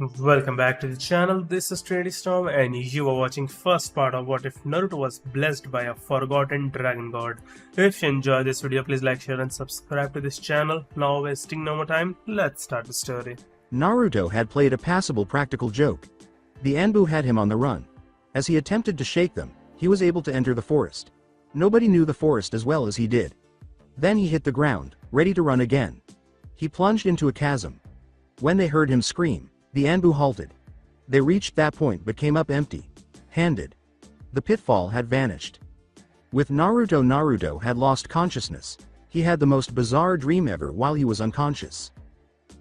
Welcome back to the channel. This is Trinity Storm and you are watching first part of What If Naruto Was Blessed by a Forgotten Dragon God. If you enjoy this video, please like, share and subscribe to this channel. Now wasting no more time, let's start the story. Naruto had played a passable practical joke. The Anbu had him on the run. As he attempted to shake them, he was able to enter the forest. Nobody knew the forest as well as he did. Then he hit the ground, ready to run again. He plunged into a chasm. When they heard him scream, the Anbu halted. They reached that point but came up empty-handed. The pitfall had vanished. With Naruto had lost consciousness. He had the most bizarre dream ever while he was unconscious.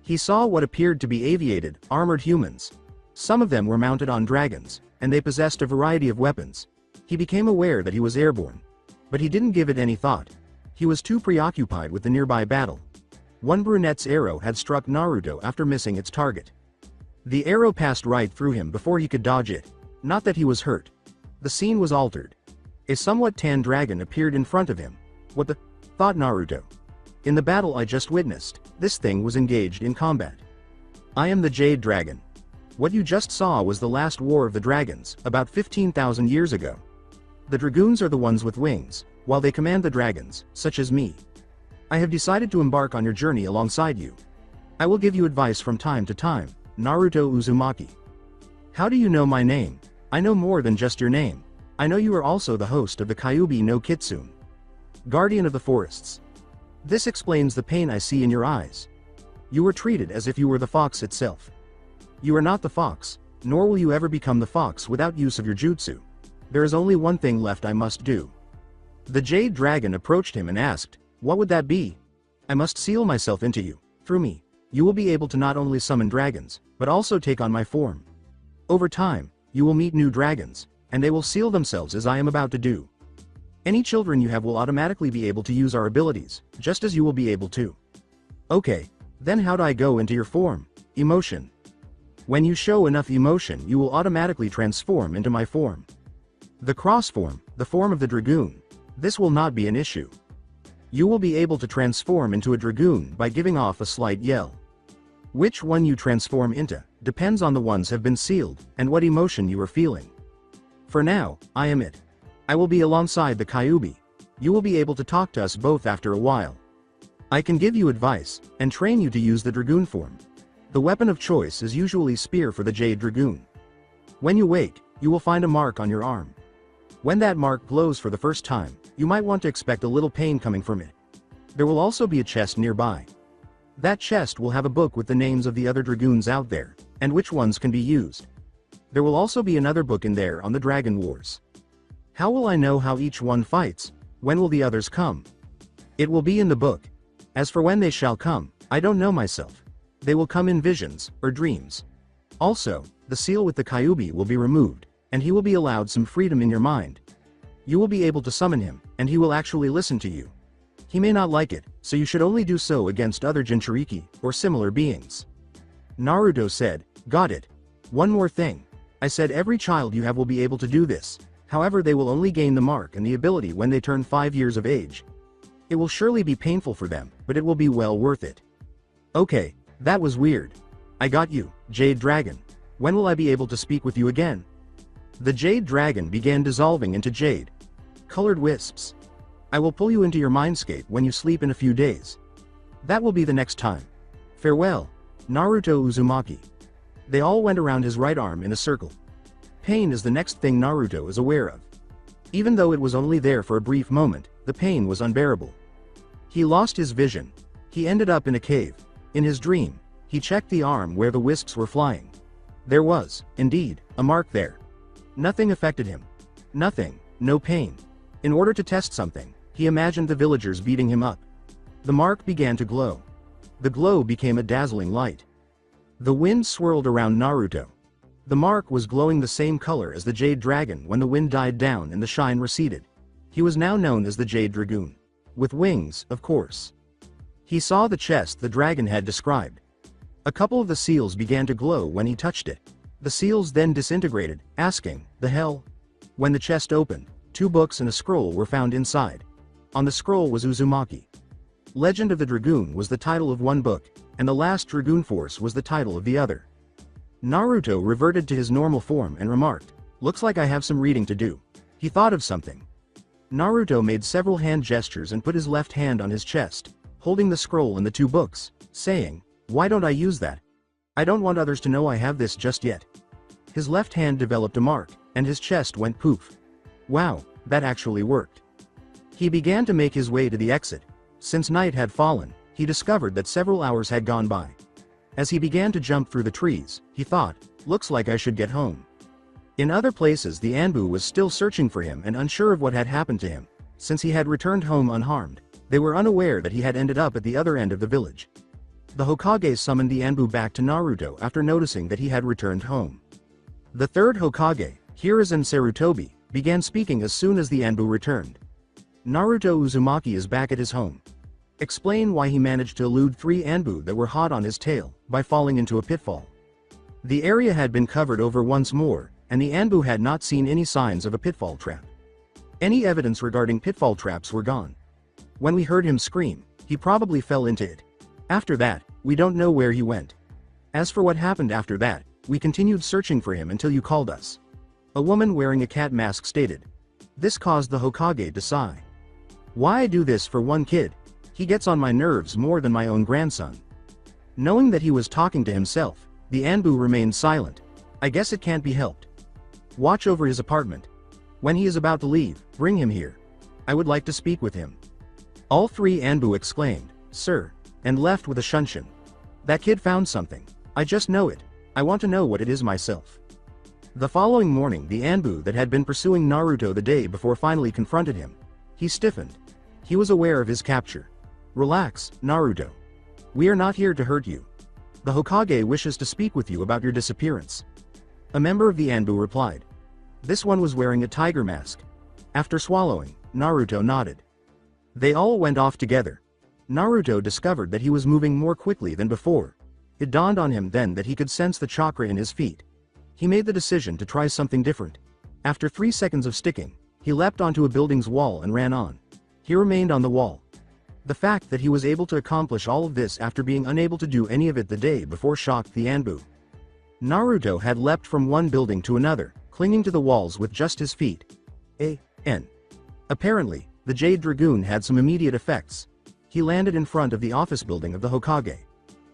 He saw what appeared to be aviated, armored humans. Some of them were mounted on dragons, and they possessed a variety of weapons. He became aware that he was airborne. But he didn't give it any thought. He was too preoccupied with the nearby battle. One brunette's arrow had struck Naruto after missing its target. The arrow passed right through him before he could dodge it. Not that he was hurt. The scene was altered. A somewhat tan dragon appeared in front of him. What the? Thought Naruto. In the battle I just witnessed, this thing was engaged in combat. I am the Jade Dragon. What you just saw was the last war of the dragons, about 15,000 years ago. The dragoons are the ones with wings, while they command the dragons, such as me. I have decided to embark on your journey alongside you. I will give you advice from time to time. Naruto Uzumaki. How do you know my name? I know more than just your name. I know you are also the host of the Kyuubi no Kitsune. Guardian of the Forests. This explains the pain I see in your eyes. You were treated as if you were the fox itself. You are not the fox, nor will you ever become the fox without use of your jutsu. There is only one thing left I must do. The Jade Dragon approached him and asked, what would that be? I must seal myself into you. Through me, you will be able to not only summon dragons, but also take on my form. Over time, you will meet new dragons, and they will seal themselves as I am about to do. Any children you have will automatically be able to use our abilities, just as you will be able to. Okay, then how do I go into your form? Emotion. When you show enough emotion you will automatically transform into my form. The cross form, the form of the dragoon. This will not be an issue. You will be able to transform into a dragoon by giving off a slight yell. Which one you transform into, depends on the ones have been sealed, and what emotion you are feeling. For now, I am it. I will be alongside the Kyuubi. You will be able to talk to us both after a while. I can give you advice, and train you to use the dragoon form. The weapon of choice is usually spear for the Jade Dragoon. When you wake, you will find a mark on your arm. When that mark glows for the first time, you might want to expect a little pain coming from it. There will also be a chest nearby. That chest will have a book with the names of the other dragoons out there, and which ones can be used. There will also be another book in there on the Dragon Wars. How will I know how each one fights? When will the others come? It will be in the book. As for when they shall come, I don't know myself. They will come in visions, or dreams. Also, the seal with the Kyuubi will be removed, and he will be allowed some freedom in your mind. You will be able to summon him, and he will actually listen to you. He may not like it, so you should only do so against other Jinchuriki, or similar beings. Naruto said, got it. One more thing. I said every child you have will be able to do this, however they will only gain the mark and the ability when they turn 5 years of age. It will surely be painful for them, but it will be well worth it. Okay, that was weird. I got you, Jade Dragon. When will I be able to speak with you again? The Jade Dragon began dissolving into jade. Colored wisps. I will pull you into your mindscape when you sleep in a few days. That will be the next time. Farewell, Naruto Uzumaki. They all went around his right arm in a circle. Pain is the next thing Naruto is aware of. Even though it was only there for a brief moment, the pain was unbearable. He lost his vision. He ended up in a cave. In his dream, he checked the arm where the wisps were flying. There was, indeed, a mark there. Nothing affected him. Nothing, no pain. In order to test something, he imagined the villagers beating him up. The mark began to glow. The glow became a dazzling light. The wind swirled around Naruto. The mark was glowing the same color as the Jade Dragon when the wind died down and the shine receded. He was now known as the Jade Dragoon. With wings, of course. He saw the chest the dragon had described. A couple of the seals began to glow when he touched it. The seals then disintegrated, asking, the hell? When the chest opened, 2 books and a scroll were found inside. On the scroll was Uzumaki. Legend of the Dragoon was the title of one book, and the Last Dragoon Force was the title of the other. Naruto reverted to his normal form and remarked, "Looks like I have some reading to do." He thought of something. Naruto made several hand gestures and put his left hand on his chest, holding the scroll and the two books, saying, "Why don't I use that? I don't want others to know I have this just yet." His left hand developed a mark, and his chest went poof. Wow, that actually worked. He began to make his way to the exit. Since night had fallen, he discovered that several hours had gone by. As he began to jump through the trees, he thought, "Looks like I should get home." In other places the Anbu was still searching for him and unsure of what had happened to him. Since he had returned home unharmed, they were unaware that he had ended up at the other end of the village. The Hokage summoned the Anbu back to Naruto after noticing that he had returned home. The third Hokage, Hiruzen Sarutobi, began speaking as soon as the Anbu returned. Naruto Uzumaki is back at his home. Explain why he managed to elude 3 Anbu that were hot on his tail, by falling into a pitfall. The area had been covered over once more, and the Anbu had not seen any signs of a pitfall trap. Any evidence regarding pitfall traps were gone. When we heard him scream, he probably fell into it. After that, we don't know where he went. As for what happened after that, we continued searching for him until you called us. A woman wearing a cat mask stated. This caused the Hokage to sigh. Why I do this for one kid? He gets on my nerves more than my own grandson. Knowing that he was talking to himself, the Anbu remained silent. I guess it can't be helped. Watch over his apartment. When he is about to leave, bring him here. I would like to speak with him. All 3 Anbu exclaimed, "Sir," and left with a shunshin. That kid found something. I just know it. I want to know what it is myself. The following morning the Anbu that had been pursuing Naruto the day before finally confronted him. He stiffened. He was aware of his capture. Relax, Naruto. We are not here to hurt you. The Hokage wishes to speak with you about your disappearance. A member of the Anbu replied. This one was wearing a tiger mask. After swallowing, Naruto nodded. They all went off together. Naruto discovered that he was moving more quickly than before. It dawned on him then that he could sense the chakra in his feet. He made the decision to try something different. After 3 seconds of sticking, he leapt onto a building's wall and ran on. He remained on the wall. The fact that he was able to accomplish all of this after being unable to do any of it the day before shocked the Anbu. Naruto had leapt from one building to another, clinging to the walls with just his feet. Apparently, the Jade Dragoon had some immediate effects. He landed in front of the office building of the Hokage.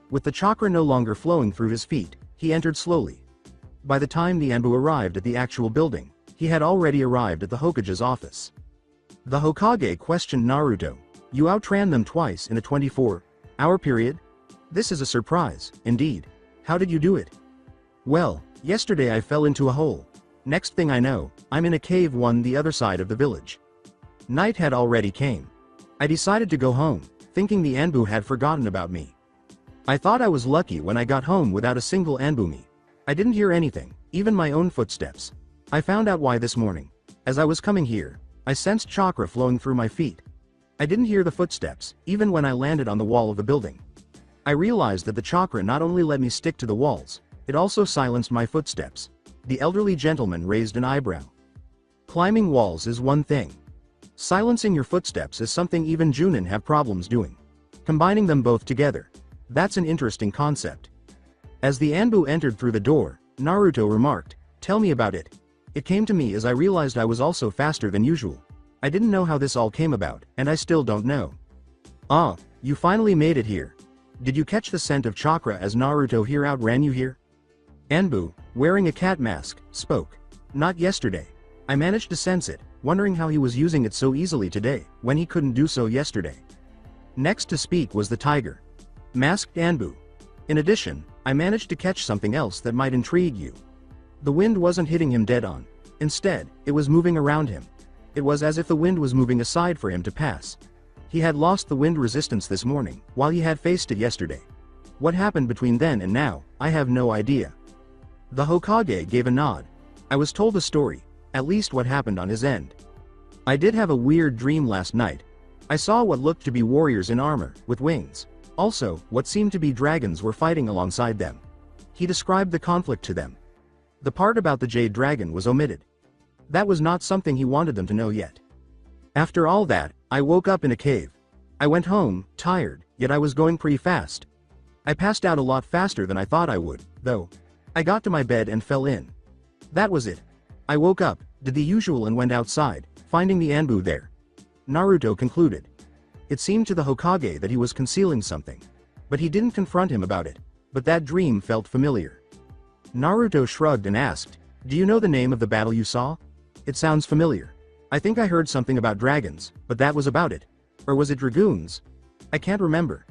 With the chakra no longer flowing through his feet, he entered slowly. By the time the Anbu arrived at the actual building, he had already arrived at the Hokage's office. The Hokage questioned Naruto. You outran them twice in a 24-hour period? This is a surprise, indeed. How did you do it? Well, yesterday I fell into a hole. Next thing I know, I'm in a cave the other side of the village. Night had already came. I decided to go home, thinking the Anbu had forgotten about me. I thought I was lucky when I got home without a single Anbu. I didn't hear anything, even my own footsteps. I found out why this morning. As I was coming here, I sensed chakra flowing through my feet. I didn't hear the footsteps, even when I landed on the wall of the building. I realized that the chakra not only let me stick to the walls, it also silenced my footsteps. The elderly gentleman raised an eyebrow. Climbing walls is one thing. Silencing your footsteps is something even Junin have problems doing. Combining them both together, that's an interesting concept. As the Anbu entered through the door, Naruto remarked, Tell me about it. It came to me as I realized I was also faster than usual. I didn't know how this all came about, and I still don't know. Ah, you finally made it here. Did you catch the scent of chakra as Naruto here outran you here? Anbu, wearing a cat mask, spoke. Not yesterday. I managed to sense it, wondering how he was using it so easily today, when he couldn't do so yesterday. Next to speak was the tiger. Masked Anbu. In addition, I managed to catch something else that might intrigue you. The wind wasn't hitting him dead on. Instead, it was moving around him. It was as if the wind was moving aside for him to pass. He had lost the wind resistance this morning, while he had faced it yesterday. What happened between then and now, I have no idea. The Hokage gave a nod. I was told a story, at least what happened on his end. I did have a weird dream last night. I saw what looked to be warriors in armor, with wings. Also, what seemed to be dragons were fighting alongside them. He described the conflict to them. The part about the Jade Dragon was omitted. That was not something he wanted them to know yet. After all that, I woke up in a cave. I went home, tired, yet I was going pretty fast. I passed out a lot faster than I thought I would, though. I got to my bed and fell in. That was it. I woke up, did the usual and went outside, finding the Anbu there. Naruto concluded. It seemed to the Hokage that he was concealing something. But he didn't confront him about it. But that dream felt familiar. Naruto shrugged and asked, "Do you know the name of the battle you saw? It sounds familiar. I think I heard something about dragons, but that was about it. Or was it dragoons? I can't remember.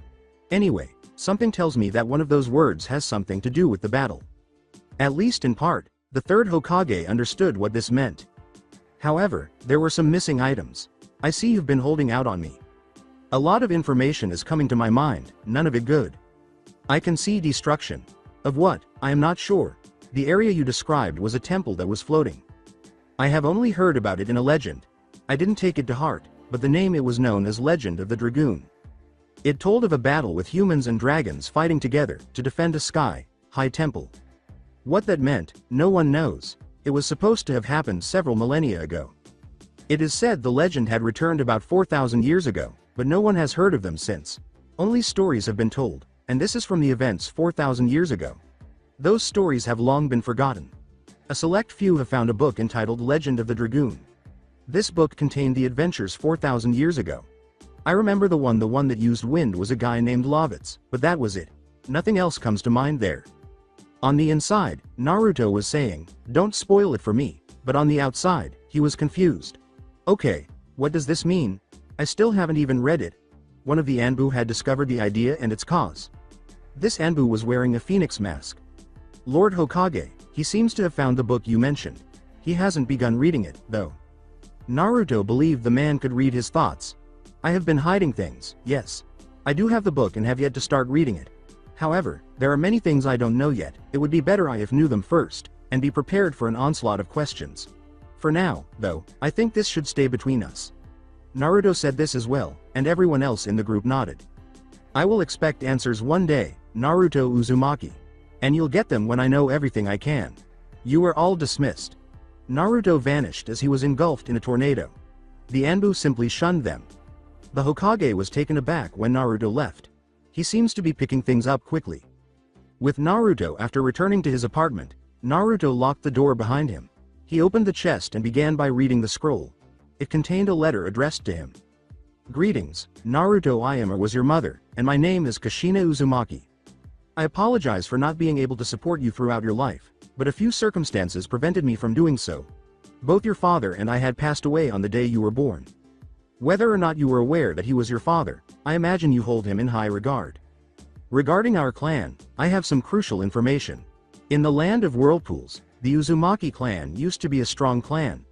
Anyway, something tells me that one of those words has something to do with the battle." At least in part, the third Hokage understood what this meant. However, there were some missing items. I see you've been holding out on me. A lot of information is coming to my mind, none of it good. I can see destruction. Of what, I am not sure. The area you described was a temple that was floating. I have only heard about it in a legend. I didn't take it to heart, but the name it was known as Legend of the Dragoon. It told of a battle with humans and dragons fighting together to defend a sky-high temple. What that meant, no one knows. It was supposed to have happened several millennia ago. It is said the legend had returned about 4,000 years ago, but no one has heard of them since. Only stories have been told, and this is from the events 4,000 years ago. Those stories have long been forgotten. A select few have found a book entitled Legend of the Dragoon. This book contained the adventures 4,000 years ago. I remember the one that used wind was a guy named Lovitz, but that was it. Nothing else comes to mind there. On the inside, Naruto was saying, "Don't spoil it for me," but on the outside, he was confused. Okay, what does this mean? I still haven't even read it. One of the Anbu had discovered the idea and its cause. This Anbu was wearing a phoenix mask. Lord Hokage, he seems to have found the book you mentioned. He hasn't begun reading it, though. Naruto believed the man could read his thoughts. I have been hiding things, yes. I do have the book and have yet to start reading it. However, there are many things I don't know yet. It would be better if knew them first, and be prepared for an onslaught of questions. For now, though, I think this should stay between us. Naruto said this as well, and everyone else in the group nodded. I will expect answers one day, Naruto Uzumaki. And you'll get them when I know everything I can. You are all dismissed. Naruto vanished as he was engulfed in a tornado. The Anbu simply shunned them. The Hokage was taken aback when Naruto left. He seems to be picking things up quickly. With Naruto after returning to his apartment, Naruto locked the door behind him. He opened the chest and began by reading the scroll. It contained a letter addressed to him. Greetings, Naruto Ayama was your mother, and my name is Kushina Uzumaki. I apologize for not being able to support you throughout your life, but a few circumstances prevented me from doing so. Both your father and I had passed away on the day you were born. Whether or not you were aware that he was your father, I imagine you hold him in high regard. Regarding our clan, I have some crucial information. In the land of whirlpools, the Uzumaki clan used to be a strong clan.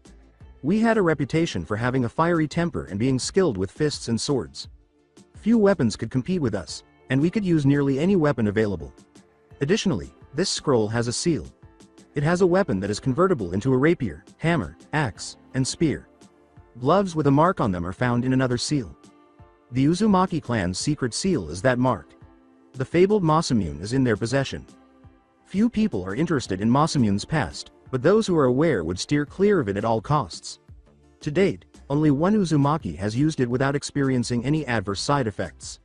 We had a reputation for having a fiery temper and being skilled with fists and swords. Few weapons could compete with us, and we could use nearly any weapon available. Additionally, this scroll has a seal. It has a weapon that is convertible into a rapier, hammer, axe, and spear. Gloves with a mark on them are found in another seal. The Uzumaki clan's secret seal is that mark. The fabled Masamune is in their possession. Few people are interested in Masamune's past, but those who are aware would steer clear of it at all costs. To date, only one Uzumaki has used it without experiencing any adverse side effects.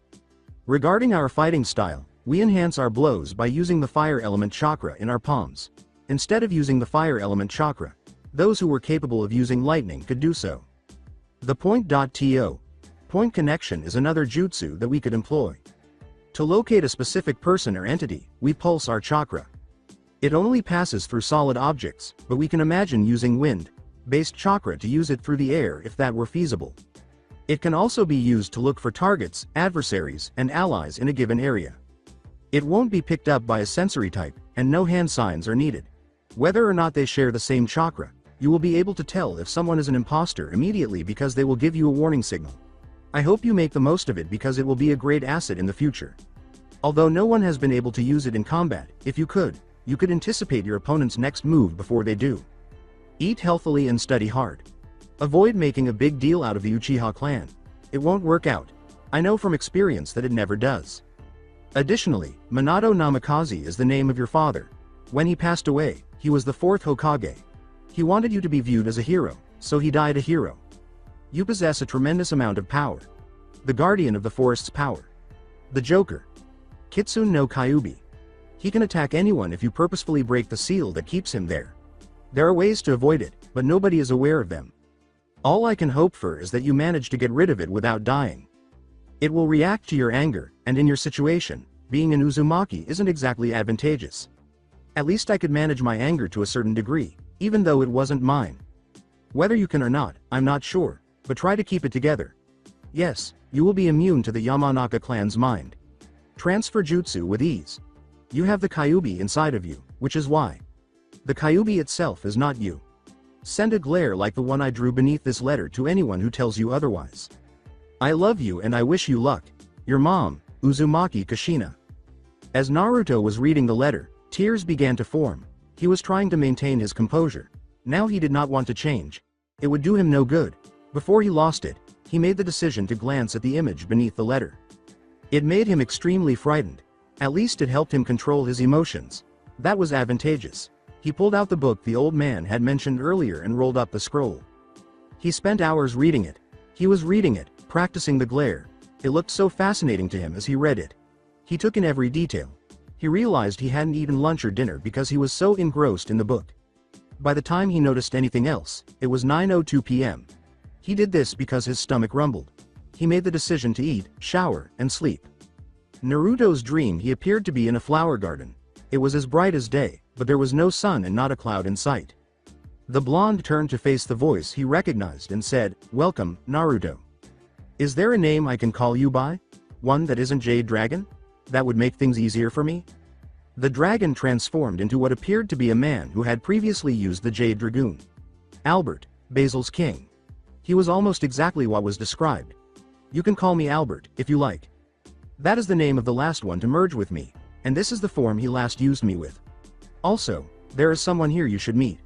Regarding our fighting style, we enhance our blows by using the fire element chakra in our palms. Instead of using the fire element chakra, those who were capable of using lightning could do so. The point.to point connection is another jutsu that we could employ. To locate a specific person or entity, we pulse our chakra. It only passes through solid objects, but we can imagine using wind-based chakra to use it through the air if that were feasible. It can also be used to look for targets, adversaries, and allies in a given area. It won't be picked up by a sensory type, and no hand signs are needed. Whether or not they share the same chakra, you will be able to tell if someone is an imposter immediately because they will give you a warning signal. I hope you make the most of it because it will be a great asset in the future. Although no one has been able to use it in combat, if you could anticipate your opponent's next move before they do. Eat healthily and study hard. Avoid making a big deal out of the Uchiha clan. It won't work out. I know from experience that it never does. Additionally, Minato Namikaze is the name of your father. When he passed away, he was the fourth Hokage. He wanted you to be viewed as a hero, so he died a hero. You possess a tremendous amount of power. The guardian of the forest's power. The Joker. Kitsune no Kyuubi. He can attack anyone if you purposefully break the seal that keeps him there. There are ways to avoid it, but nobody is aware of them. All I can hope for is that you manage to get rid of it without dying. It will react to your anger, and in your situation, being an Uzumaki isn't exactly advantageous. At least I could manage my anger to a certain degree, even though it wasn't mine. Whether you can or not, I'm not sure, but try to keep it together. Yes, you will be immune to the Yamanaka clan's mind. Transfer jutsu with ease. You have the Kyuubi inside of you, which is why. The Kyuubi itself is not you. Send a glare like the one I drew beneath this letter to anyone who tells you otherwise. I love you and I wish you luck. Your mom, Uzumaki Kushina. As Naruto was reading the letter, tears began to form. He was trying to maintain his composure. Now he did not want to change. It would do him no good. Before he lost it, he made the decision to glance at the image beneath the letter. It made him extremely frightened. At least it helped him control his emotions. That was advantageous. He pulled out the book the old man had mentioned earlier and rolled up the scroll. He spent hours reading it. He was reading it, practicing the glare. It looked so fascinating to him as he read it. He took in every detail. He realized he hadn't eaten lunch or dinner because he was so engrossed in the book. By the time he noticed anything else, it was 9:02 p.m. He did this because his stomach rumbled. He made the decision to eat, shower, and sleep. Naruto's dream, he appeared to be in a flower garden. It was as bright as day, but there was no sun and not a cloud in sight. The blonde turned to face the voice he recognized and said, "Welcome, Naruto. Is there a name I can call you by? One that isn't Jade Dragon? That would make things easier for me?" The dragon transformed into what appeared to be a man who had previously used the Jade Dragoon. Albert, Basil's king. He was almost exactly what was described. You can call me Albert, if you like. That is the name of the last one to merge with me, and this is the form he last used me with. Also, there is someone here you should meet.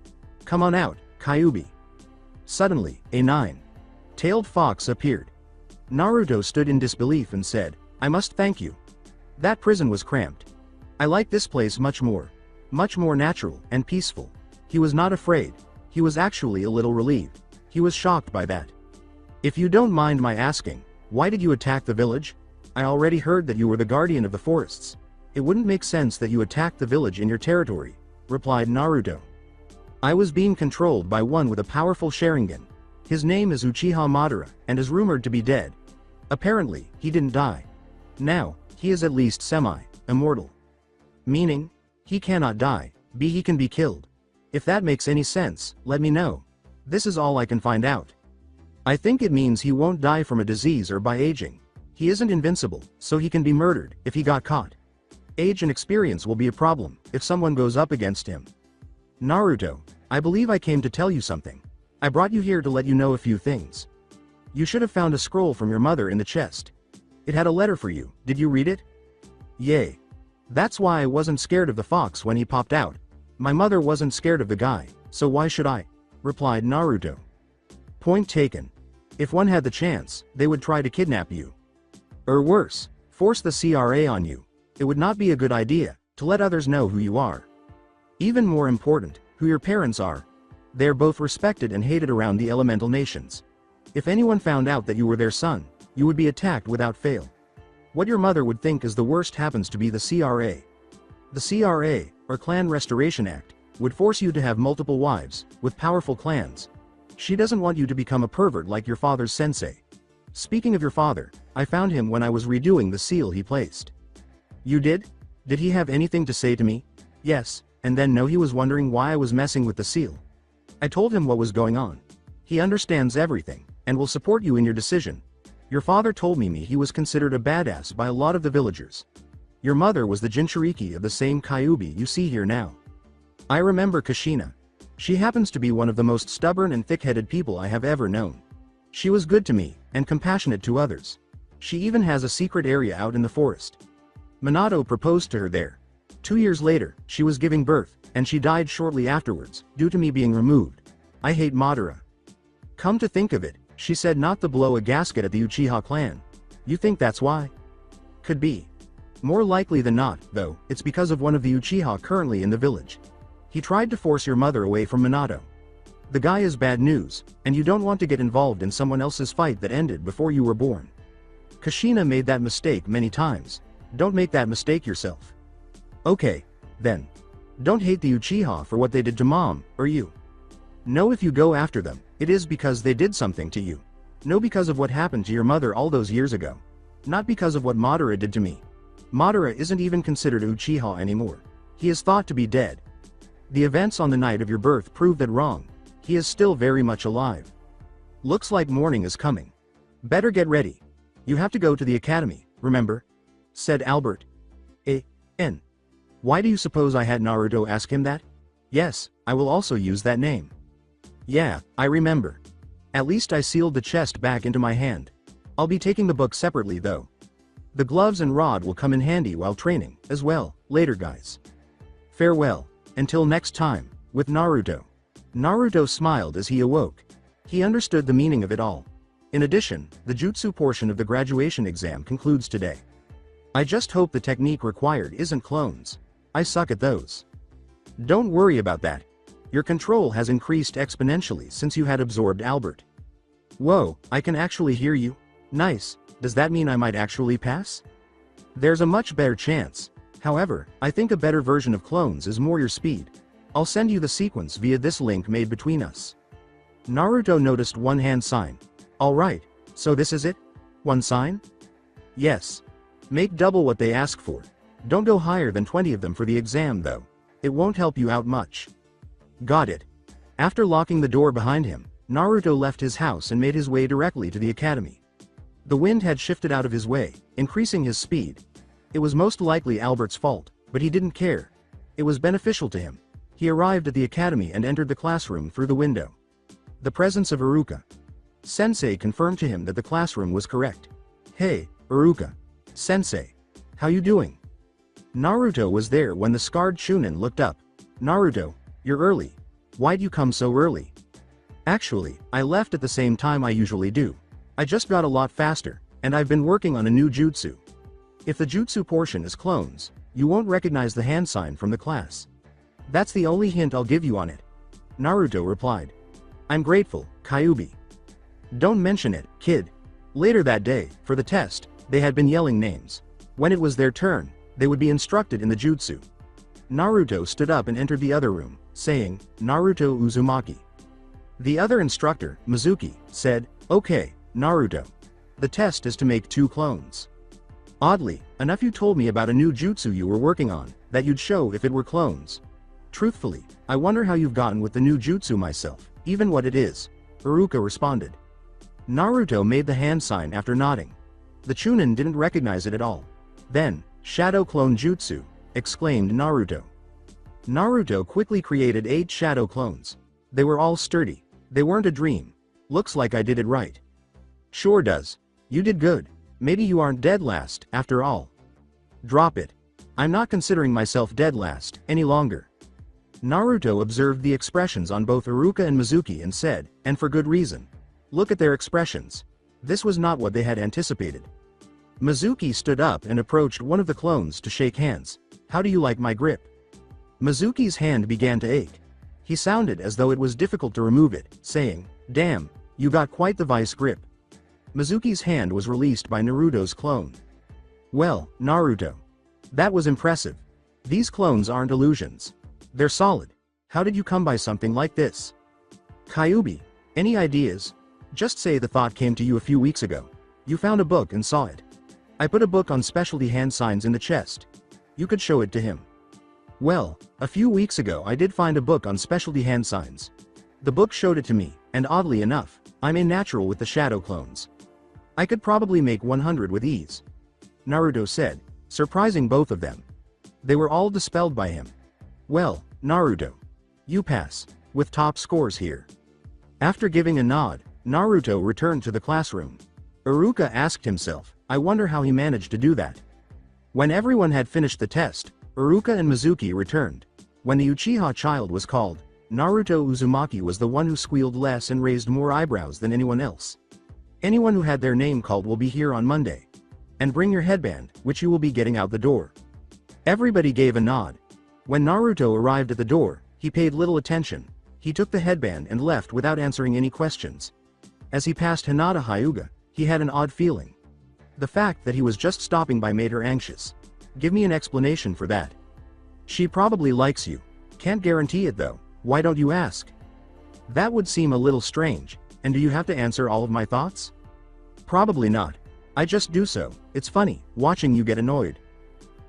Come on out, Kyuubi. Suddenly, a nine-tailed fox appeared. Naruto stood in disbelief and said, "I must thank you. That prison was cramped. I like this place much more natural and peaceful." He was not afraid. He was actually a little relieved. He was shocked by that. "If you don't mind my asking, why did you attack the village? I already heard that you were the guardian of the forests. It wouldn't make sense that you attacked the village in your territory," replied Naruto. "I was being controlled by one with a powerful Sharingan. His name is Uchiha Madara, and is rumored to be dead. Apparently, he didn't die. Now, he is at least semi-immortal. Meaning, he cannot die, he can be killed. If that makes any sense, let me know. This is all I can find out. I think it means he won't die from a disease or by aging. He isn't invincible, so he can be murdered if he got caught. Age and experience will be a problem if someone goes up against him. Naruto, I believe I came to tell you something. I brought you here to let you know a few things. You should have found a scroll from your mother in the chest. It had a letter for you, did you read it?" "Yay. That's why I wasn't scared of the fox when he popped out. My mother wasn't scared of the guy, so why should I?" replied Naruto. "Point taken. If one had the chance, they would try to kidnap you. Or worse, force the CRA on you. It would not be a good idea to let others know who you are. Even more important, who your parents are. They are both respected and hated around the elemental nations. If anyone found out that you were their son, you would be attacked without fail. What your mother would think is the worst happens to be the CRA. The CRA, or Clan Restoration Act, would force you to have multiple wives, with powerful clans. She doesn't want you to become a pervert like your father's sensei. Speaking of your father, I found him when I was redoing the seal he placed." "You did? Did he have anything to say to me?" "Yes, and then no, he was wondering why I was messing with the seal. I told him what was going on. He understands everything, and will support you in your decision. Your father told me he was considered a badass by a lot of the villagers. Your mother was the Jinchuriki of the same Kyuubi you see here now. I remember Kushina. She happens to be one of the most stubborn and thick-headed people I have ever known. She was good to me, and compassionate to others. She even has a secret area out in the forest. Minato proposed to her there. 2 years later, she was giving birth, and she died shortly afterwards, due to me being removed. I hate Madara. Come to think of it, she said not to blow a gasket at the Uchiha clan. You think that's why? Could be. More likely than not, though, it's because of one of the Uchiha currently in the village. He tried to force your mother away from Minato. The guy is bad news, and you don't want to get involved in someone else's fight that ended before you were born. 'Kushina made that mistake many times. Don't make that mistake yourself. Okay, then. Don't hate the Uchiha for what they did to mom, or you. No, if you go after them, it is because they did something to you. No, because of what happened to your mother all those years ago. Not because of what Madara did to me. Madara isn't even considered Uchiha anymore. He is thought to be dead. The events on the night of your birth prove that wrong. He is still very much alive. Looks like morning is coming. Better get ready. You have to go to the academy, remember? Said Albert. N. Why do you suppose I had Naruto ask him that? Yes, I will also use that name. Yeah, I remember. At least I sealed the chest back into my hand. I'll be taking the book separately though. The gloves and rod will come in handy while training, as well, later guys. Farewell, until next time, with Naruto. Naruto smiled as he awoke. He understood the meaning of it all. In addition, the jutsu portion of the graduation exam concludes today. I just hope the technique required isn't clones. I suck at those. Don't worry about that. Your control has increased exponentially since you had absorbed Albert. Whoa, I can actually hear you? Nice, does that mean I might actually pass? There's a much better chance. However, I think a better version of clones is more your speed. I'll send you the sequence via this link made between us. Naruto noticed one hand sign. Alright, so this is it? One sign? Yes. Make double what they ask for. Don't go higher than 20 of them for the exam though. It won't help you out much. Got it. After locking the door behind him, Naruto left his house and made his way directly to the academy. The wind had shifted out of his way, increasing his speed. It was most likely Albert's fault, but he didn't care. It was beneficial to him. He arrived at the academy and entered the classroom through the window. The presence of Iruka Sensei confirmed to him that the classroom was correct. Hey, Iruka Sensei. How you doing? Naruto was there when the scarred Chunin looked up. Naruto, you're early. Why'd you come so early? Actually, I left at the same time I usually do. I just got a lot faster, and I've been working on a new jutsu. If the jutsu portion is clones, you won't recognize the hand sign from the class. That's the only hint I'll give you on it. Naruto replied. I'm grateful, Kyuubi. Don't mention it, kid. Later that day, for the test, they had been yelling names. When it was their turn, they would be instructed in the jutsu. Naruto stood up and entered the other room, saying, Naruto Uzumaki. The other instructor, Mizuki, said, Okay, Naruto. The test is to make 2 clones. Oddly enough, you told me about a new jutsu you were working on, that you'd show if it were clones. Truthfully, I wonder how you've gotten with the new jutsu myself, even what it is. Iruka responded. Naruto made the hand sign after nodding. The Chunin didn't recognize it at all. Then, Shadow Clone Jutsu, exclaimed Naruto. Naruto quickly created 8 shadow clones. They were all sturdy. They weren't a dream. Looks like I did it right. Sure does. You did good. Maybe you aren't dead last, after all. Drop it. I'm not considering myself dead last, any longer. Naruto observed the expressions on both Iruka and Mizuki and said, and for good reason. Look at their expressions. This was not what they had anticipated. Mizuki stood up and approached one of the clones to shake hands. How do you like my grip? Mizuki's hand began to ache. He sounded as though it was difficult to remove it, saying, Damn, you got quite the vice grip. Mizuki's hand was released by Naruto's clone. Well, Naruto. That was impressive. These clones aren't illusions. They're solid. How did you come by something like this? Kyuubi, any ideas? Just say the thought came to you a few weeks ago. You found a book and saw it. I put a book on specialty hand signs in the chest. You could show it to him. Well, a few weeks ago I did find a book on specialty hand signs. The book showed it to me, and oddly enough, I'm a natural with the shadow clones. I could probably make 100 with ease. Naruto said, surprising both of them. They were all dispelled by him. Well, Naruto. You pass, with top scores here. After giving a nod, Naruto returned to the classroom. Iruka asked himself, I wonder how he managed to do that. When everyone had finished the test, Iruka and Mizuki returned. When the Uchiha child was called, Naruto Uzumaki was the one who squealed less and raised more eyebrows than anyone else. Anyone who had their name called will be here on Monday. And bring your headband, which you will be getting out the door. Everybody gave a nod. When Naruto arrived at the door, he paid little attention. He took the headband and left without answering any questions. As he passed Hinata Hyuga, he had an odd feeling. The fact that he was just stopping by made her anxious. Give me an explanation for that. She probably likes you. Can't guarantee it though, why don't you ask? That would seem a little strange, and do you have to answer all of my thoughts? Probably not. I just do so, it's funny, watching you get annoyed.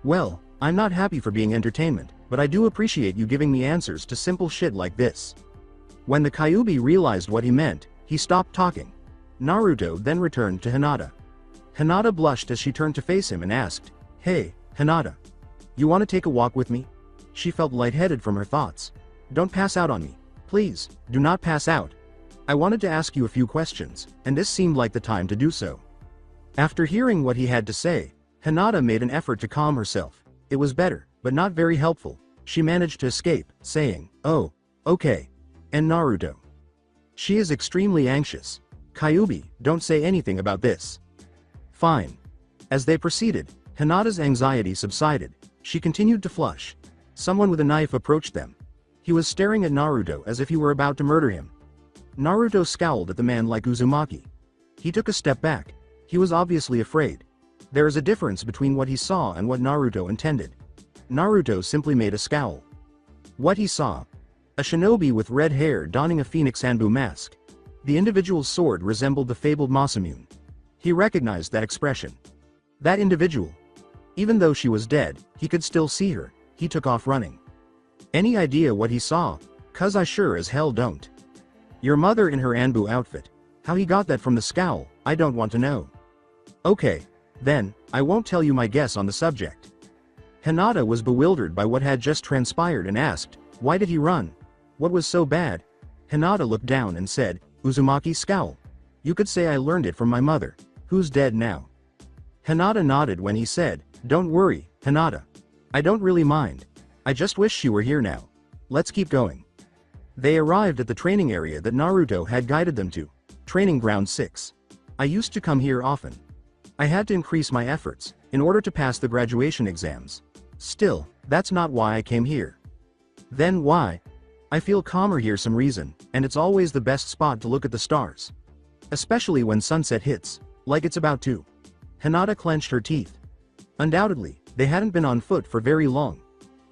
Well, I'm not happy for being entertainment, but I do appreciate you giving me answers to simple shit like this. When the Kyuubi realized what he meant, he stopped talking. Naruto then returned to Hinata. Hinata blushed as she turned to face him and asked, "Hey, Hinata. You want to take a walk with me?" She felt lightheaded from her thoughts. "Don't pass out on me. Please, do not pass out. I wanted to ask you a few questions, and this seemed like the time to do so." After hearing what he had to say, Hinata made an effort to calm herself. It was better, but not very helpful. She managed to escape, saying, "Oh, okay. And Naruto? She is extremely anxious. Kyuubi, don't say anything about this." "Fine." As they proceeded, Hinata's anxiety subsided. She continued to flush. Someone with a knife approached them. He was staring at Naruto as if he were about to murder him. Naruto scowled at the man like Uzumaki. He took a step back. He was obviously afraid. There is a difference between what he saw and what Naruto intended. Naruto simply made a scowl. What he saw. A shinobi with red hair donning a phoenix Anbu mask. The individual's sword resembled the fabled Masamune. He recognized that expression. That individual. Even though she was dead, he could still see her. He took off running. Any idea what he saw? 'Cause I sure as hell don't. Your mother in her Anbu outfit. How he got that from the scowl, I don't want to know. Okay, then, I won't tell you my guess on the subject. Hinata was bewildered by what had just transpired and asked, why did he run? What was so bad? Hinata looked down and said, Uzumaki's scowl. You could say I learned it from my mother, who's dead now. Hinata nodded when he said, don't worry, Hinata. I don't really mind. I just wish she were here now. Let's keep going. They arrived at the training area that Naruto had guided them to. Training Ground 6. I used to come here often. I had to increase my efforts, in order to pass the graduation exams. Still, that's not why I came here. Then why? I feel calmer here some reason, and it's always the best spot to look at the stars. Especially when sunset hits, like it's about to. Hinata clenched her teeth. Undoubtedly, they hadn't been on foot for very long.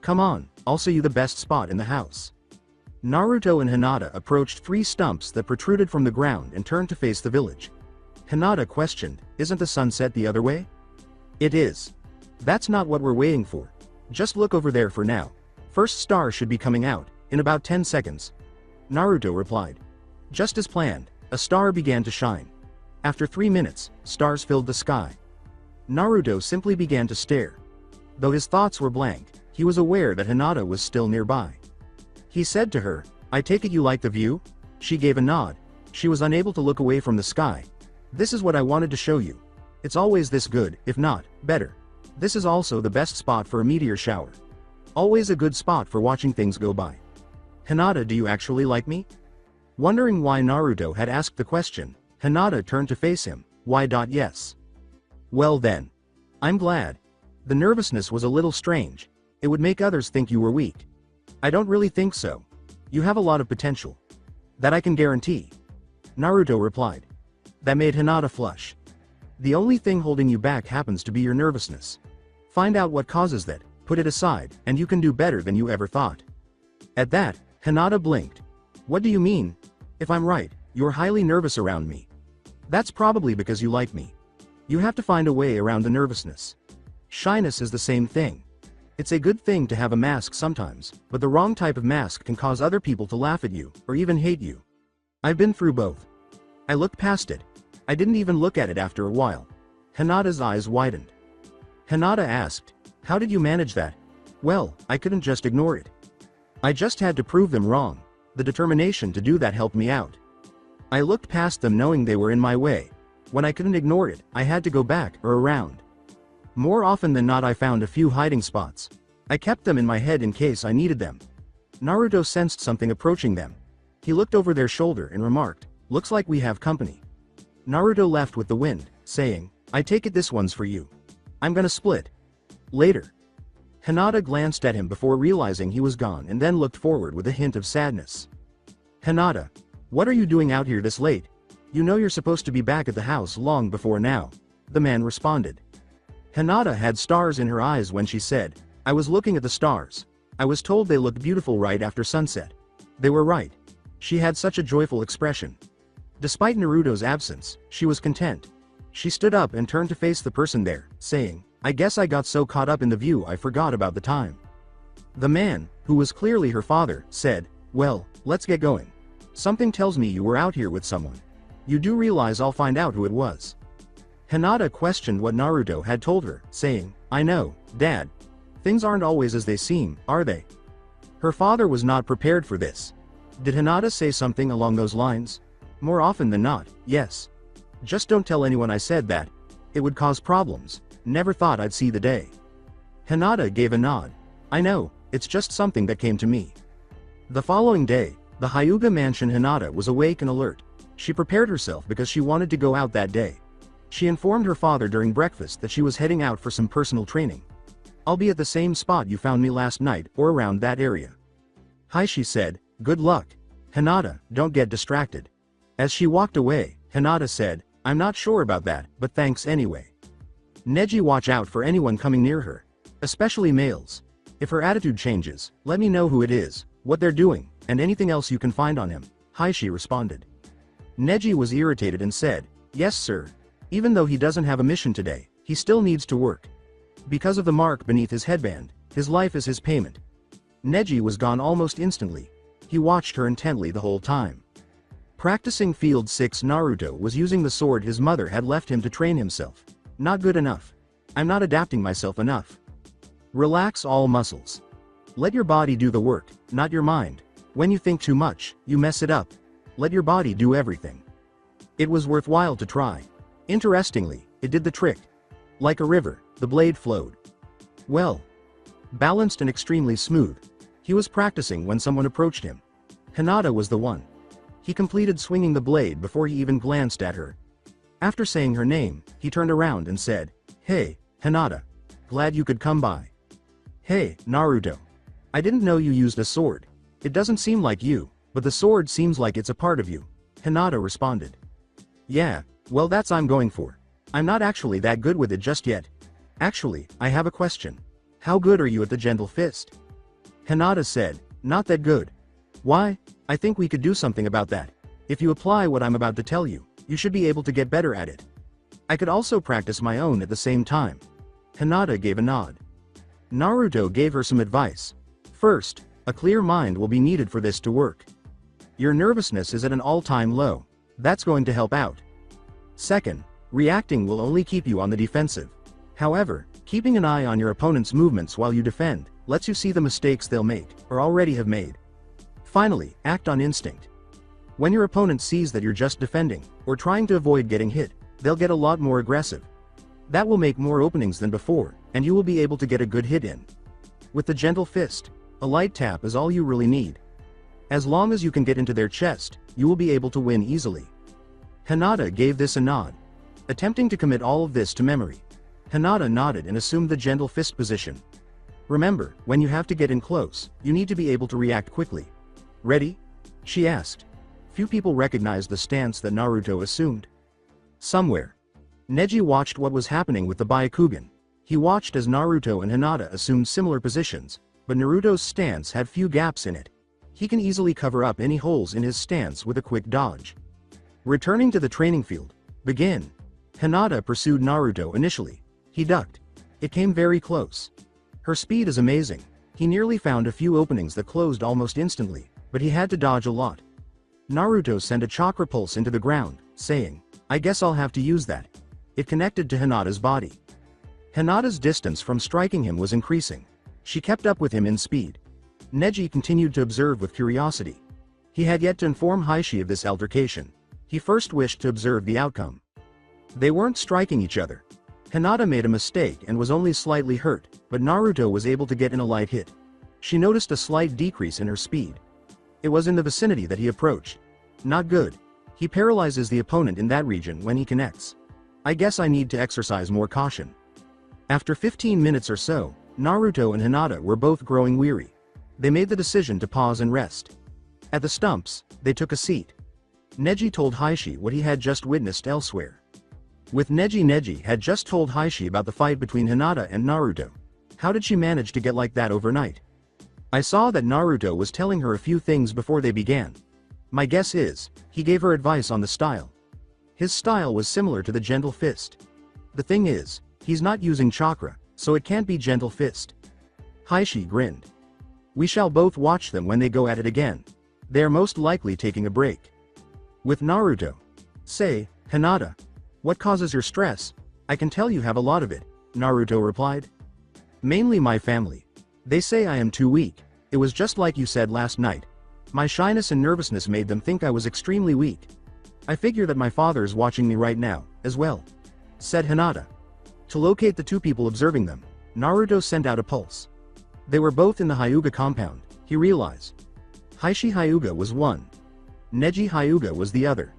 Come on, I'll show you the best spot in the house. Naruto and Hinata approached 3 stumps that protruded from the ground and turned to face the village. Hinata questioned, isn't the sunset the other way? It is. That's not what we're waiting for. Just look over there for now. First star should be coming out, in about 10 seconds. Naruto replied. Just as planned, a star began to shine. After 3 minutes, stars filled the sky. Naruto simply began to stare. Though his thoughts were blank, he was aware that Hinata was still nearby. He said to her, I take it you like the view? She gave a nod. She was unable to look away from the sky. This is what I wanted to show you. It's always this good, if not, better. This is also the best spot for a meteor shower. Always a good spot for watching things go by. Hinata, do you actually like me? Wondering why Naruto had asked the question, Hinata turned to face him. Why? Yes. Well then. I'm glad. The nervousness was a little strange. It would make others think you were weak. I don't really think so. You have a lot of potential. That I can guarantee. Naruto replied. That made Hinata flush. The only thing holding you back happens to be your nervousness. Find out what causes that, put it aside, and you can do better than you ever thought. At that, Hinata blinked. What do you mean? If I'm right, you're highly nervous around me. That's probably because you like me. You have to find a way around the nervousness. Shyness is the same thing. It's a good thing to have a mask sometimes, but the wrong type of mask can cause other people to laugh at you, or even hate you. I've been through both. I looked past it. I didn't even look at it after a while. Hinata's eyes widened. Hinata asked, how did you manage that? Well, I couldn't just ignore it. I just had to prove them wrong. The determination to do that helped me out. I looked past them knowing they were in my way. When I couldn't ignore it, I had to go back or around. More often than not I found a few hiding spots. I kept them in my head in case I needed them. Naruto sensed something approaching them. He looked over their shoulder and remarked, looks like we have company. Naruto left with the wind, saying, I take it this one's for you. I'm gonna split. Later. Hinata glanced at him before realizing he was gone and then looked forward with a hint of sadness. Hinata, what are you doing out here this late? You know you're supposed to be back at the house long before now. The man responded. Hinata had stars in her eyes when she said, I was looking at the stars. I was told they looked beautiful right after sunset. They were right. She had such a joyful expression. Despite Naruto's absence, she was content. She stood up and turned to face the person there, saying, I guess I got so caught up in the view I forgot about the time. The man, who was clearly her father, said, well, let's get going. Something tells me you were out here with someone. You do realize I'll find out who it was. Hinata questioned what Naruto had told her, saying, I know, Dad. Things aren't always as they seem, are they? Her father was not prepared for this. Did Hinata say something along those lines? More often than not, yes. Just don't tell anyone I said that. It would cause problems. Never thought I'd see the day. Hinata gave a nod. I know, it's just something that came to me. The following day, the Hyuga mansion Hinata was awake and alert. She prepared herself because she wanted to go out that day. She informed her father during breakfast that she was heading out for some personal training. I'll be at the same spot you found me last night or around that area. Hiashi said, good luck. Hinata, don't get distracted. As she walked away, Hinata said, I'm not sure about that, but thanks anyway. Neji, watch out for anyone coming near her. Especially males. If her attitude changes, let me know who it is, what they're doing, and anything else you can find on him, Hiashi responded. Neji was irritated and said, yes sir. Even though he doesn't have a mission today, he still needs to work. Because of the mark beneath his headband, his life is his payment. Neji was gone almost instantly. He watched her intently the whole time. Practicing Field 6, Naruto was using the sword his mother had left him to train himself. Not good enough. I'm not adapting myself enough. Relax all muscles. Let your body do the work, not your mind. When you think too much, you mess it up. Let your body do everything. It was worthwhile to try. Interestingly, it did the trick. Like a river, the blade flowed. Well. Balanced and extremely smooth. He was practicing when someone approached him. Hinata was the one. He completed swinging the blade before he even glanced at her. After saying her name, he turned around and said, hey, Hinata. Glad you could come by. Hey, Naruto. I didn't know you used a sword. It doesn't seem like you, but the sword seems like it's a part of you. Hinata responded. Yeah, well that's I'm going for. I'm not actually that good with it just yet. Actually, I have a question. How good are you at the gentle fist? Hinata said, not that good. Why? I think we could do something about that. If you apply what I'm about to tell you, you should be able to get better at it. I could also practice my own at the same time. Hinata gave a nod. Naruto gave her some advice. First, a clear mind will be needed for this to work. Your nervousness is at an all-time low. That's going to help out. Second, reacting will only keep you on the defensive. However, keeping an eye on your opponent's movements while you defend lets you see the mistakes they'll make, or already have made. Finally, act on instinct. When your opponent sees that you're just defending, or trying to avoid getting hit, they'll get a lot more aggressive. That will make more openings than before, and you will be able to get a good hit in. With the gentle fist, a light tap is all you really need. As long as you can get into their chest, you will be able to win easily. Hinata gave this a nod. Attempting to commit all of this to memory, Hinata nodded and assumed the gentle fist position. Remember, when you have to get in close, you need to be able to react quickly. Ready? She asked. Few people recognized the stance that Naruto assumed. Somewhere. Neji watched what was happening with the Byakugan. He watched as Naruto and Hinata assumed similar positions, but Naruto's stance had few gaps in it. He can easily cover up any holes in his stance with a quick dodge. Returning to the training field. Begin. Hinata pursued Naruto initially. He ducked. It came very close. Her speed is amazing. He nearly found a few openings that closed almost instantly, but he had to dodge a lot. Naruto sent a chakra pulse into the ground, saying, I guess I'll have to use that. It connected to Hinata's body. Hinata's distance from striking him was increasing. She kept up with him in speed. Neji continued to observe with curiosity. He had yet to inform Hiashi of this altercation. He first wished to observe the outcome. They weren't striking each other. Hinata made a mistake and was only slightly hurt, but Naruto was able to get in a light hit. She noticed a slight decrease in her speed. It was in the vicinity that he approached. Not good. He paralyzes the opponent in that region when he connects. I guess I need to exercise more caution. After 15 minutes or so, Naruto and Hinata were both growing weary. They made the decision to pause and rest. At the stumps, they took a seat. Neji told Hiashi what he had just witnessed elsewhere. Neji had just told Hiashi about the fight between Hinata and Naruto. How did she manage to get like that overnight? I saw that Naruto was telling her a few things before they began. My guess is, he gave her advice on the style. His style was similar to the gentle fist. The thing is, he's not using chakra, so it can't be gentle fist. Hiashi grinned. We shall both watch them when they go at it again. They are most likely taking a break. With Naruto. Say, Hinata. What causes your stress? I can tell you have a lot of it, Naruto replied. Mainly my family. They say I am too weak. It was just like you said last night. My shyness and nervousness made them think I was extremely weak. I figure that my father is watching me right now, as well, said Hinata. To locate the two people observing them, Naruto sent out a pulse. They were both in the Hyuga compound, he realized. Hiashi Hyuga was one. Neji Hyuga was the other.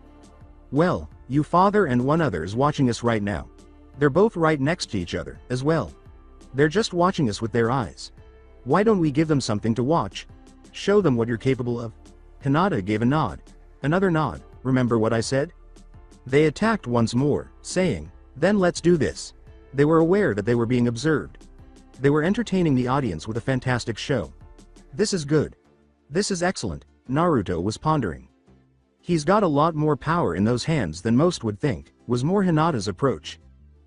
Well, you father and one other is watching us right now. They're both right next to each other, as well. They're just watching us with their eyes. Why don't we give them something to watch? Show them what you're capable of. Hinata gave a nod. Another nod, remember what I said? They attacked once more, saying, then let's do this. They were aware that they were being observed. They were entertaining the audience with a fantastic show. This is good. This is excellent, Naruto was pondering. He's got a lot more power in those hands than most would think, was more Hinata's approach.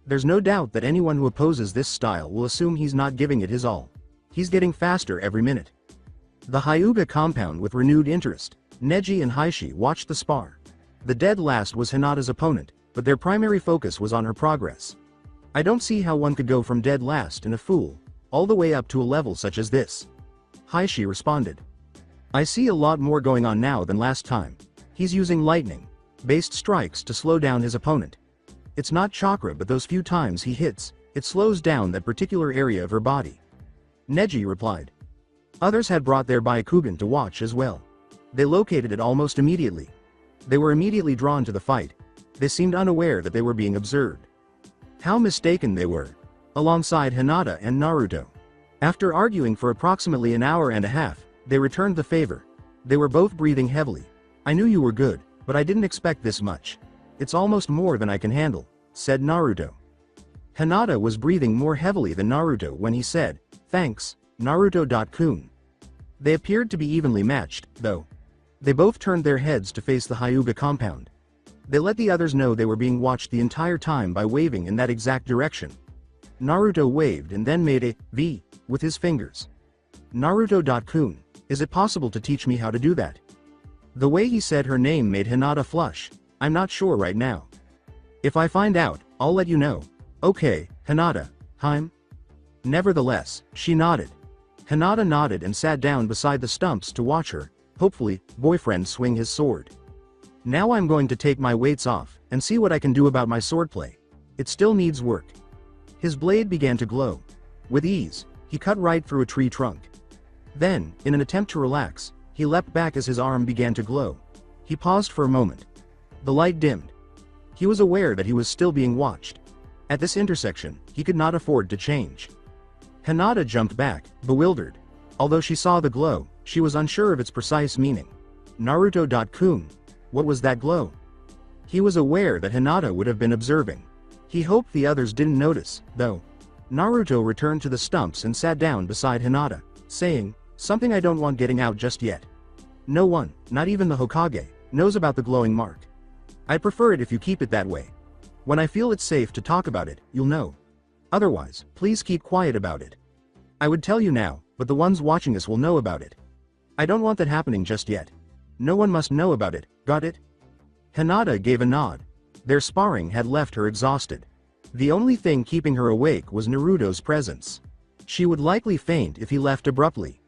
There's no doubt that anyone who opposes this style will assume he's not giving it his all. He's getting faster every minute. The Hyuga compound with renewed interest, Neji and Hiashi watched the spar. The dead last was Hinata's opponent, but their primary focus was on her progress. I don't see how one could go from dead last and a fool, all the way up to a level such as this. Hiashi responded. I see a lot more going on now than last time. He's using lightning-based strikes to slow down his opponent. It's not chakra, but those few times he hits, it slows down that particular area of her body. Neji replied. Others had brought their Byakugan to watch as well. They located it almost immediately. They were immediately drawn to the fight. They seemed unaware that they were being observed. How mistaken they were. Alongside Hinata and Naruto. After arguing for approximately an hour and a half, they returned the favor. They were both breathing heavily. I knew you were good, but I didn't expect this much. It's almost more than I can handle, said Naruto. Hinata was breathing more heavily than Naruto when he said, thanks, Naruto-kun. They appeared to be evenly matched, though. They both turned their heads to face the Hyuga compound. They let the others know they were being watched the entire time by waving in that exact direction. Naruto waved and then made a V with his fingers. Naruto-kun, is it possible to teach me how to do that? The way he said her name made Hinata flush. I'm not sure right now. If I find out, I'll let you know. Okay, Hinata, Haim? Nevertheless, she nodded. Hinata nodded and sat down beside the stumps to watch her, hopefully, boyfriend swing his sword. Now I'm going to take my weights off, and see what I can do about my swordplay. It still needs work. His blade began to glow. With ease, he cut right through a tree trunk. Then, in an attempt to relax, he leapt back as his arm began to glow. He paused for a moment. The light dimmed. He was aware that he was still being watched. At this intersection, he could not afford to change. Hinata jumped back, bewildered. Although she saw the glow, she was unsure of its precise meaning. Naruto-kun. What was that glow? He was aware that Hinata would have been observing. He hoped the others didn't notice, though. Naruto returned to the stumps and sat down beside Hinata, saying, something I don't want getting out just yet. No one, not even the Hokage, knows about the glowing mark. I'd prefer it if you keep it that way. When I feel it's safe to talk about it, you'll know. Otherwise, please keep quiet about it. I would tell you now, but the ones watching us will know about it. I don't want that happening just yet. No one must know about it, got it? Hinata gave a nod. Their sparring had left her exhausted. The only thing keeping her awake was Naruto's presence. She would likely faint if he left abruptly.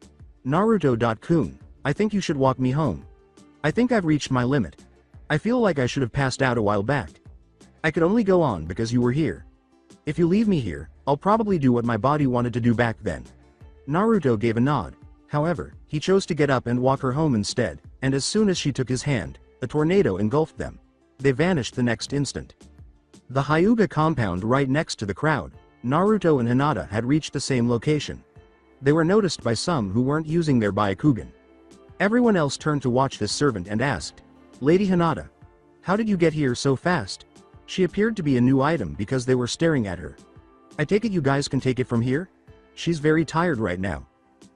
Naruto-kun, I think you should walk me home. I think I've reached my limit. I feel like I should have passed out a while back. I could only go on because you were here. If you leave me here, I'll probably do what my body wanted to do back then. Naruto gave a nod. However, he chose to get up and walk her home instead, and as soon as she took his hand, a tornado engulfed them. They vanished the next instant. The Hyuga compound right next to the crowd, Naruto and Hinata had reached the same location. They were noticed by some who weren't using their Byakugan. Everyone else turned to watch this servant and asked, Lady Hinata, how did you get here so fast? She appeared to be a new item because they were staring at her. I take it you guys can take it from here? She's very tired right now.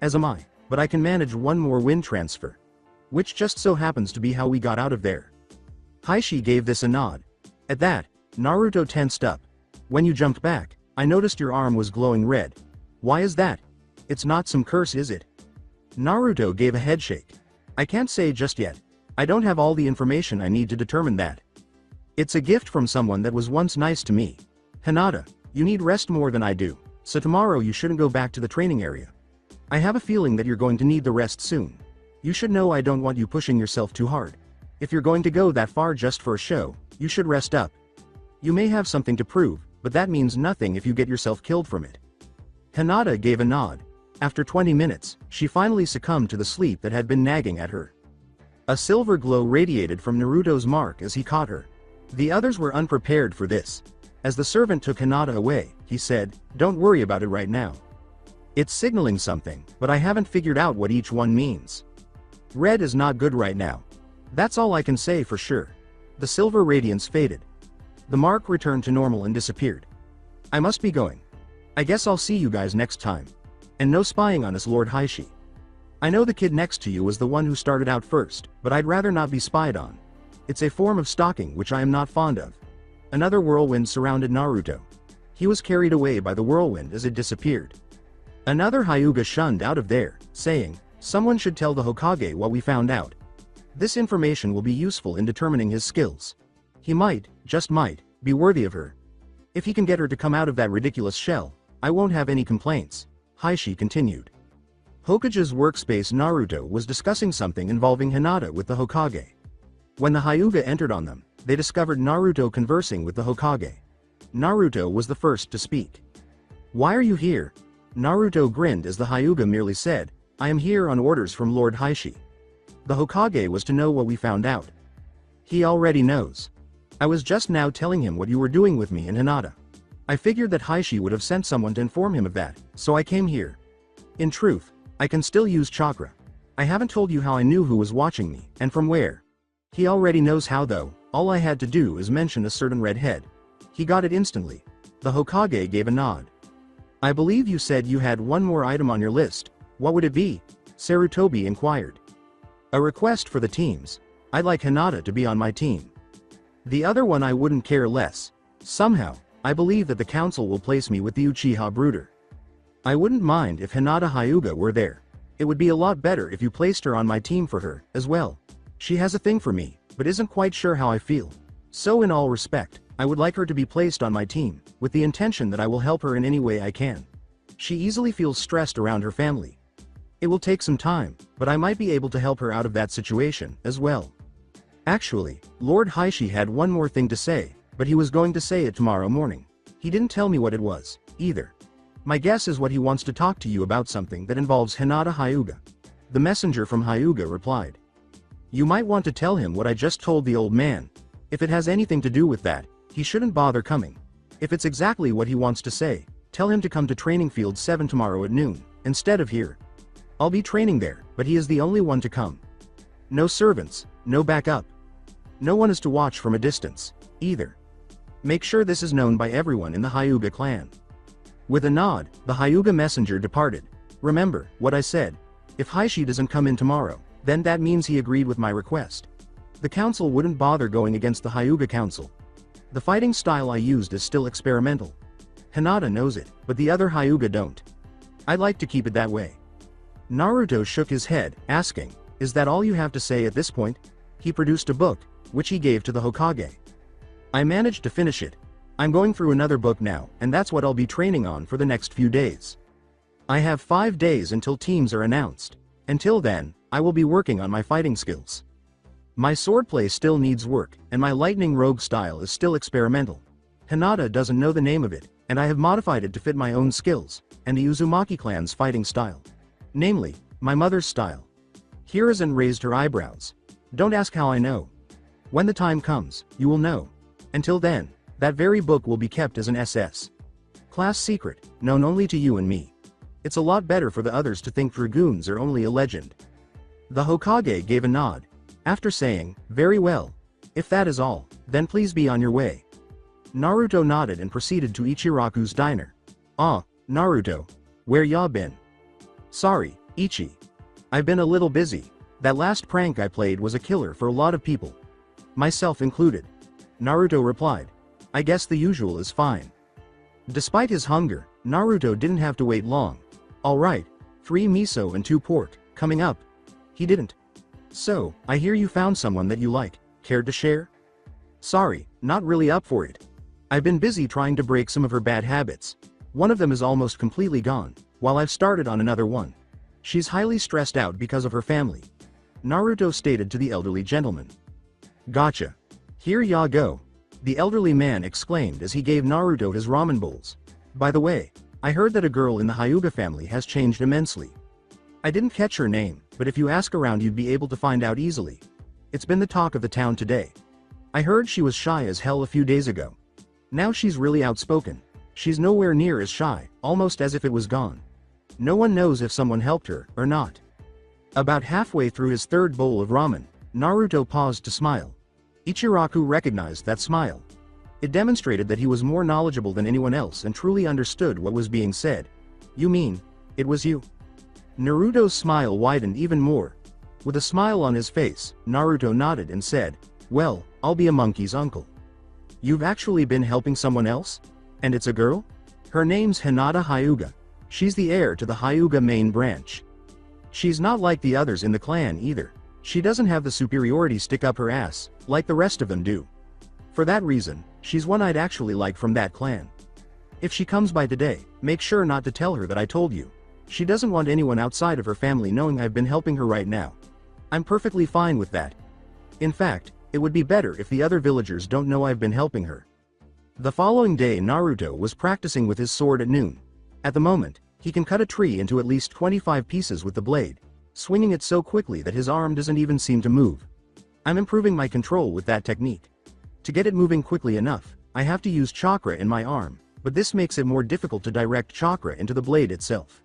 As am I. but I can manage one more wind transfer. Which just so happens to be how we got out of there. Hiashi gave this a nod. At that, Naruto tensed up. When you jumped back, I noticed your arm was glowing red. Why is that? It's not some curse, is it? Naruto gave a headshake. I can't say just yet. I don't have all the information I need to determine that. It's a gift from someone that was once nice to me. Hinata, you need rest more than I do, so tomorrow you shouldn't go back to the training area. I have a feeling that you're going to need the rest soon. You should know I don't want you pushing yourself too hard. If you're going to go that far just for a show, you should rest up. You may have something to prove, but that means nothing if you get yourself killed from it. Hinata gave a nod. After 20 minutes, she finally succumbed to the sleep that had been nagging at her. A silver glow radiated from Naruto's mark as he caught her. The others were unprepared for this. As the servant took Hinata away, he said, "Don't worry about it right now. It's signaling something, but I haven't figured out what each one means. Red is not good right now. That's all I can say for sure." The silver radiance faded. The mark returned to normal and disappeared. "I must be going. I guess I'll see you guys next time. And no spying on us, Lord Hiashi. I know the kid next to you was the one who started out first, but I'd rather not be spied on. It's a form of stalking which I am not fond of." Another whirlwind surrounded Naruto. He was carried away by the whirlwind as it disappeared. Another Hyuga shunned out of there, saying, "Someone should tell the Hokage what we found out. This information will be useful in determining his skills. He might, just might, be worthy of her. If he can get her to come out of that ridiculous shell, I won't have any complaints." Hiashi continued. Hokage's workspace. Naruto was discussing something involving Hinata with the Hokage. When the Hyuga entered on them, they discovered Naruto conversing with the Hokage. Naruto was the first to speak. "Why are you here?" Naruto grinned as the Hyuga merely said, "I am here on orders from Lord Hiashi. The Hokage was to know what we found out." "He already knows. I was just now telling him what you were doing with me and Hinata. I figured that Hiashi would have sent someone to inform him of that, so I came here. In truth, I can still use chakra. I haven't told you how I knew who was watching me, and from where. He already knows how though. All I had to do is mention a certain red head. He got it instantly." The Hokage gave a nod. "I believe you said you had one more item on your list. What would it be?" Sarutobi inquired. "A request for the teams. I'd like Hinata to be on my team. The other one I wouldn't care less. Somehow, I believe that the council will place me with the Uchiha brooder. I wouldn't mind if Hinata Hyuga were there. It would be a lot better if you placed her on my team for her, as well. She has a thing for me, but isn't quite sure how I feel. So in all respect, I would like her to be placed on my team, with the intention that I will help her in any way I can. She easily feels stressed around her family. It will take some time, but I might be able to help her out of that situation, as well." Actually, Lord Hiashi had one more thing to say, but he was going to say it tomorrow morning. He didn't tell me what it was, either. My guess is what he wants to talk to you about something that involves Hinata Hyuga. The messenger from Hyuga replied. "You might want to tell him what I just told the old man. If it has anything to do with that, he shouldn't bother coming. If it's exactly what he wants to say, tell him to come to Training Field 7 tomorrow at noon, instead of here. I'll be training there, but he is the only one to come. No servants, no backup. No one is to watch from a distance, either. Make sure this is known by everyone in the Hyuga clan." With a nod, the Hyuga messenger departed. "Remember what I said. If Hiashi doesn't come in tomorrow, then that means he agreed with my request. The council wouldn't bother going against the Hyuga council. The fighting style I used is still experimental. Hinata knows it, but the other Hyuga don't. I'd like to keep it that way." Naruto shook his head, asking, "Is that all you have to say at this point?" He produced a book, which he gave to the Hokage. "I managed to finish it. I'm going through another book now, and that's what I'll be training on for the next few days. I have 5 days until teams are announced. Until then, I will be working on my fighting skills. My swordplay still needs work, and my lightning rogue style is still experimental. Hinata doesn't know the name of it, and I have modified it to fit my own skills, and the Uzumaki clan's fighting style. Namely, my mother's style." Hiruzen raised her eyebrows. "Don't ask how I know. When the time comes, you will know. Until then, that very book will be kept as an SS class secret, known only to you and me. It's a lot better for the others to think dragoons are only a legend." The Hokage gave a nod. After saying, "Very well. If that is all, then please be on your way." Naruto nodded and proceeded to Ichiraku's diner. "Ah, Naruto. Where ya been?" "Sorry, Ichi. I've been a little busy. That last prank I played was a killer for a lot of people. Myself included. Naruto replied. I guess the usual is fine. Despite his hunger, Naruto didn't have to wait long. Alright, 3 miso and 2 pork, coming up. He didn't. So, I hear you found someone that you like, cared to share? Sorry, not really up for it. I've been busy trying to break some of her bad habits. One of them is almost completely gone, while I've started on another one. She's highly stressed out because of her family. Naruto stated to the elderly gentleman. Gotcha. Here ya go. The elderly man exclaimed as he gave Naruto his ramen bowls. By the way, I heard that a girl in the Hyuga family has changed immensely. I didn't catch her name, but if you ask around you'd be able to find out easily. It's been the talk of the town today. I heard she was shy as hell a few days ago. Now she's really outspoken. She's nowhere near as shy, almost as if it was gone. No one knows if someone helped her, or not. About halfway through his third bowl of ramen, Naruto paused to smile. Ichiraku recognized that smile. It demonstrated that he was more knowledgeable than anyone else and truly understood what was being said. You mean, it was you? Naruto's smile widened even more. With a smile on his face, Naruto nodded and said, well, I'll be a monkey's uncle. You've actually been helping someone else? And it's a girl? Her name's Hinata Hyuga. She's the heir to the Hyuga main branch. She's not like the others in the clan either. She doesn't have the superiority stick up her ass, like the rest of them do. For that reason, she's one I'd actually like from that clan. If she comes by today, make sure not to tell her that I told you. She doesn't want anyone outside of her family knowing I've been helping her right now. I'm perfectly fine with that. In fact, it would be better if the other villagers don't know I've been helping her. The following day Naruto was practicing with his sword at noon. At the moment, he can cut a tree into at least 25 pieces with the blade, swinging it so quickly that his arm doesn't even seem to move. I'm improving my control with that technique. To get it moving quickly enough, I have to use chakra in my arm, but this makes it more difficult to direct chakra into the blade itself.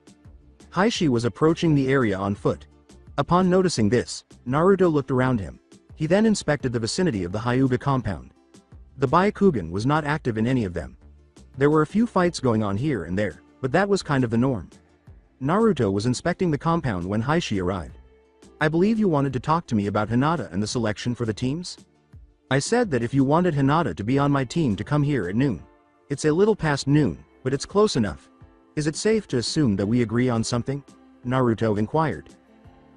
Hiashi was approaching the area on foot. Upon noticing this, Naruto looked around him. He then inspected the vicinity of the Hyuga compound. The Byakugan was not active in any of them. There were a few fights going on here and there, but that was kind of the norm. Naruto was inspecting the compound when Hiashi arrived. I believe you wanted to talk to me about Hinata and the selection for the teams? I said that if you wanted Hinata to be on my team to come here at noon. It's a little past noon, but it's close enough. Is it safe to assume that we agree on something? Naruto inquired.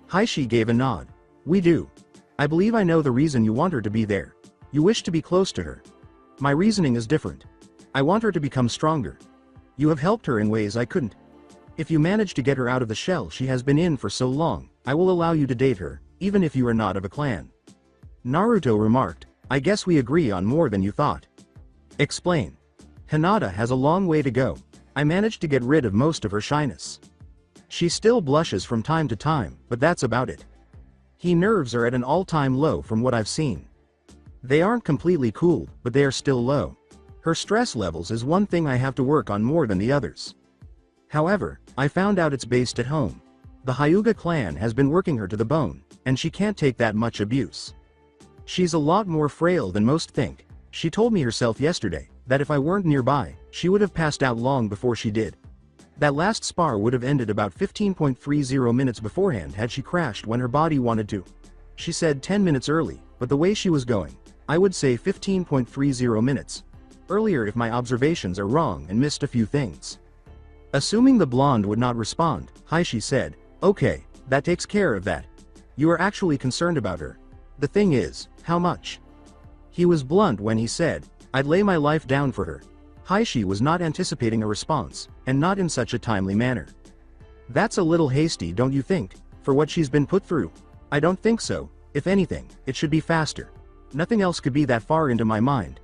Hiashi gave a nod. We do. I believe I know the reason you want her to be there. You wish to be close to her. My reasoning is different. I want her to become stronger. You have helped her in ways I couldn't. If you manage to get her out of the shell she has been in for so long, I will allow you to date her, even if you are not of a clan. Naruto remarked, I guess we agree on more than you thought. Explain. Hinata has a long way to go. I managed to get rid of most of her shyness. She still blushes from time to time, but that's about it. Her nerves are at an all-time low from what I've seen. They aren't completely cooled, but they are still low. Her stress levels is one thing I have to work on more than the others. However, I found out it's based at home. The Hyuga clan has been working her to the bone, and she can't take that much abuse. She's a lot more frail than most think. She told me herself yesterday, that if I weren't nearby, she would have passed out long before she did. That last spar would have ended about 15.30 minutes beforehand had she crashed when her body wanted to. She said 10 minutes early, but the way she was going, I would say 15.30 minutes. Earlier if my observations are wrong and missed a few things. Assuming the blonde would not respond, Hiashi said, okay, that takes care of that. You are actually concerned about her. The thing is, how much? He was blunt when he said, I'd lay my life down for her. Hiashi was not anticipating a response, and not in such a timely manner. That's a little hasty, don't you think, for what she's been put through? I don't think so. If anything, it should be faster. Nothing else could be that far into my mind.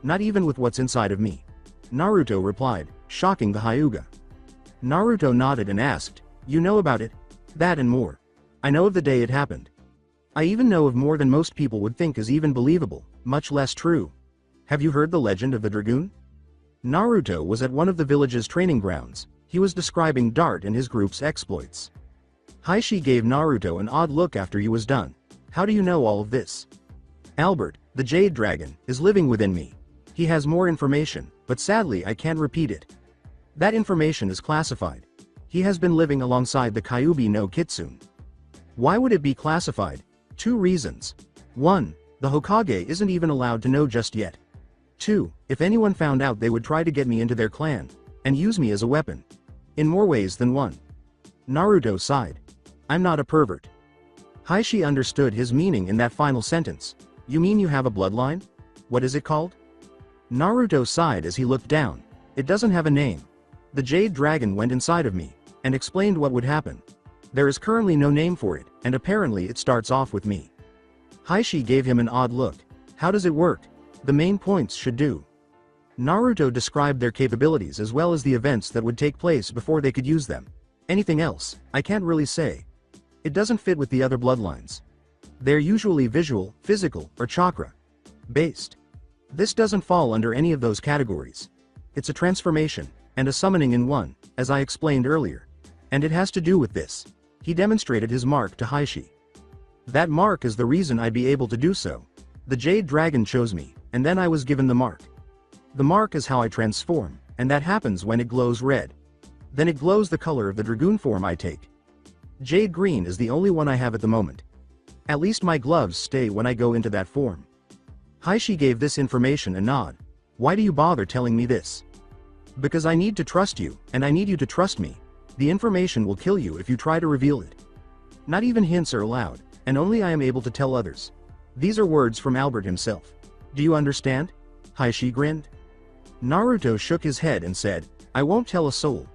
Not even with what's inside of me. Naruto replied, shocking the Hyuga. Naruto nodded and asked, you know about it? That and more. I know of the day it happened. I even know of more than most people would think is even believable, much less true. Have you heard the legend of the Dragoon? Naruto was at one of the village's training grounds. He was describing Dart and his group's exploits. Hiashi gave Naruto an odd look after he was done. How do you know all of this? Albert, the Jade Dragon, is living within me. He has more information, but sadly I can't repeat it. That information is classified. He has been living alongside the Kyuubi no Kitsune. Why would it be classified? 2 reasons. 1. The Hokage isn't even allowed to know just yet. 2. If anyone found out, they would try to get me into their clan, and use me as a weapon. In more ways than one. Naruto sighed. I'm not a pervert. Hiashi understood his meaning in that final sentence. You mean you have a bloodline? What is it called? Naruto sighed as he looked down. It doesn't have a name. The Jade Dragon went inside of me, and explained what would happen. There is currently no name for it, and apparently it starts off with me. Hiashi gave him an odd look. How does it work? The main points should do. Naruto described their capabilities as well as the events that would take place before they could use them. Anything else, I can't really say. It doesn't fit with the other bloodlines. They're usually visual, physical, or chakra based. This doesn't fall under any of those categories. It's a transformation, and a summoning in one, as I explained earlier. And it has to do with this. He demonstrated his mark to Hiashi. That mark is the reason I'd be able to do so. The Jade Dragon chose me, and then I was given the mark. The mark is how I transform, and that happens when it glows red. Then it glows the color of the dragoon form I take. Jade Green is the only one I have at the moment. At least my gloves stay when I go into that form. Hiashi gave this information a nod. Why do you bother telling me this? Because I need to trust you, and I need you to trust me. The information will kill you if you try to reveal it. Not even hints are allowed, and only I am able to tell others. These are words from Albert himself. Do you understand? Hiashi grinned. Naruto shook his head and said, I won't tell a soul.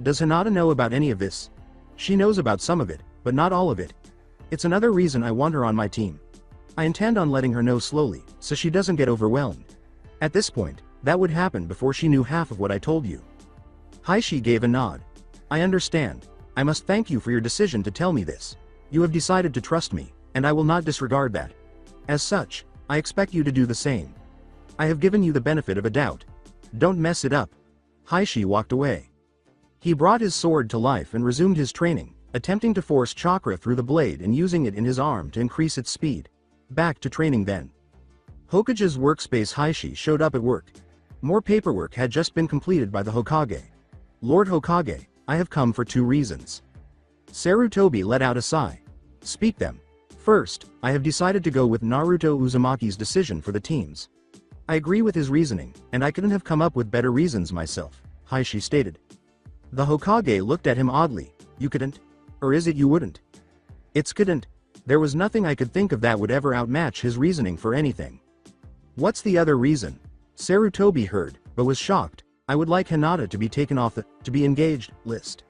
Does Hinata know about any of this? She knows about some of it, but not all of it. It's another reason I want her on my team. I intend on letting her know slowly, so she doesn't get overwhelmed. At this point, that would happen before she knew half of what I told you. Hiashi gave a nod. I understand. I must thank you for your decision to tell me this. You have decided to trust me, and I will not disregard that. As such, I expect you to do the same. I have given you the benefit of a doubt. Don't mess it up. Hiashi walked away. He brought his sword to life and resumed his training, attempting to force chakra through the blade and using it in his arm to increase its speed. Back to training then. Hokage's workspace. Hiashi showed up at work. More paperwork had just been completed by the Hokage. Lord Hokage, I have come for 2 reasons. Sarutobi let out a sigh. Speak them. First, I have decided to go with Naruto Uzumaki's decision for the teams. I agree with his reasoning, and I couldn't have come up with better reasons myself, Hiashi stated. The Hokage looked at him oddly. You couldn't? Or is it you wouldn't? It's couldn't. There was nothing I could think of that would ever outmatch his reasoning for anything. What's the other reason? Sarutobi heard, but was shocked. I would like Hinata to be taken off the to be engaged list.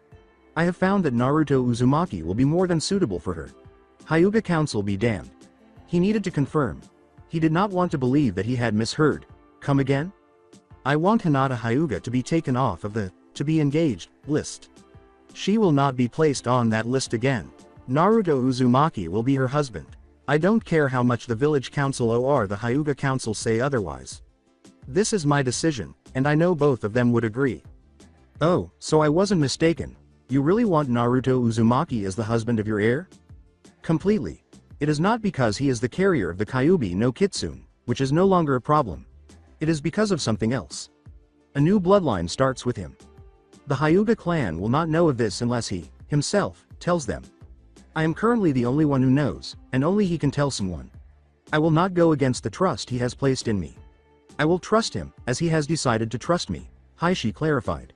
I have found that Naruto Uzumaki will be more than suitable for her. Hyuga Council be damned. He needed to confirm. He did not want to believe that he had misheard. Come again? I want Hinata Hyuga to be taken off of the to be engaged list. She will not be placed on that list again. Naruto Uzumaki will be her husband. I don't care how much the village council or the Hyuga Council say otherwise. This is my decision, and I know both of them would agree. Oh, so I wasn't mistaken. You really want Naruto Uzumaki as the husband of your heir? Completely. It is not because he is the carrier of the Kyuubi no Kitsune, which is no longer a problem. It is because of something else. A new bloodline starts with him. The Hyuga clan will not know of this unless he, himself, tells them. I am currently the only one who knows, and only he can tell someone. I will not go against the trust he has placed in me. I will trust him, as he has decided to trust me, Hiashi clarified.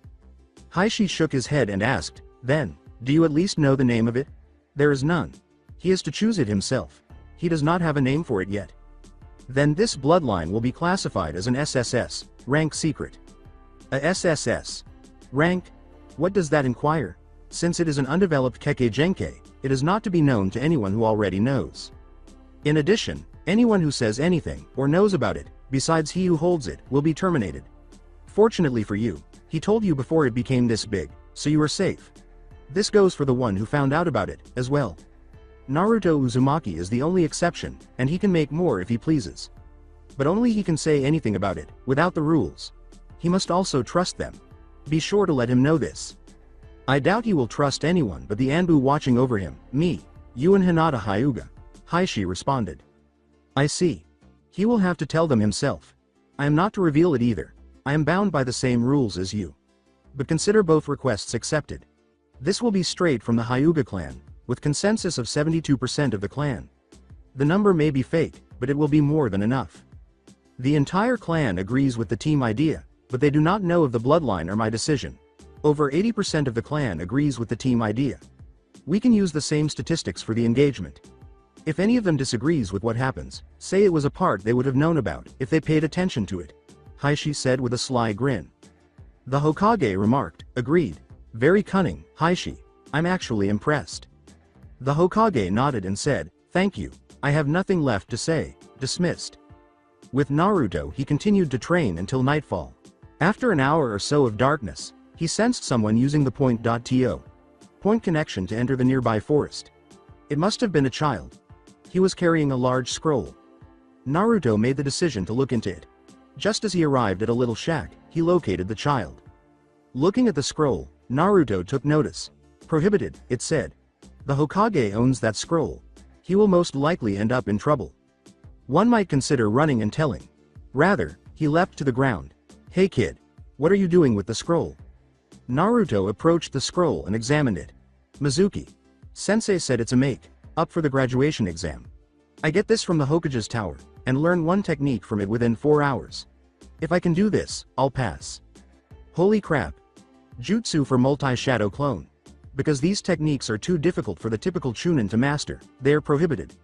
Hiashi shook his head and asked, then, do you at least know the name of it? There is none. He is to choose it himself. He does not have a name for it yet. Then this bloodline will be classified as an SSS, rank secret. A SSS. Rank? What does that inquire? Since it is an undeveloped Kekkei, it is not to be known to anyone who already knows. In addition, anyone who says anything, or knows about it, besides he who holds it, will be terminated. Fortunately for you, he told you before it became this big, so you are safe. This goes for the one who found out about it, as well. Naruto Uzumaki is the only exception, and he can make more if he pleases. But only he can say anything about it, without the rules. He must also trust them. Be sure to let him know this. I doubt he will trust anyone but the Anbu watching over him, me, you and Hinata Hyuga, Hiashi responded. I see. He will have to tell them himself. I am not to reveal it either. I am bound by the same rules as you. But consider both requests accepted. This will be straight from the Hyuga clan, with consensus of 72% of the clan. The number may be fake, but it will be more than enough. The entire clan agrees with the team idea, but they do not know of the bloodline or my decision. Over 80% of the clan agrees with the team idea. We can use the same statistics for the engagement. If any of them disagrees with what happens, say it was a part they would have known about if they paid attention to it, Hiashi said with a sly grin. The Hokage remarked, agreed. Very cunning, Hiashi. I'm actually impressed. The Hokage nodded and said, thank you. I have nothing left to say. Dismissed. With Naruto he continued to train until nightfall. After an hour or so of darkness, he sensed someone using the point connection to enter the nearby forest. It must have been a child. He was carrying a large scroll. Naruto made the decision to look into it. Just as he arrived at a little shack, he located the child. Looking at the scroll, Naruto took notice. Prohibited, it said. The Hokage owns that scroll. He will most likely end up in trouble. One might consider running and telling. Rather, he leapt to the ground. Hey kid. What are you doing with the scroll? Naruto approached the scroll and examined it. Mizuki. Sensei said it's a make, up for the graduation exam. I get this from the Hokage's tower, and learn one technique from it within 4 hours. If I can do this, I'll pass. Holy crap. Jutsu for multi-shadow clone. Because these techniques are too difficult for the typical Chunin to master, they are prohibited.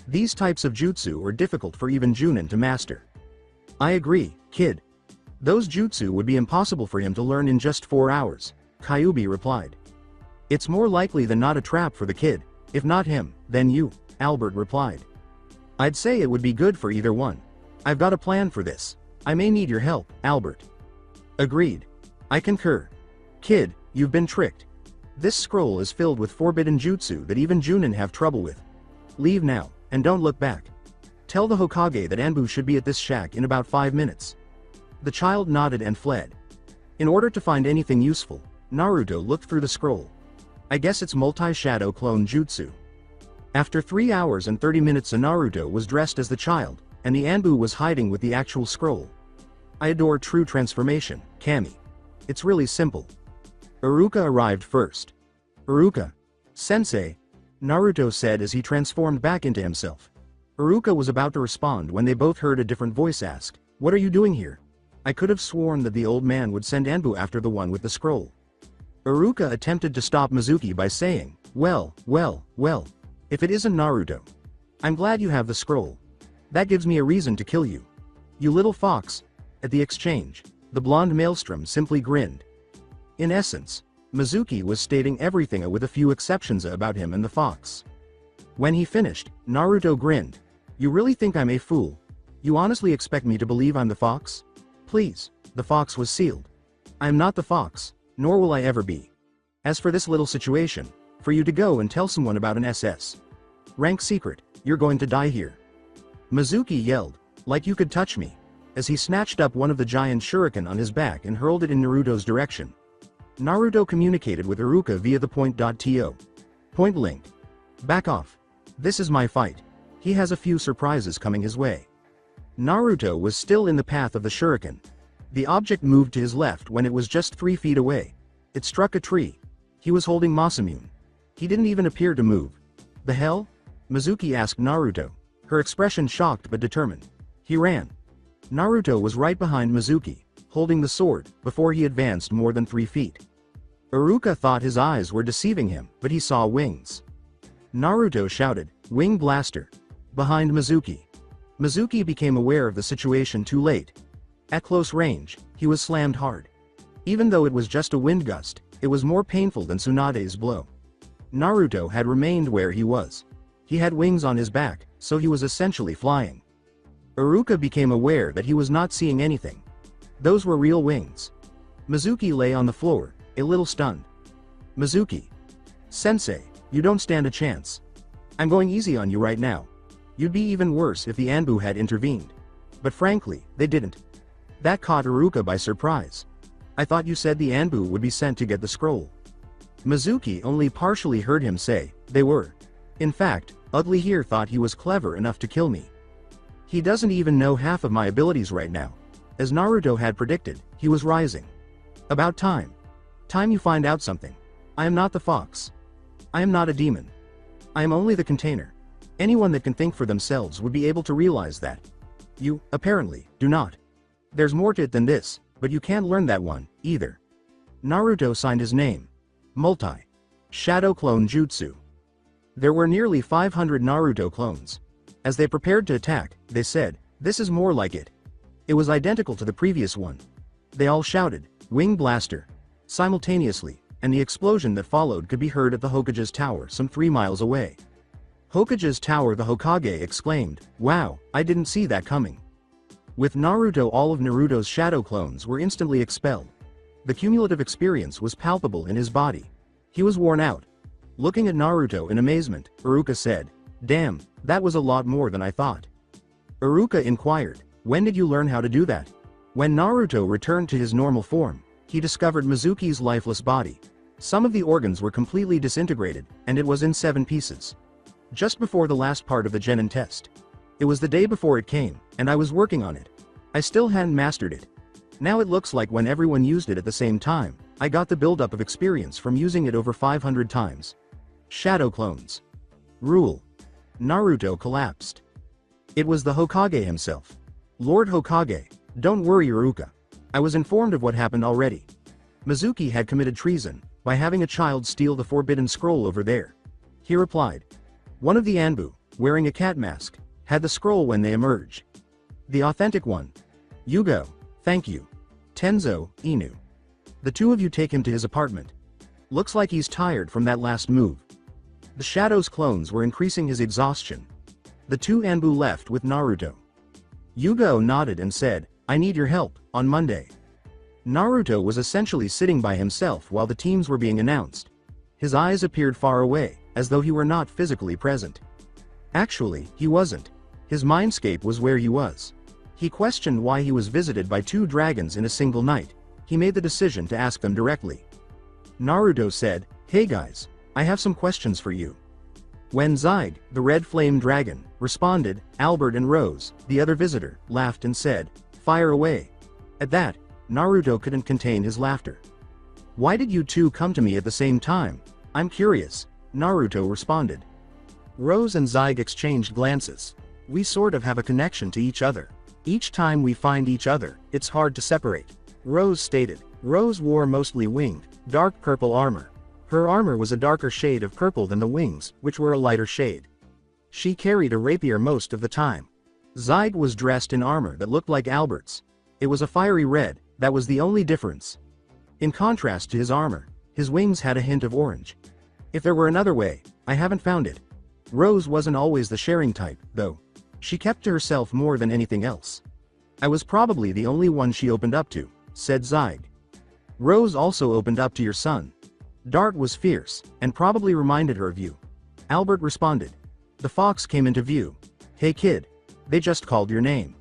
These types of jutsu are difficult for even Junin to master. I agree, kid. Those jutsu would be impossible for him to learn in just 4 hours, Kyuubi replied. It's more likely than not a trap for the kid, if not him, then you, Albert replied. I'd say it would be good for either one. I've got a plan for this. I may need your help, Albert. Agreed. I concur. Kid, you've been tricked. This scroll is filled with forbidden jutsu that even Junin have trouble with. Leave now, and don't look back. Tell the Hokage that Anbu should be at this shack in about 5 minutes. The child nodded and fled. In order to find anything useful, Naruto looked through the scroll. I guess it's multi-shadow clone jutsu. After 3 hours and 30 minutes Naruto was dressed as the child, and the Anbu was hiding with the actual scroll. I adore true transformation, Kami. It's really simple. Iruka arrived first. Iruka. Sensei. Naruto said as he transformed back into himself. Iruka was about to respond when they both heard a different voice ask, what are you doing here? I could have sworn that the old man would send Anbu after the one with the scroll. Iruka attempted to stop Mizuki by saying, well, if it isn't Naruto. I'm glad you have the scroll. That gives me a reason to kill you. You little fox. At the exchange, the blonde maelstrom simply grinned. In essence, Mizuki was stating everything with a few exceptions about him and the fox. When he finished, Naruto grinned. You really think I'm a fool? You honestly expect me to believe I'm the fox? Please, the fox was sealed. I am not the fox, nor will I ever be. As for this little situation, for you to go and tell someone about an SS rank secret, you're going to die here. Mizuki yelled, like you could touch me, as he snatched up one of the giant shuriken on his back and hurled it in Naruto's direction. Naruto communicated with Iruka via the point.to. Point link. Back off. This is my fight. He has a few surprises coming his way. Naruto was still in the path of the shuriken. The object moved to his left when it was just 3 feet away. It struck a tree. He was holding Masamune. He didn't even appear to move. The hell? Mizuki asked Naruto, her expression shocked but determined. He ran. Naruto was right behind Mizuki, holding the sword, before he advanced more than 3 feet. Iruka thought his eyes were deceiving him, but he saw wings. Naruto shouted, Wing Blaster! Behind Mizuki. Mizuki became aware of the situation too late. At close range, he was slammed hard. Even though it was just a wind gust, it was more painful than Tsunade's blow. Naruto had remained where he was. He had wings on his back, so he was essentially flying. Iruka became aware that he was not seeing anything. Those were real wings. Mizuki lay on the floor, a little stunned. Mizuki. Sensei, you don't stand a chance. I'm going easy on you right now. You'd be even worse if the Anbu had intervened. But frankly, they didn't. That caught Iruka by surprise. I thought you said the Anbu would be sent to get the scroll. Mizuki only partially heard him say, they were. In fact, Ugly here thought he was clever enough to kill me. He doesn't even know half of my abilities right now. As Naruto had predicted, he was rising. About time. Time you find out something. I am not the fox. I am not a demon. I am only the container. Anyone that can think for themselves would be able to realize that. You, apparently, do not. There's more to it than this, but you can't learn that one, either. Naruto signed his name. Multi. Shadow Clone Jutsu. There were nearly 500 Naruto clones. As they prepared to attack, they said, "This is more like it." It was identical to the previous one. They all shouted, "Wing Blaster!" simultaneously, and the explosion that followed could be heard at the Hokage's tower some 3 miles away. Hokage's tower, the Hokage exclaimed, "Wow, I didn't see that coming." With Naruto, all of Naruto's shadow clones were instantly expelled. The cumulative experience was palpable in his body. He was worn out. Looking at Naruto in amazement, Iruka said, "Damn, that was a lot more than I thought." Iruka inquired, "When did you learn how to do that?" When Naruto returned to his normal form, he discovered Mizuki's lifeless body. Some of the organs were completely disintegrated, and it was in 7 pieces. Just before the last part of the Genin test. It was the day before it came, and I was working on it. I still hadn't mastered it. Now it looks like when everyone used it at the same time, I got the buildup of experience from using it over 500 times. Shadow clones. Rule. Naruto collapsed. It was the Hokage himself. "Lord Hokage, don't worry, Iruka. I was informed of what happened already. Mizuki had committed treason by having a child steal the forbidden scroll over there." He replied. One of the Anbu, wearing a cat mask, had the scroll when they emerged. The authentic one. "Yugo, thank you. Tenzo, Inu. The 2 of you take him to his apartment. Looks like he's tired from that last move." The Shadow's clones were increasing his exhaustion. The 2 Anbu left with Naruto. Yugo nodded and said, "I need your help, on Monday." Naruto was essentially sitting by himself while the teams were being announced. His eyes appeared far away, as though he were not physically present. Actually, he wasn't. His mindscape was where he was. He questioned why he was visited by 2 dragons in a single night. He made the decision to ask them directly. Naruto said, "Hey guys, I have some questions for you." When Zaid, the red flame dragon, responded, Albert and Rose, the other visitor, laughed and said, "Fire away." At that, Naruto couldn't contain his laughter. "Why did you 2 come to me at the same time? I'm curious," Naruto responded. Rose and Zaid exchanged glances. "We sort of have a connection to each other. Each time we find each other, it's hard to separate," Rose stated. Rose wore mostly winged, dark purple armor. Her armor was a darker shade of purple than the wings, which were a lighter shade. She carried a rapier most of the time. Zaid was dressed in armor that looked like Albert's. It was a fiery red, that was the only difference. In contrast to his armor, his wings had a hint of orange. If there were another way, I haven't found it. Rose wasn't always the sharing type, though. She kept to herself more than anything else. I was probably the only one she opened up to, said Zaid. Rose also opened up to your son. Dart was fierce, and probably reminded her of you. Albert responded. The fox came into view. Hey kid. They just called your name.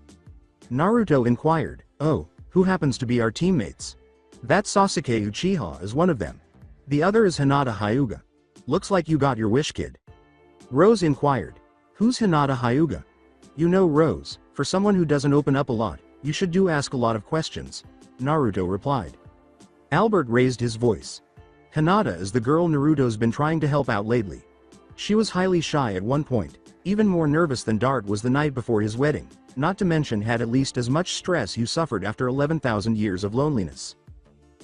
Naruto inquired, oh, who happens to be our teammates? That Sasuke Uchiha is one of them. The other is Hinata Hyuga. Looks like you got your wish, kid. Rose inquired. Who's Hinata Hyuga? You know Rose, for someone who doesn't open up a lot, you should ask a lot of questions. Naruto replied. Albert raised his voice. Hinata is the girl Naruto's been trying to help out lately. She was highly shy at one point, even more nervous than Dart was the night before his wedding, not to mention had at least as much stress you suffered after 11,000 years of loneliness.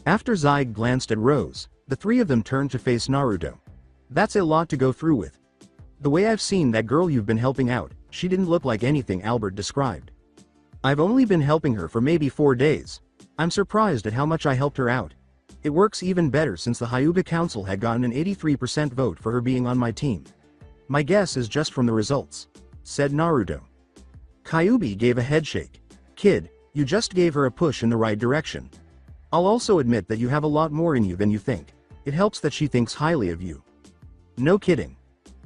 After Zaid glanced at Rose, the 3 of them turned to face Naruto. That's a lot to go through with. The way I've seen that girl you've been helping out, she didn't look like anything Albert described. I've only been helping her for maybe 4 days. I'm surprised at how much I helped her out. It works even better since the Hyuga Council had gotten an 83% vote for her being on my team. My guess is just from the results, said Naruto. Kyuubi gave a headshake. Kid, you just gave her a push in the right direction. I'll also admit that you have a lot more in you than you think. It helps that she thinks highly of you. No kidding.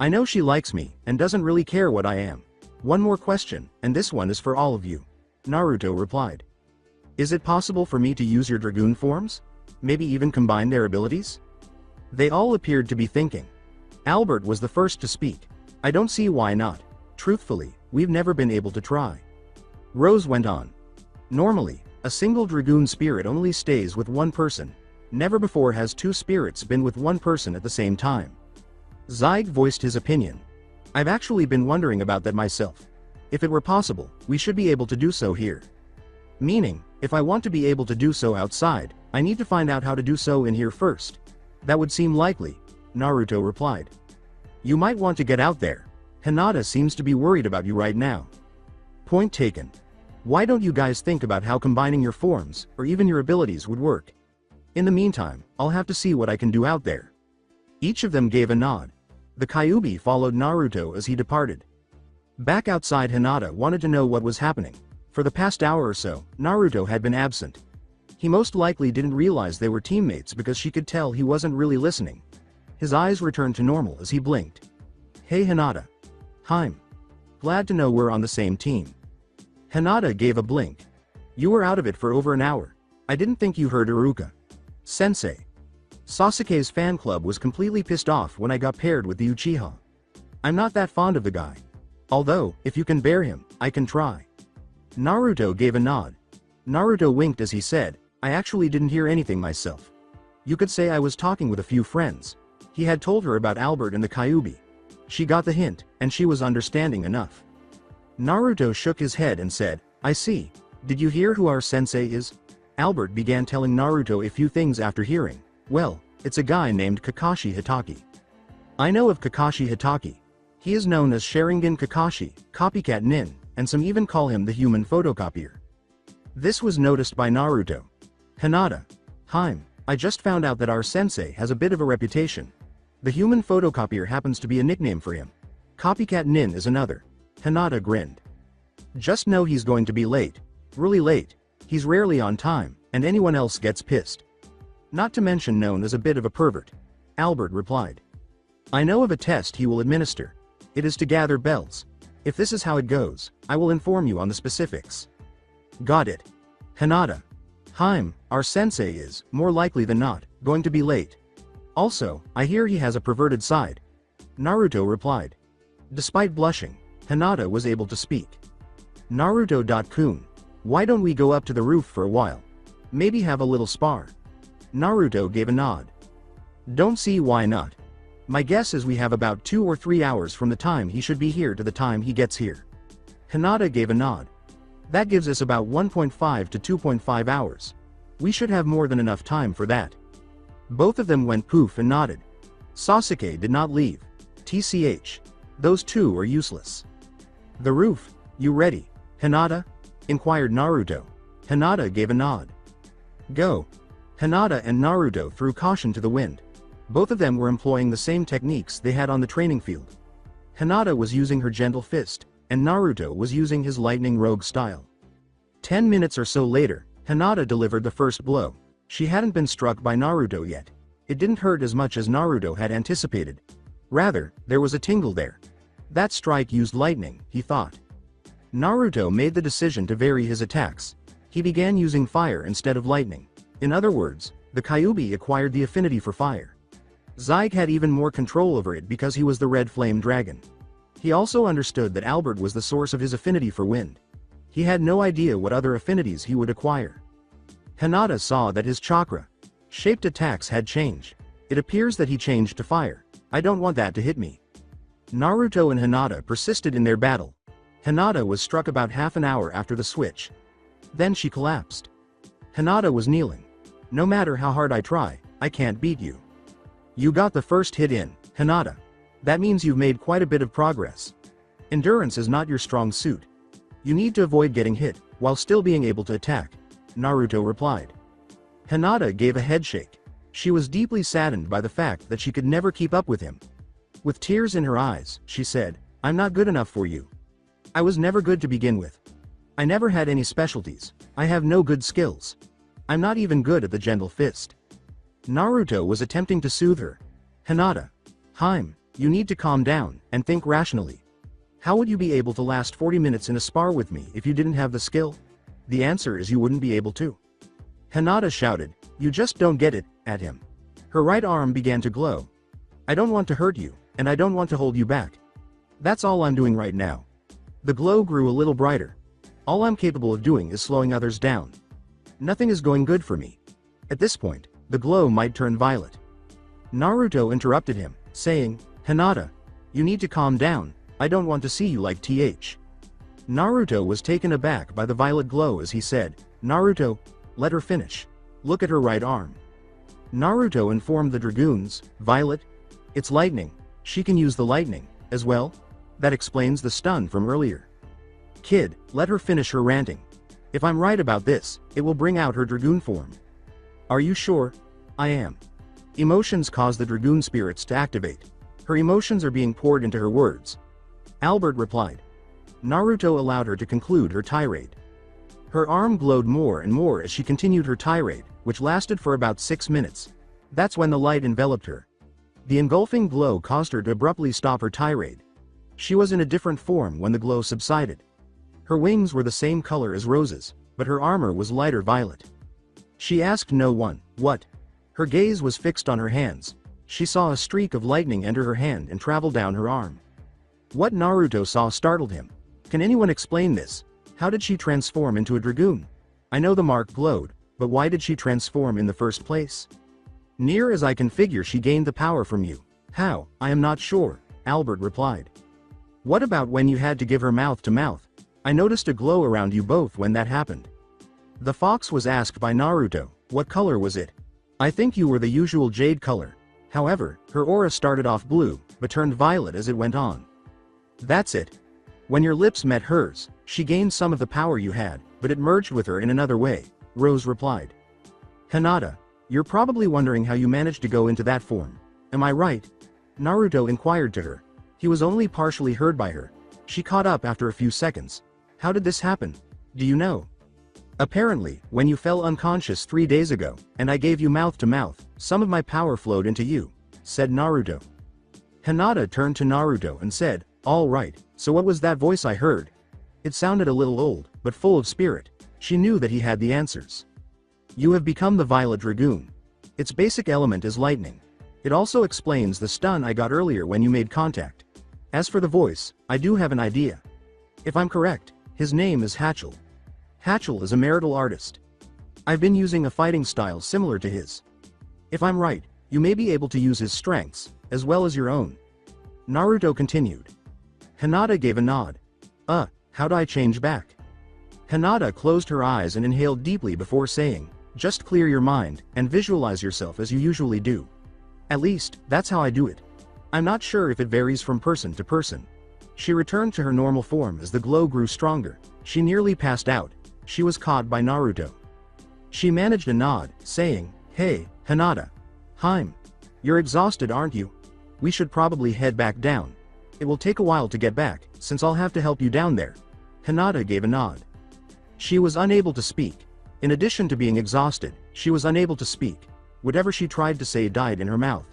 I know she likes me, and doesn't really care what I am. One more question, and this one is for all of you. Naruto replied. Is it possible for me to use your Dragoon forms? Maybe even combine their abilities? They all appeared to be thinking. Albert was the first to speak. I don't see why not. Truthfully, we've never been able to try. Rose went on. Normally, a single Dragoon spirit only stays with one person. Never before has 2 spirits been with one person at the same time. Zaid voiced his opinion. I've actually been wondering about that myself. If it were possible, we should be able to do so here. Meaning, if I want to be able to do so outside, I need to find out how to do so in here first. That would seem likely, Naruto replied. You might want to get out there. Hinata seems to be worried about you right now. Point taken. Why don't you guys think about how combining your forms, or even your abilities would work? In the meantime, I'll have to see what I can do out there. Each of them gave a nod. The Kyuubi followed Naruto as he departed. Back outside, Hinata wanted to know what was happening. For the past hour or so, Naruto had been absent. He most likely didn't realize they were teammates because she could tell he wasn't really listening. His eyes returned to normal as he blinked. Hey Hinata. Hime. Glad to know we're on the same team. Hinata gave a blink. You were out of it for over an hour. I didn't think you heard Iruka. Sensei. Sasuke's fan club was completely pissed off when I got paired with the Uchiha. I'm not that fond of the guy. Although, if you can bear him, I can try. Naruto gave a nod. Naruto winked as he said, I actually didn't hear anything myself. You could say I was talking with a few friends. He had told her about Albert and the Kyuubi. She got the hint, and she was understanding enough. Naruto shook his head and said, I see. Did you hear who our sensei is? Albert began telling Naruto a few things after hearing. Well, it's a guy named Kakashi Hitaki. I know of Kakashi Hitaki. He is known as Sharingan Kakashi, Copycat Nin, and some even call him the human photocopier. This was noticed by Naruto. Hinata. Hime, I just found out that our sensei has a bit of a reputation. The human photocopier happens to be a nickname for him. Copycat Nin is another. Hinata grinned. Just know he's going to be late. Really late. He's rarely on time, and anyone else gets pissed. Not to mention known as a bit of a pervert. Albert replied. I know of a test he will administer. It is to gather bells. If this is how it goes, I will inform you on the specifics. Got it. Hinata. Hime, our sensei is, more likely than not, going to be late. Also, I hear he has a perverted side. Naruto replied. Despite blushing, Hinata was able to speak. Naruto.kun. Why don't we go up to the roof for a while? Maybe have a little spar. Naruto gave a nod. Don't see why not. My guess is we have about 2 or 3 hours from the time he should be here to the time he gets here. Hinata gave a nod. That gives us about 1.5 to 2.5 hours. We should have more than enough time for that. Both of them went poof and nodded. Sasuke did not leave. TCH. Those two are useless. The roof, you ready, Hinata? Inquired Naruto. Hinata gave a nod. Go. Hinata and Naruto threw caution to the wind. Both of them were employing the same techniques they had on the training field. Hinata was using her gentle fist, and Naruto was using his lightning rogue style. 10 minutes or so later, Hinata delivered the first blow. She hadn't been struck by Naruto yet. It didn't hurt as much as Naruto had anticipated. Rather, there was a tingle there. That strike used lightning, he thought. Naruto made the decision to vary his attacks. He began using fire instead of lightning. In other words, the Kyuubi acquired the affinity for fire. Zaid had even more control over it because he was the red flame dragon. He also understood that Albert was the source of his affinity for wind. He had no idea what other affinities he would acquire. Hinata saw that his chakra-shaped attacks had changed. It appears that he changed to fire. I don't want that to hit me. Naruto and Hinata persisted in their battle. Hinata was struck about half an hour after the switch. Then she collapsed. Hinata was kneeling. No matter how hard I try, I can't beat you. You got the first hit in, Hinata. That means you've made quite a bit of progress. Endurance is not your strong suit. You need to avoid getting hit, while still being able to attack, Naruto replied. Hinata gave a headshake. She was deeply saddened by the fact that she could never keep up with him. With tears in her eyes, she said, I'm not good enough for you. I was never good to begin with. I never had any specialties. I have no good skills. I'm not even good at the gentle fist. Naruto was attempting to soothe her. Hinata. Hime, you need to calm down, and think rationally. How would you be able to last 40 minutes in a spar with me if you didn't have the skill? The answer is you wouldn't be able to. Hinata shouted, you just don't get it, at him. Her right arm began to glow. I don't want to hurt you, and I don't want to hold you back. That's all I'm doing right now. The glow grew a little brighter. All I'm capable of doing is slowing others down. Nothing is going good for me. At this point, the glow might turn violet. Naruto interrupted him, saying, Hinata, you need to calm down, I don't want to see you like th. Naruto was taken aback by the violet glow as he said, Naruto, let her finish. Look at her right arm. Naruto informed the dragoons, Violet? It's lightning, she can use the lightning, as well? That explains the stun from earlier. Kid, let her finish her ranting. If I'm right about this, it will bring out her dragoon form. Are you sure? I am. Emotions cause the dragoon spirits to activate. Her emotions are being poured into her words. Albert replied. Naruto allowed her to conclude her tirade. Her arm glowed more and more as she continued her tirade, which lasted for about 6 minutes. That's when the light enveloped her. The engulfing glow caused her to abruptly stop her tirade. She was in a different form when the glow subsided. Her wings were the same color as roses, but her armor was lighter violet. She asked no one, what? Her gaze was fixed on her hands. She saw a streak of lightning enter her hand and travel down her arm. What Naruto saw startled him. Can anyone explain this? How did she transform into a dragoon? I know the mark glowed, but why did she transform in the first place? Near as I can figure, she gained the power from you. How? I am not sure, Albert replied. What about when you had to give her mouth to mouth? I noticed a glow around you both when that happened. The fox was asked by Naruto, what color was it? I think you were the usual jade color. However, her aura started off blue, but turned violet as it went on. That's it. When your lips met hers, she gained some of the power you had, but it merged with her in another way, Rose replied. Hinata, you're probably wondering how you managed to go into that form. Am I right? Naruto inquired to her. He was only partially heard by her. She caught up after a few seconds. How did this happen? Do you know? Apparently, when you fell unconscious 3 days ago, and I gave you mouth to mouth, some of my power flowed into you, said Naruto. Hinata turned to Naruto and said, all right, so what was that voice I heard? It sounded a little old, but full of spirit. She knew that he had the answers. You have become the Violet Dragoon. Its basic element is lightning. It also explains the stun I got earlier when you made contact. As for the voice, I do have an idea. If I'm correct, his name is Hatchel. Hatchel is a marital artist. I've been using a fighting style similar to his. If I'm right, you may be able to use his strengths, as well as your own. Naruto continued. Hinata gave a nod. How do I change back? Hinata closed her eyes and inhaled deeply before saying, just clear your mind, and visualize yourself as you usually do. At least, that's how I do it. I'm not sure if it varies from person to person. She returned to her normal form as the glow grew stronger. She nearly passed out. She was caught by Naruto. She managed a nod, saying, hey, Hinata. Heim. You're exhausted, aren't you? We should probably head back down. It will take a while to get back, since I'll have to help you down there. Hinata gave a nod. She was unable to speak. In addition to being exhausted, she was unable to speak. Whatever she tried to say died in her mouth.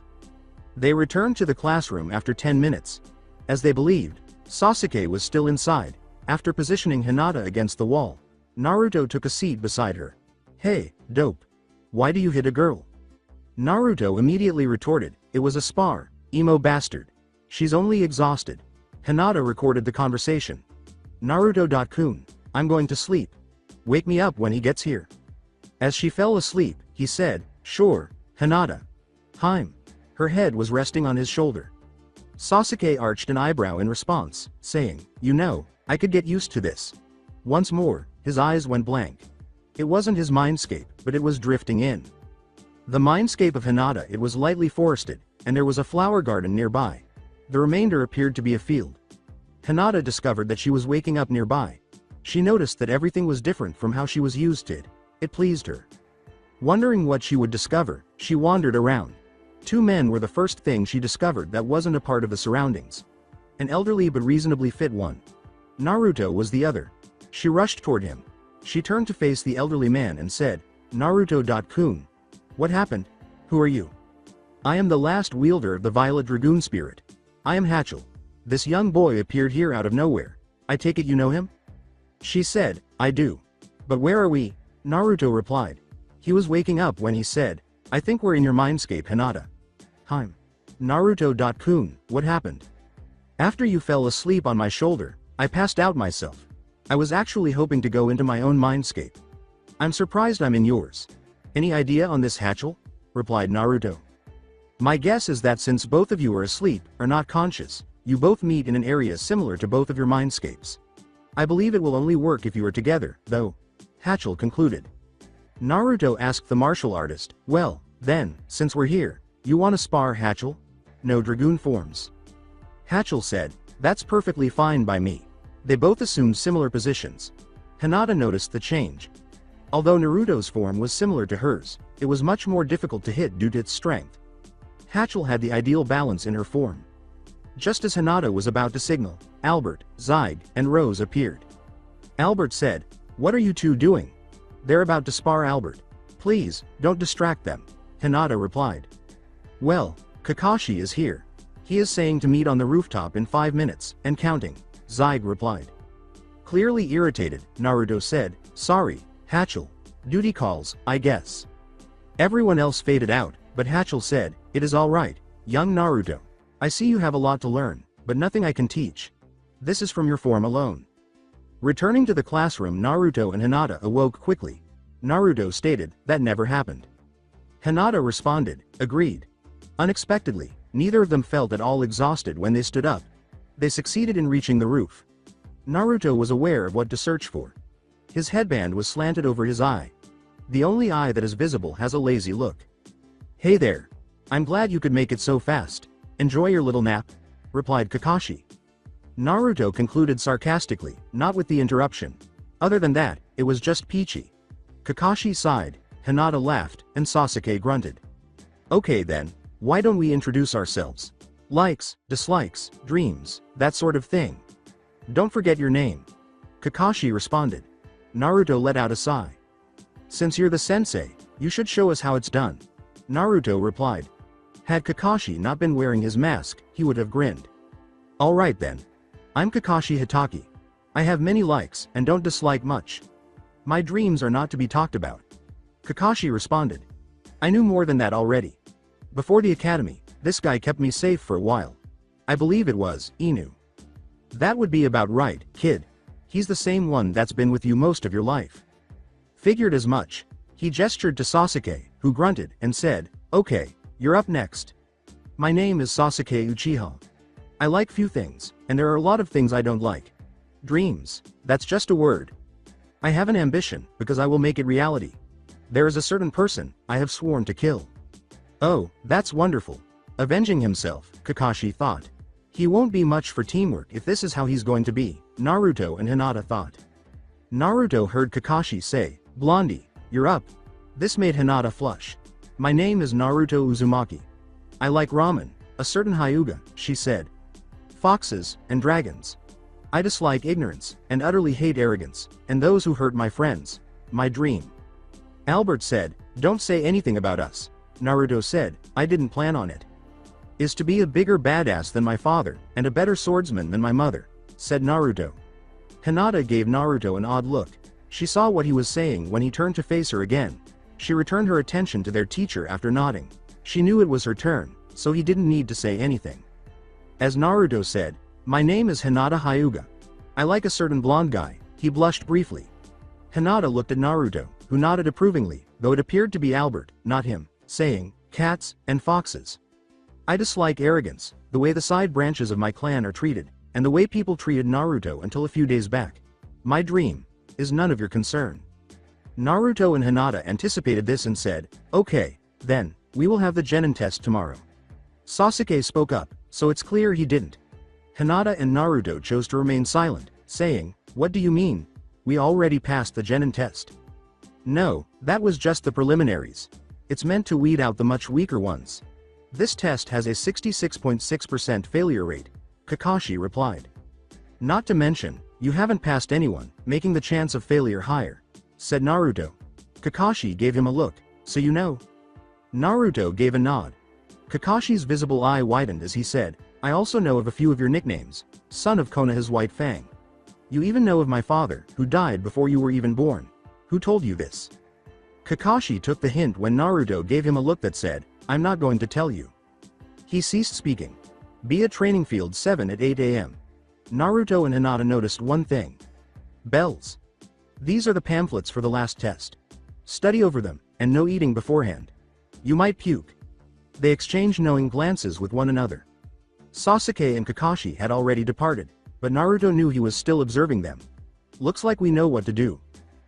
They returned to the classroom after 10 minutes. As they believed, Sasuke was still inside. After positioning Hinata against the wall, Naruto took a seat beside her. Hey, dope. Why do you hit a girl? Naruto immediately retorted, it was a spar, emo bastard. She's only exhausted. Hinata recorded the conversation. Naruto.kun, I'm going to sleep. Wake me up when he gets here. As she fell asleep, he said, sure, Hinata. Heim. Her head was resting on his shoulder. Sasuke arched an eyebrow in response, saying, you know, I could get used to this. Once more, his eyes went blank. It wasn't his mindscape, but it was drifting in. The mindscape of Hinata, it was lightly forested, and there was a flower garden nearby. The remainder appeared to be a field. Hinata discovered that she was waking up nearby. She noticed that everything was different from how she was used to it. It pleased her. Wondering what she would discover, she wandered around. 2 men were the first thing she discovered that wasn't a part of the surroundings. An elderly but reasonably fit one. Naruto was the other. She rushed toward him. She turned to face the elderly man and said, Naruto.kun. What happened? Who are you? I am the last wielder of the Violet Dragoon Spirit. I am Hatchel. This young boy appeared here out of nowhere. I take it you know him? She said, I do. But where are we? Naruto replied. He was waking up when he said, I think we're in your mindscape, Hinata. Heim. Naruto.kun, what happened? After you fell asleep on my shoulder, I passed out myself. I was actually hoping to go into my own mindscape. I'm surprised I'm in yours. Any idea on this, Hatchel? Replied Naruto. My guess is that since both of you are asleep, or not conscious, you both meet in an area similar to both of your mindscapes. I believe it will only work if you are together, though. Hachel concluded. Naruto asked the martial artist, well, then, since we're here, you wanna spar, Hachel? No dragoon forms. Hachel said, that's perfectly fine by me. They both assumed similar positions. Hinata noticed the change. Although Naruto's form was similar to hers, it was much more difficult to hit due to its strength. Hachel had the ideal balance in her form. Just as Hinata was about to signal, Albert, Zaide, and Rose appeared. Albert said, what are you two doing? They're about to spar, Albert. Please, don't distract them, Hinata replied. Well, Kakashi is here. He is saying to meet on the rooftop in 5 minutes, and counting, Zaide replied. Clearly irritated, Naruto said, sorry, Hachel. Duty calls, I guess. Everyone else faded out, but Hachel said, it is alright, young Naruto. I see you have a lot to learn, but nothing I can teach. This is from your form alone. Returning to the classroom, Naruto and Hinata awoke quickly. Naruto stated, that never happened. Hinata responded, agreed. Unexpectedly, neither of them felt at all exhausted when they stood up. They succeeded in reaching the roof. Naruto was aware of what to search for. His headband was slanted over his eye. The only eye that is visible has a lazy look. Hey there. I'm glad you could make it so fast. Enjoy your little nap, replied Kakashi. Naruto concluded sarcastically, not with the interruption. Other than that, it was just peachy. Kakashi sighed, Hinata laughed, and Sasuke grunted. Okay then, why don't we introduce ourselves? Likes, dislikes, dreams, that sort of thing. Don't forget your name. Kakashi responded. Naruto let out a sigh. Since you're the sensei, you should show us how it's done. Naruto replied. Had Kakashi not been wearing his mask, he would have grinned. Alright then. I'm Kakashi Hitaki. I have many likes and don't dislike much. My dreams are not to be talked about. Kakashi responded. I knew more than that already. Before the academy, this guy kept me safe for a while. I believe it was Inu. That would be about right, kid. He's the same one that's been with you most of your life. Figured as much. He gestured to Sasuke, who grunted and said, okay, you're up next. My name is Sasuke Uchiha. I like few things, and there are a lot of things I don't like. Dreams, that's just a word. I have an ambition, because I will make it reality. There is a certain person I have sworn to kill. Oh, that's wonderful. Avenging himself, Kakashi thought. He won't be much for teamwork if this is how he's going to be, Naruto and Hinata thought. Naruto heard Kakashi say, Blondie, you're up. This made Hinata flush. My name is Naruto Uzumaki. I like ramen, a certain Hyuga, she said. Foxes, and dragons. I dislike ignorance, and utterly hate arrogance, and those who hurt my friends. My dream. Albert said, don't say anything about us. Naruto said, I didn't plan on it. Is to be a bigger badass than my father, and a better swordsman than my mother, said Naruto. Hinata gave Naruto an odd look. She saw what he was saying when he turned to face her again. She returned her attention to their teacher after nodding. She knew it was her turn, so he didn't need to say anything. As Naruto said, my name is Hinata Hyuga. I like a certain blonde guy. He blushed briefly. Hinata looked at Naruto, who nodded approvingly, though it appeared to be Albert, not him, saying, cats and foxes. I dislike arrogance, the way the side branches of my clan are treated, and the way people treated Naruto until a few days back. My dream is none of your concern. Naruto and Hinata anticipated this and said, okay, then, we will have the genin test tomorrow. Sasuke spoke up, so it's clear he didn't. Hinata and Naruto chose to remain silent, saying, what do you mean? We already passed the genin test. No, that was just the preliminaries. It's meant to weed out the much weaker ones. This test has a 66.6% failure rate, Kakashi replied. Not to mention, you haven't passed anyone, making the chance of failure higher, said Naruto. Kakashi gave him a look, so you know. Naruto gave a nod. Kakashi's visible eye widened as he said, I also know of a few of your nicknames, son of Konoha's White Fang. You even know of my father, who died before you were even born. Who told you this? Kakashi took the hint when Naruto gave him a look that said, I'm not going to tell you. He ceased speaking. Be at training field 7 at 8 a.m. Naruto and Hinata noticed one thing. Bells. These are the pamphlets for the last test. Study over them, and no eating beforehand. You might puke. They exchanged knowing glances with one another. Sasuke and Kakashi had already departed, but Naruto knew he was still observing them. Looks like we know what to do.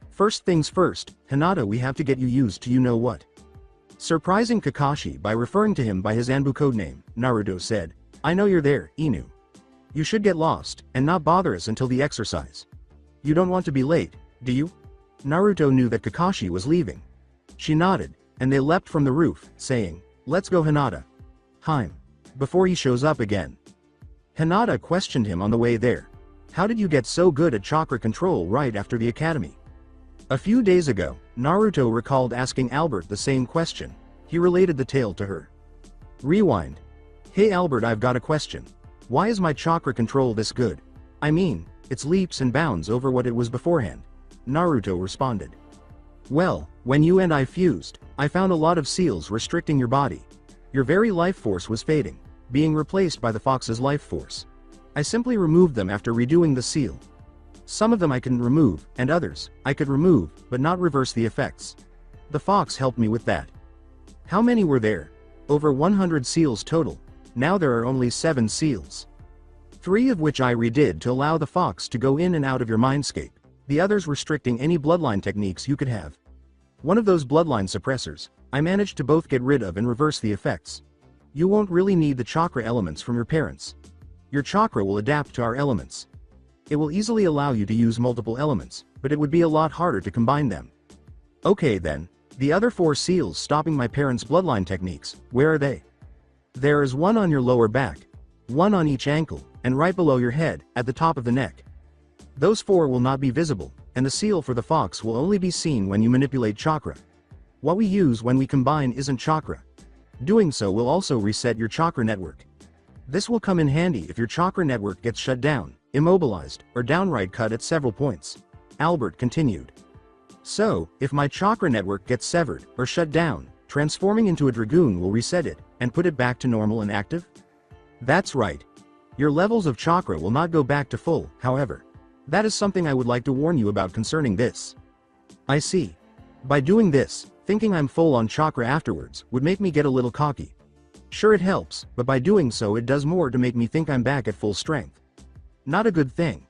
First things first, Hinata, we have to get you used to you-know-what. Surprising Kakashi by referring to him by his Anbu codename, Naruto said, I know you're there, Inu. You should get lost, and not bother us until the exercise. You don't want to be late, do you? Naruto knew that Kakashi was leaving. She nodded, and they leapt from the roof, saying, Let's go Hinata. Hime. Before he shows up again. Hinata questioned him on the way there. How did you get so good at chakra control right after the academy? A few days ago, Naruto recalled asking Albert the same question. He related the tale to her. Rewind. Hey Albert, I've got a question. Why is my chakra control this good? I mean, it's leaps and bounds over what it was beforehand. Naruto responded. Well, when you and I fused, I found a lot of seals restricting your body. Your very life force was fading, being replaced by the fox's life force. I simply removed them after redoing the seal. Some of them I can remove, and others, I could remove, but not reverse the effects. The fox helped me with that. How many were there? Over 100 seals total. Now there are only 7 seals. 3 of which I redid to allow the fox to go in and out of your mindscape, the others restricting any bloodline techniques you could have. One of those bloodline suppressors, I managed to both get rid of and reverse the effects. You won't really need the chakra elements from your parents. Your chakra will adapt to our elements. It will easily allow you to use multiple elements, but it would be a lot harder to combine them. Okay then, the other 4 seals stopping my parents' bloodline techniques, where are they? There is 1 on your lower back, 1 on each ankle, and right below your head, at the top of the neck. Those 4 will not be visible, and the seal for the fox will only be seen when you manipulate chakra. What we use when we combine isn't chakra. Doing so will also reset your chakra network. This will come in handy if your chakra network gets shut down, immobilized, or downright cut at several points. Albert continued. So, if my chakra network gets severed, or shut down, transforming into a dragoon will reset it, and put it back to normal and active? That's right. Your levels of chakra will not go back to full, however. That is something I would like to warn you about concerning this. I see. By doing this, thinking I'm full on chakra afterwards, would make me get a little cocky. Sure it helps, but by doing so it does more to make me think I'm back at full strength. Not a good thing.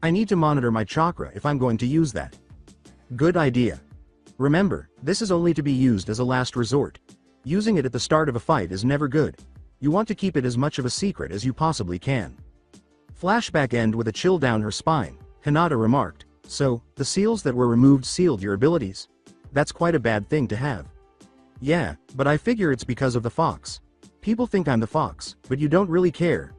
I need to monitor my chakra if I'm going to use that. Good idea. Remember, this is only to be used as a last resort. Using it at the start of a fight is never good. You want to keep it as much of a secret as you possibly can. Flashback end with a chill down her spine, Hinata remarked, so, the seals that were removed sealed your abilities? That's quite a bad thing to have. Yeah, but I figure it's because of the fox. People think I'm the fox, but you don't really care.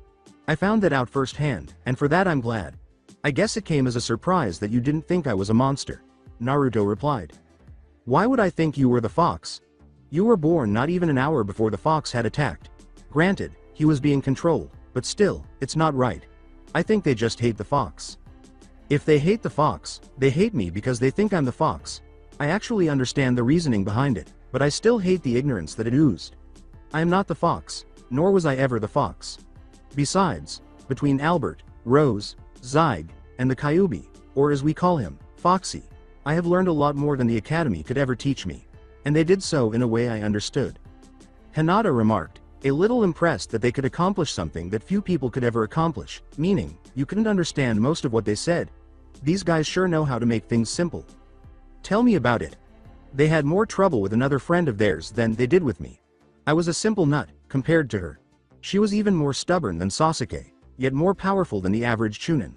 I found that out firsthand, and for that I'm glad. I guess it came as a surprise that you didn't think I was a monster. Naruto replied. Why would I think you were the fox? You were born not even an hour before the fox had attacked. Granted, he was being controlled, but still, it's not right. I think they just hate the fox. If they hate the fox, they hate me because they think I'm the fox. I actually understand the reasoning behind it, but I still hate the ignorance that it oozed. I am not the fox, nor was I ever the fox. Besides, between Albert, Rose, Zaide, and the Kyuubi, or as we call him, Foxy, I have learned a lot more than the academy could ever teach me, and they did so in a way I understood. Hinata remarked, a little impressed that they could accomplish something that few people could ever accomplish, meaning, you couldn't understand most of what they said. These guys sure know how to make things simple. Tell me about it. They had more trouble with another friend of theirs than they did with me. I was a simple nut, compared to her. She was even more stubborn than Sasuke, yet more powerful than the average Chunin.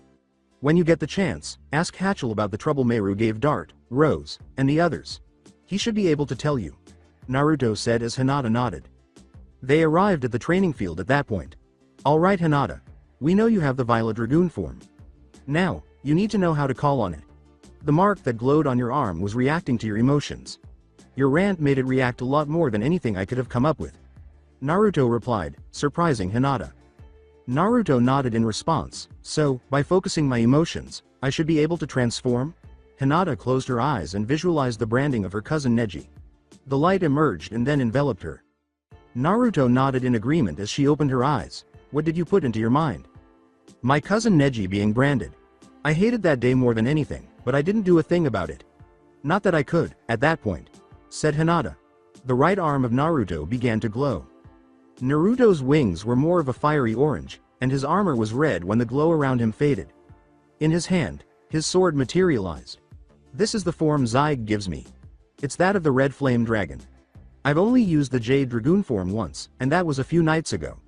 When you get the chance, ask Hatchel about the trouble Meru gave Dart, Rose, and the others. He should be able to tell you. Naruto said as Hinata nodded. They arrived at the training field at that point. Alright Hinata. We know you have the Violet Dragoon form. Now, you need to know how to call on it. The mark that glowed on your arm was reacting to your emotions. Your rant made it react a lot more than anything I could have come up with. Naruto replied, surprising Hinata. Naruto nodded in response, so, by focusing my emotions, I should be able to transform? Hinata closed her eyes and visualized the branding of her cousin Neji. The light emerged and then enveloped her. Naruto nodded in agreement as she opened her eyes. What did you put into your mind? My cousin Neji being branded. I hated that day more than anything, but I didn't do a thing about it. Not that I could, at that point, said Hinata. The right arm of Naruto began to glow. Naruto's wings were more of a fiery orange, and his armor was red when the glow around him faded. In his hand, his sword materialized. This is the form Zabuza gives me. It's that of the red flame dragon. I've only used the Jade Dragoon form once, and that was a few nights ago.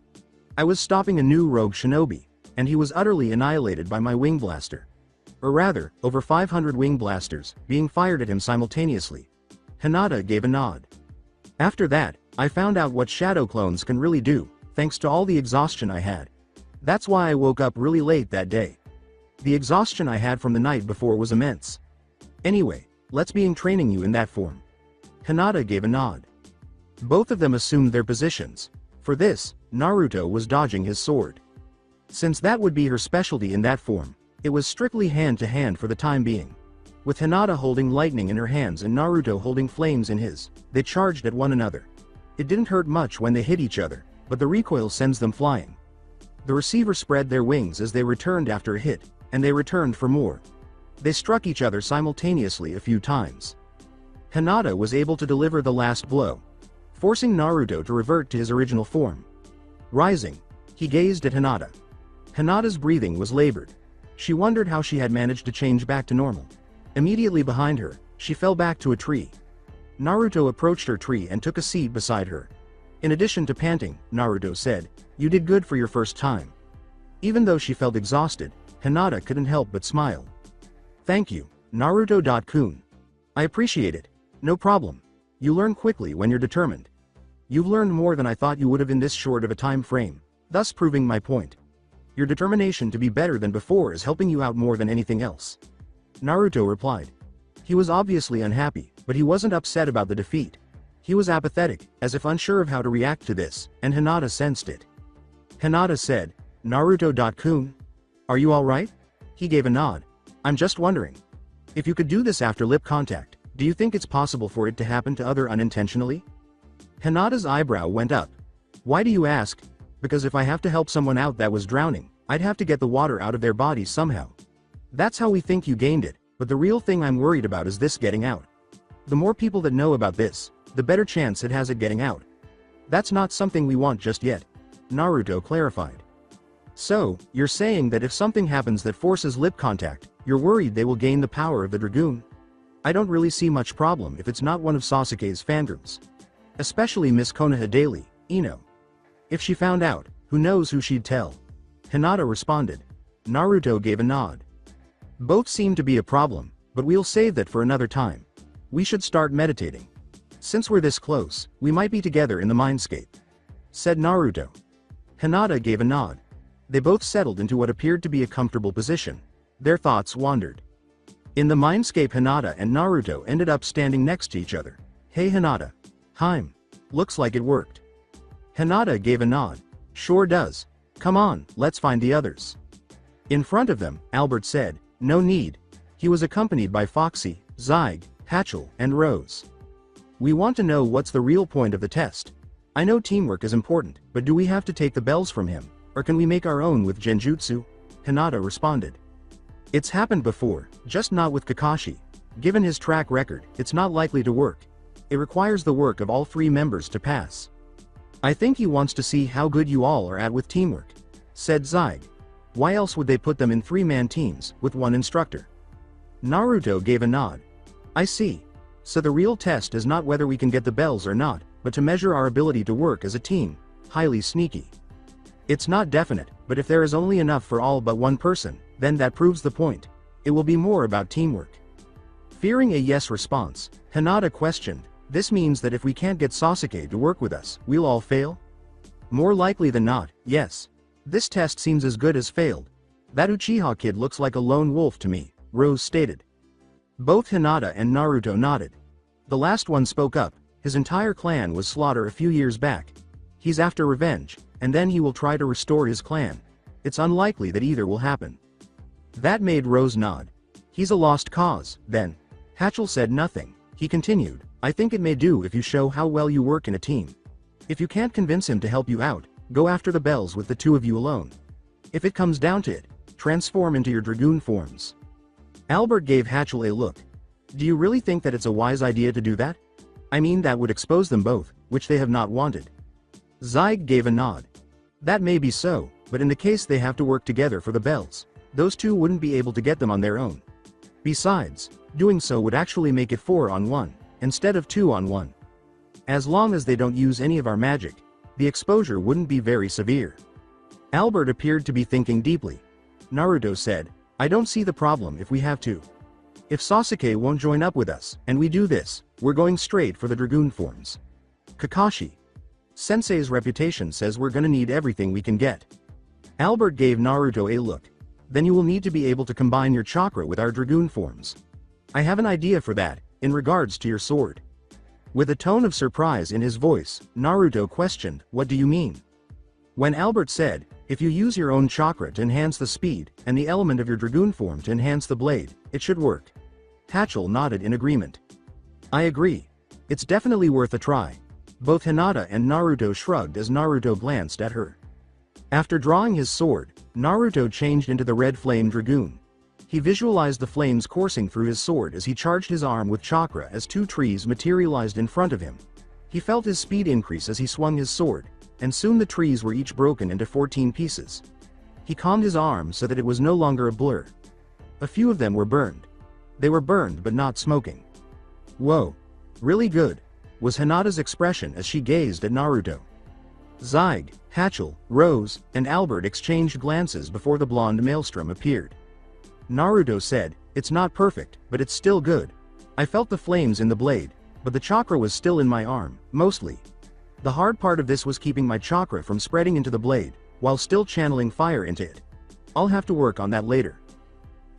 I was stopping a new rogue shinobi, and he was utterly annihilated by my wing blaster. Or rather, over 500 wing blasters, being fired at him simultaneously. Hinata gave a nod. After that, I found out what shadow clones can really do, thanks to all the exhaustion I had. That's why I woke up really late that day. The exhaustion I had from the night before was immense. Anyway, let's be in training you in that form. Hinata gave a nod. Both of them assumed their positions. For this, Naruto was dodging his sword. Since that would be her specialty in that form, it was strictly hand-to-hand for the time being. With Hinata holding lightning in her hands and Naruto holding flames in his, they charged at one another. It didn't hurt much when they hit each other, but the recoil sends them flying. The receiver spread their wings as they returned after a hit, and they returned for more. They struck each other simultaneously a few times. Hinata was able to deliver the last blow, forcing Naruto to revert to his original form. Rising, he gazed at Hinata. Hinata's breathing was labored. She wondered how she had managed to change back to normal. Immediately behind her, she fell back to a tree. Naruto approached her tree and took a seat beside her. In addition to panting, Naruto said, "You did good for your first time." Even though she felt exhausted, Hinata couldn't help but smile. "Thank you, Naruto-kun. I appreciate it. No problem. You learn quickly when you're determined. You've learned more than I thought you would have in this short of a time frame, thus proving my point. Your determination to be better than before is helping you out more than anything else." Naruto replied. He was obviously unhappy, but he wasn't upset about the defeat. He was apathetic, as if unsure of how to react to this, and Hinata sensed it. Hinata said, "Naruto-kun? Are you alright?" He gave a nod. "I'm just wondering. If you could do this after lip contact, do you think it's possible for it to happen to other unintentionally?" Hinata's eyebrow went up. "Why do you ask?" "Because if I have to help someone out that was drowning, I'd have to get the water out of their bodies somehow. That's how we think you gained it, but the real thing I'm worried about is this getting out. The more people that know about this, the better chance it has at getting out. That's not something we want just yet," Naruto clarified. "So, you're saying that if something happens that forces lip contact, you're worried they will gain the power of the Dragoon? I don't really see much problem if it's not one of Sasuke's fangirls. Especially Miss Konoha daily, Ino. If she found out, who knows who she'd tell?" Hinata responded. Naruto gave a nod. "Both seem to be a problem, but we'll save that for another time. We should start meditating. Since we're this close, we might be together in the mindscape," said Naruto. Hinata gave a nod. They both settled into what appeared to be a comfortable position. Their thoughts wandered. In the mindscape, Hinata and Naruto ended up standing next to each other. "Hey Hinata." "Hime. Looks like it worked." Hinata gave a nod. "Sure does. Come on, let's find the others." In front of them, Albert said, "No need." He was accompanied by Foxy, Zabuza, Hatchel, and Rose. "We want to know what's the real point of the test. I know teamwork is important, but do we have to take the bells from him, or can we make our own with Genjutsu?" Hinata responded. "It's happened before, just not with Kakashi. Given his track record, it's not likely to work. It requires the work of all three members to pass. I think he wants to see how good you all are at with teamwork," said Zabuza. "Why else would they put them in three-man teams, with one instructor?" Naruto gave a nod. "I see. So the real test is not whether we can get the bells or not, but to measure our ability to work as a team. Highly sneaky. It's not definite, but if there is only enough for all but one person, then that proves the point. It will be more about teamwork." Fearing a yes response, Hinata questioned, "This means that if we can't get Sasuke to work with us, we'll all fail?" "More likely than not, yes. This test seems as good as failed. That Uchiha kid looks like a lone wolf to me," Rose stated. Both Hinata and Naruto nodded. The last one spoke up. His entire clan was slaughtered a few years back. He's after revenge, and then he will try to restore his clan. It's unlikely that either will happen. That made Rose nod. "He's a lost cause, then." Hatchel said nothing. He continued, "I think it may do if you show how well you work in a team. If you can't convince him to help you out, go after the bells with the two of you alone. If it comes down to it, transform into your Dragoon forms." Albert gave Hatchel a look. "Do you really think that it's a wise idea to do that? I mean, that would expose them both, which they have not wanted." Zaig gave a nod. That may be so, but in the case they have to work together for the bells, those two wouldn't be able to get them on their own. Besides, doing so would actually make it 4-on-1, instead of 2-on-1. As long as they don't use any of our magic, the exposure wouldn't be very severe. Albert appeared to be thinking deeply. Naruto said, I don't see the problem if we have to. If Sasuke won't join up with us, and we do this, we're going straight for the Dragoon forms. Kakashi. Sensei's reputation says we're gonna need everything we can get. Albert gave Naruto a look. Then you will need to be able to combine your chakra with our Dragoon forms. I have an idea for that, in regards to your sword. With a tone of surprise in his voice, Naruto questioned, what do you mean? When Albert said, if you use your own chakra to enhance the speed, and the element of your Dragoon form to enhance the blade, it should work. Hachel nodded in agreement. I agree. It's definitely worth a try. Both Hinata and Naruto shrugged as Naruto glanced at her. After drawing his sword, Naruto changed into the red flame Dragoon. He visualized the flames coursing through his sword as he charged his arm with chakra as two trees materialized in front of him. He felt his speed increase as he swung his sword, and soon the trees were each broken into 14 pieces. He calmed his arm so that it was no longer a blur. A few of them were burned. They were burned but not smoking. Whoa. Really good, was Hinata's expression as she gazed at Naruto. Zaig, Hachel, Rose, and Albert exchanged glances before the blonde maelstrom appeared. Naruto said, it's not perfect, but it's still good. I felt the flames in the blade, but the chakra was still in my arm, mostly. The hard part of this was keeping my chakra from spreading into the blade, while still channeling fire into it. I'll have to work on that later.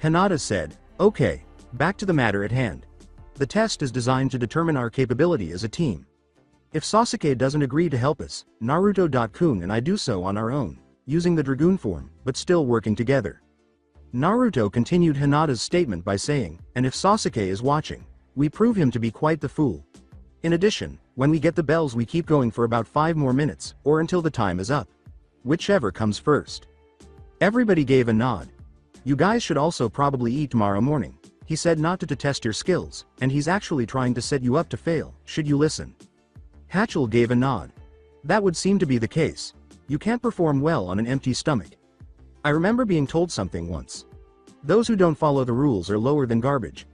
Hinata said, okay, back to the matter at hand. The test is designed to determine our capability as a team. If Sasuke doesn't agree to help us, Naruto-kun and I do so on our own, using the Dragoon form, but still working together. Naruto continued Hinata's statement by saying, and if Sasuke is watching, we prove him to be quite the fool. In addition, when we get the bells we keep going for about 5 more minutes, or until the time is up. Whichever comes first. Everybody gave a nod. You guys should also probably eat tomorrow morning. He said not to test your skills, and he's actually trying to set you up to fail, should you listen. Hachel gave a nod. That would seem to be the case. You can't perform well on an empty stomach. I remember being told something once. Those who don't follow the rules are lower than garbage.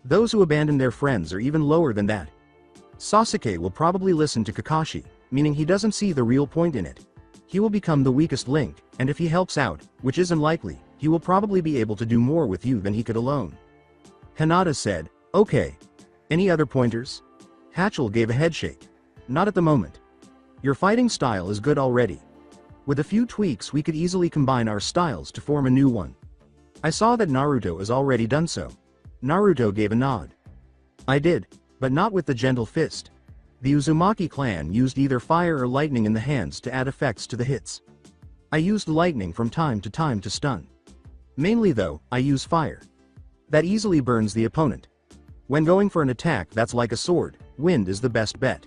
Those who abandon their friends are even lower than that. Sasuke will probably listen to Kakashi, meaning he doesn't see the real point in it. He will become the weakest link, and if he helps out, which is unlikely, he will probably be able to do more with you than he could alone. Hinata said, okay. Any other pointers? Hachel gave a headshake. Not at the moment. Your fighting style is good already. With a few tweaks we could easily combine our styles to form a new one. I saw that Naruto has already done so. Naruto gave a nod. I did, but not with the gentle fist. The Uzumaki clan used either fire or lightning in the hands to add effects to the hits. I used lightning from time to stun. Mainly though, I use fire. That easily burns the opponent. When going for an attack that's like a sword, wind is the best bet.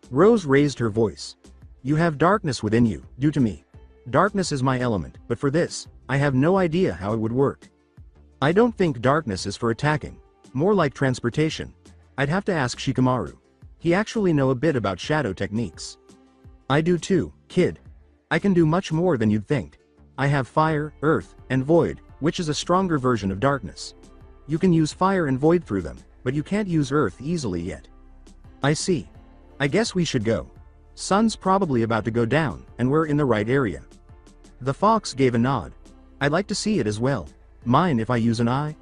Rose raised her voice. You have darkness within you, due to me. Darkness is my element, but for this, I have no idea how it would work. I don't think darkness is for attacking, more like transportation. I'd have to ask Shikamaru. He actually know a bit about shadow techniques. I do too, kid. I can do much more than you'd think. I have fire, earth, and void, which is a stronger version of darkness. You can use fire and void through them, but you can't use earth easily yet. I see. I guess we should go. Sun's probably about to go down, and we're in the right area. The fox gave a nod. I'd like to see it as well. Mind if I use an eye?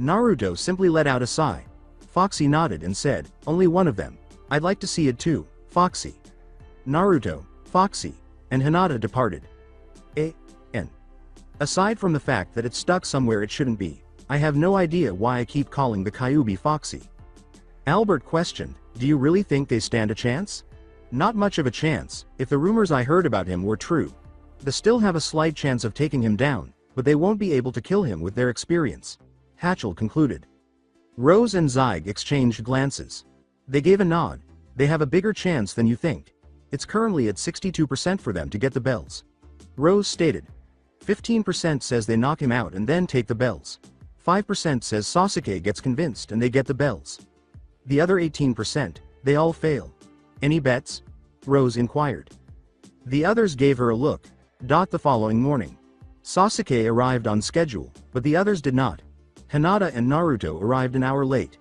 Naruto simply let out a sigh. Foxy nodded and said, only one of them. I'd like to see it too, Foxy. Naruto, Foxy, and Hinata departed. Aside from the fact that it's stuck somewhere it shouldn't be, I have no idea why I keep calling the Kyuubi Foxy. Albert questioned, do you really think they stand a chance? Not much of a chance, if the rumors I heard about him were true. They still have a slight chance of taking him down, but they won't be able to kill him with their experience. Hachel concluded. Rose and Zaig exchanged glances. They gave a nod. They have a bigger chance than you think. It's currently at 62% for them to get the bells. Rose stated. 15% says they knock him out and then take the bells. 5% says Sasuke gets convinced and they get the bells. The other 18%, they all fail. Any bets? Rose inquired. The others gave her a look. The following morning, Sasuke arrived on schedule, but the others did not. Hinata and Naruto arrived an hour late.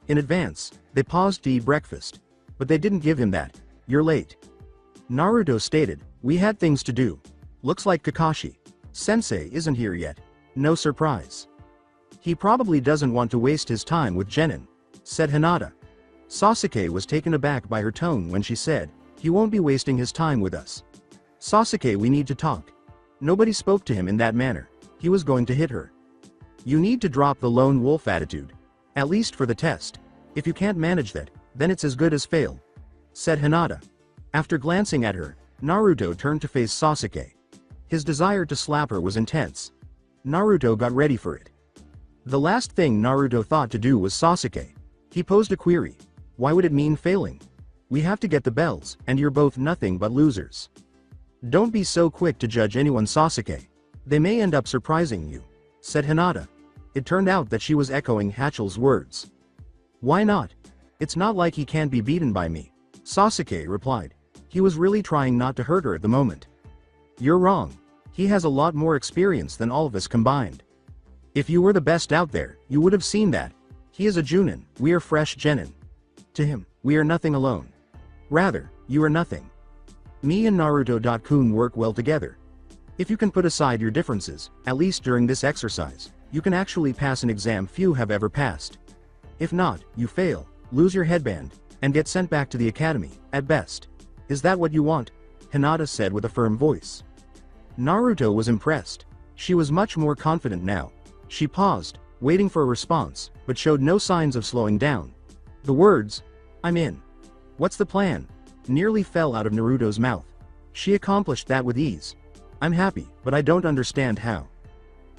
In advance, they paused to eat breakfast. But they didn't give him that. "You're late." Naruto stated, "We had things to do. Looks like Kakashi-sensei isn't here yet. No surprise. He probably doesn't want to waste his time with Genin," said Hinata. Sasuke was taken aback by her tone when she said, "He won't be wasting his time with us. Sasuke, we need to talk." Nobody spoke to him in that manner. He was going to hit her. "You need to drop the lone wolf attitude. At least for the test. If you can't manage that, then it's as good as fail," said Hinata. After glancing at her, Naruto turned to face Sasuke. His desire to slap her was intense. Naruto got ready for it. The last thing Naruto thought to do was Sasuke. He posed a query. "Why would it mean failing? We have to get the bells, and you're both nothing but losers. Don't be so quick to judge anyone, Sasuke. They may end up surprising you," said Hinata. It turned out that she was echoing Hachel's words. "Why not? It's not like he can't be beaten by me," Sasuke replied. He was really trying not to hurt her at the moment. "You're wrong. He has a lot more experience than all of us combined. If you were the best out there, you would have seen that. He is a Junin, we are fresh Genin. To him, we are nothing alone. Rather, you are nothing. Me and Naruto-kun work well together. If you can put aside your differences, at least during this exercise, you can actually pass an exam few have ever passed. If not, you fail, lose your headband, and get sent back to the academy, at best. Is that what you want?" Hinata said with a firm voice. Naruto was impressed. She was much more confident now. She paused, waiting for a response, but showed no signs of slowing down. The words, "I'm in. What's the plan?" nearly fell out of Naruto's mouth. She accomplished that with ease. "I'm happy, but I don't understand how."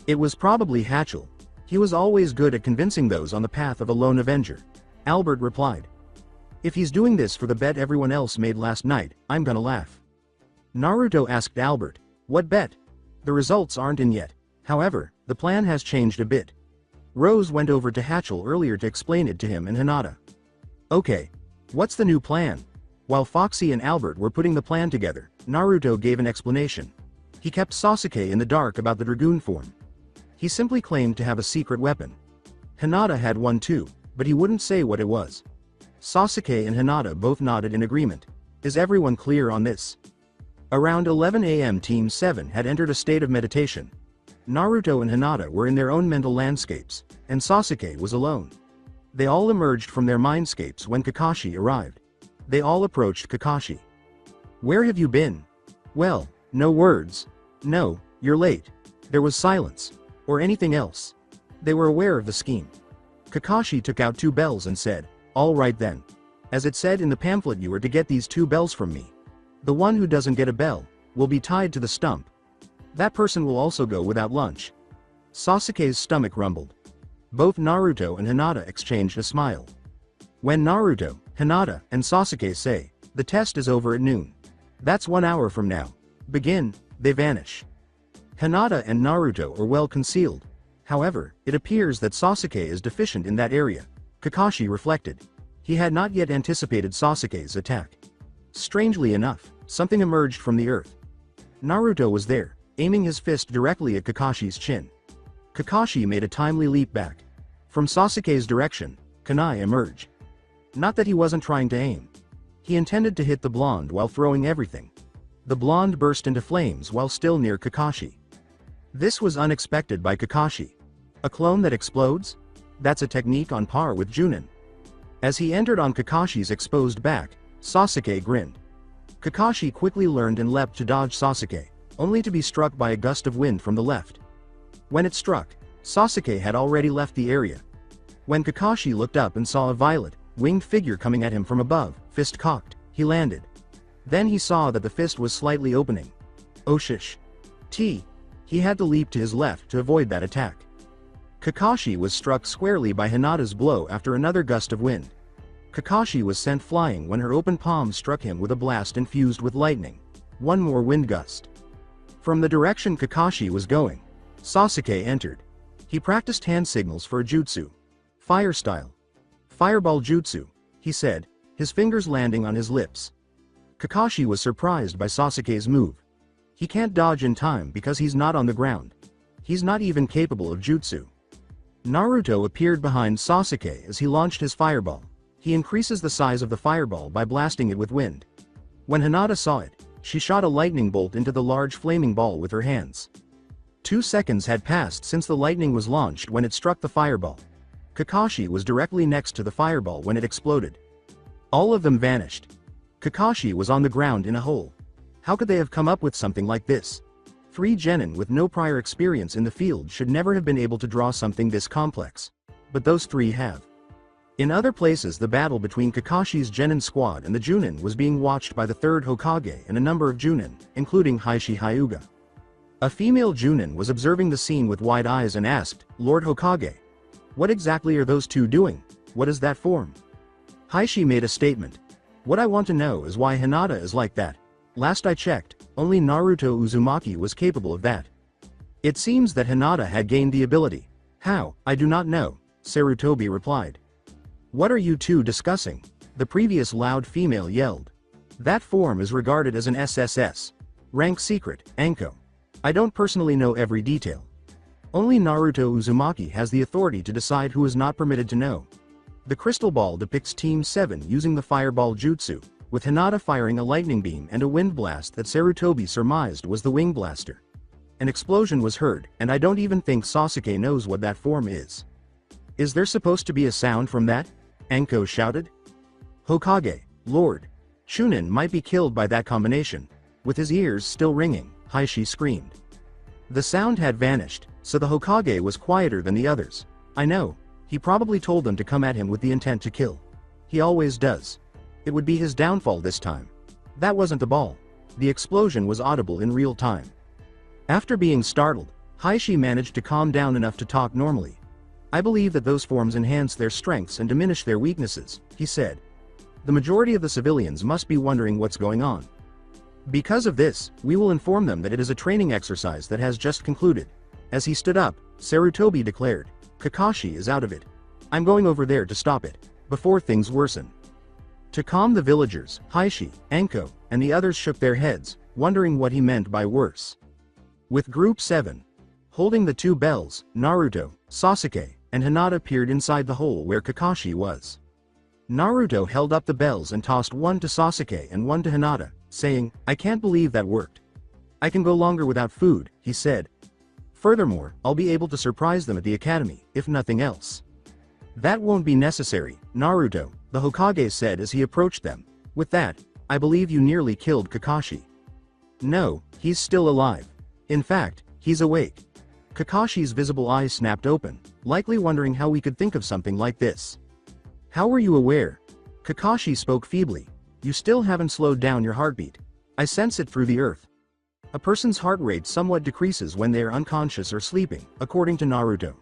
It was probably Hachel. He was always good at convincing those on the path of a lone avenger. Albert replied. "If he's doing this for the bet everyone else made last night, I'm gonna laugh." Naruto asked Albert, "What bet?" "The results aren't in yet. However, the plan has changed a bit." Rose went over to Hachel earlier to explain it to him and Hinata. "Okay. What's the new plan?" While Foxy and Albert were putting the plan together, Naruto gave an explanation. He kept Sasuke in the dark about the Dragoon form. He simply claimed to have a secret weapon. Hinata had one too, but he wouldn't say what it was. Sasuke and Hinata both nodded in agreement. Is everyone clear on this? Around 11 a.m. Team 7 had entered a state of meditation. Naruto and Hinata were in their own mental landscapes, and Sasuke was alone. They all emerged from their mindscapes when Kakashi arrived. They all approached Kakashi. "Where have you been?" "Well, no words. No, you're late." There was silence. Or anything else. They were aware of the scheme. Kakashi took out 2 bells and said, "All right then. As it said in the pamphlet, you are to get these 2 bells from me. The one who doesn't get a bell will be tied to the stump. That person will also go without lunch." Sasuke's stomach rumbled. Both Naruto and Hinata exchanged a smile. When Naruto, Hinata, and Sasuke say, "The test is over at noon. That's 1 hour from now. Begin," they vanish. Hinata and Naruto are well concealed. However, it appears that Sasuke is deficient in that area. Kakashi reflected. He had not yet anticipated Sasuke's attack. Strangely enough, something emerged from the earth. Naruto was there, aiming his fist directly at Kakashi's chin. Kakashi made a timely leap back. From Sasuke's direction, kunai emerged. Not that he wasn't trying to aim. He intended to hit the blonde while throwing everything. The blonde burst into flames while still near Kakashi. This was unexpected by Kakashi. A clone that explodes? That's a technique on par with Junin. As he entered on Kakashi's exposed back, Sasuke grinned. Kakashi quickly learned and leapt to dodge Sasuke, only to be struck by a gust of wind from the left. When it struck, Sasuke had already left the area. When Kakashi looked up and saw a violet, winged figure coming at him from above, fist cocked, he landed. Then he saw that the fist was slightly opening. Oh shish. He had to leap to his left to avoid that attack. Kakashi was struck squarely by Hinata's blow after another gust of wind. Kakashi was sent flying when her open palm struck him with a blast infused with lightning. One more wind gust. From the direction Kakashi was going, Sasuke entered. He practiced hand signals for a jutsu. Fire style. Fireball jutsu, he said, his fingers landing on his lips. Kakashi was surprised by Sasuke's move. He can't dodge in time because he's not on the ground. He's not even capable of jutsu. Naruto appeared behind Sasuke as he launched his fireball. He increases the size of the fireball by blasting it with wind. When Hinata saw it, she shot a lightning bolt into the large flaming ball with her hands. 2 seconds had passed since the lightning was launched when it struck the fireball. Kakashi was directly next to the fireball when it exploded. All of them vanished. Kakashi was on the ground in a hole. How could they have come up with something like this? 3 genin with no prior experience in the field should never have been able to draw something this complex. But those 3 have. In other places, the battle between Kakashi's genin squad and the Junin was being watched by the 3rd Hokage and a number of Junin, including Hiashi Hyuga. A female Junin was observing the scene with wide eyes and asked, "Lord Hokage, what exactly are those 2 doing? What is that form?" Hiashi made a statement. "What I want to know is why Hinata is like that. Last I checked, only Naruto Uzumaki was capable of that. It seems that Hinata had gained the ability. How, I do not know," Sarutobi replied. "What are you 2 discussing?" the previous loud female yelled. "That form is regarded as an SSS. Rank secret, Anko. I don't personally know every detail. Only Naruto Uzumaki has the authority to decide who is not permitted to know." The crystal ball depicts Team 7 using the fireball jutsu, with Hinata firing a lightning beam and a wind blast that Sarutobi surmised was the wing blaster. An explosion was heard, and I don't even think Sasuke knows what that form is. "Is there supposed to be a sound from that?" Anko shouted. "Hokage, Lord. Chunin might be killed by that combination." With his ears still ringing, Hiashi screamed. The sound had vanished, so the Hokage was quieter than the others. "I know. He probably told them to come at him with the intent to kill. He always does. It would be his downfall this time." That wasn't the ball. The explosion was audible in real time. After being startled, Hiashi managed to calm down enough to talk normally. "I believe that those forms enhance their strengths and diminish their weaknesses," he said. "The majority of the civilians must be wondering what's going on. Because of this, we will inform them that it is a training exercise that has just concluded." As he stood up, Sarutobi declared, "Kakashi is out of it. I'm going over there to stop it, before things worsen." To calm the villagers, Hiashi, Anko, and the others shook their heads, wondering what he meant by worse. With Group 7, holding the 2 bells, Naruto, Sasuke, and Hinata peered inside the hole where Kakashi was. Naruto held up the bells and tossed one to Sasuke and one to Hinata, saying, "I can't believe that worked. I can go longer without food," he said. "Furthermore, I'll be able to surprise them at the academy, if nothing else." "That won't be necessary, Naruto," the Hokage said as he approached them. "With that, I believe you nearly killed Kakashi." "No, he's still alive. In fact, he's awake." Kakashi's visible eyes snapped open, likely wondering how we could think of something like this. "How were you aware?" Kakashi spoke feebly. "You still haven't slowed down your heartbeat. I sense it through the earth." A person's heart rate somewhat decreases when they are unconscious or sleeping, according to Naruto.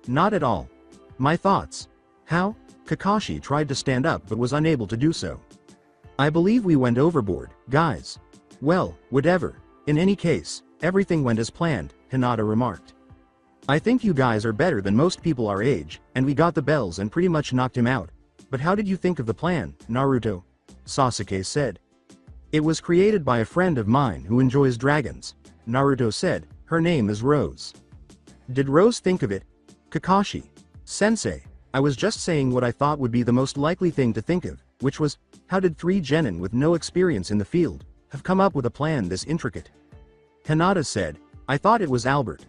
"Not at all. My thoughts." "How?" Kakashi tried to stand up but was unable to do so. "I believe we went overboard, guys." "Well, whatever. In any case, everything went as planned," Hinata remarked. "I think you guys are better than most people our age, and we got the bells and pretty much knocked him out. But how did you think of the plan, Naruto?" Sasuke said. "It was created by a friend of mine who enjoys dragons," Naruto said. "Her name is Rose." "Did Rose think of it?" Kakashi. "Sensei, I was just saying what I thought would be the most likely thing to think of, which was, how did 3 genin with no experience in the field have come up with a plan this intricate?" Hinata said, "I thought it was Albert."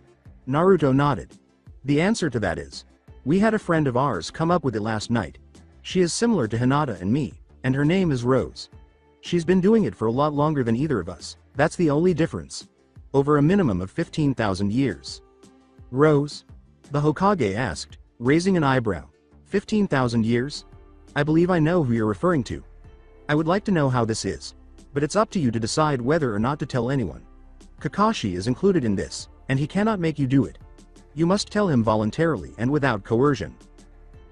Naruto nodded. "The answer to that is, we had a friend of ours come up with it last night. She is similar to Hinata and me, and her name is Rose. She's been doing it for a lot longer than either of us, that's the only difference. Over a minimum of 15,000 years. "Rose?" the Hokage asked, raising an eyebrow. 15,000 years? I believe I know who you're referring to. I would like to know how this is. But it's up to you to decide whether or not to tell anyone. Kakashi is included in this, and he cannot make you do it. You must tell him voluntarily and without coercion."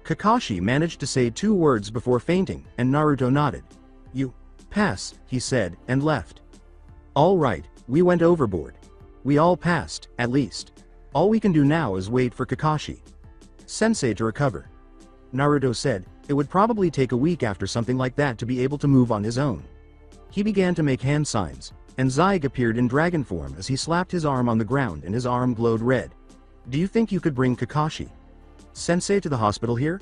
Kakashi managed to say 2 words before fainting, and Naruto nodded. "You pass," he said, and left. "All right, we went overboard. We all passed, at least. All we can do now is wait for Kakashi Sensei to recover." Naruto said, "It would probably take a week after something like that to be able to move on his own." He began to make hand signs, and Zaig appeared in dragon form as he slapped his arm on the ground and his arm glowed red. Do you think you could bring Kakashi Sensei to the hospital here?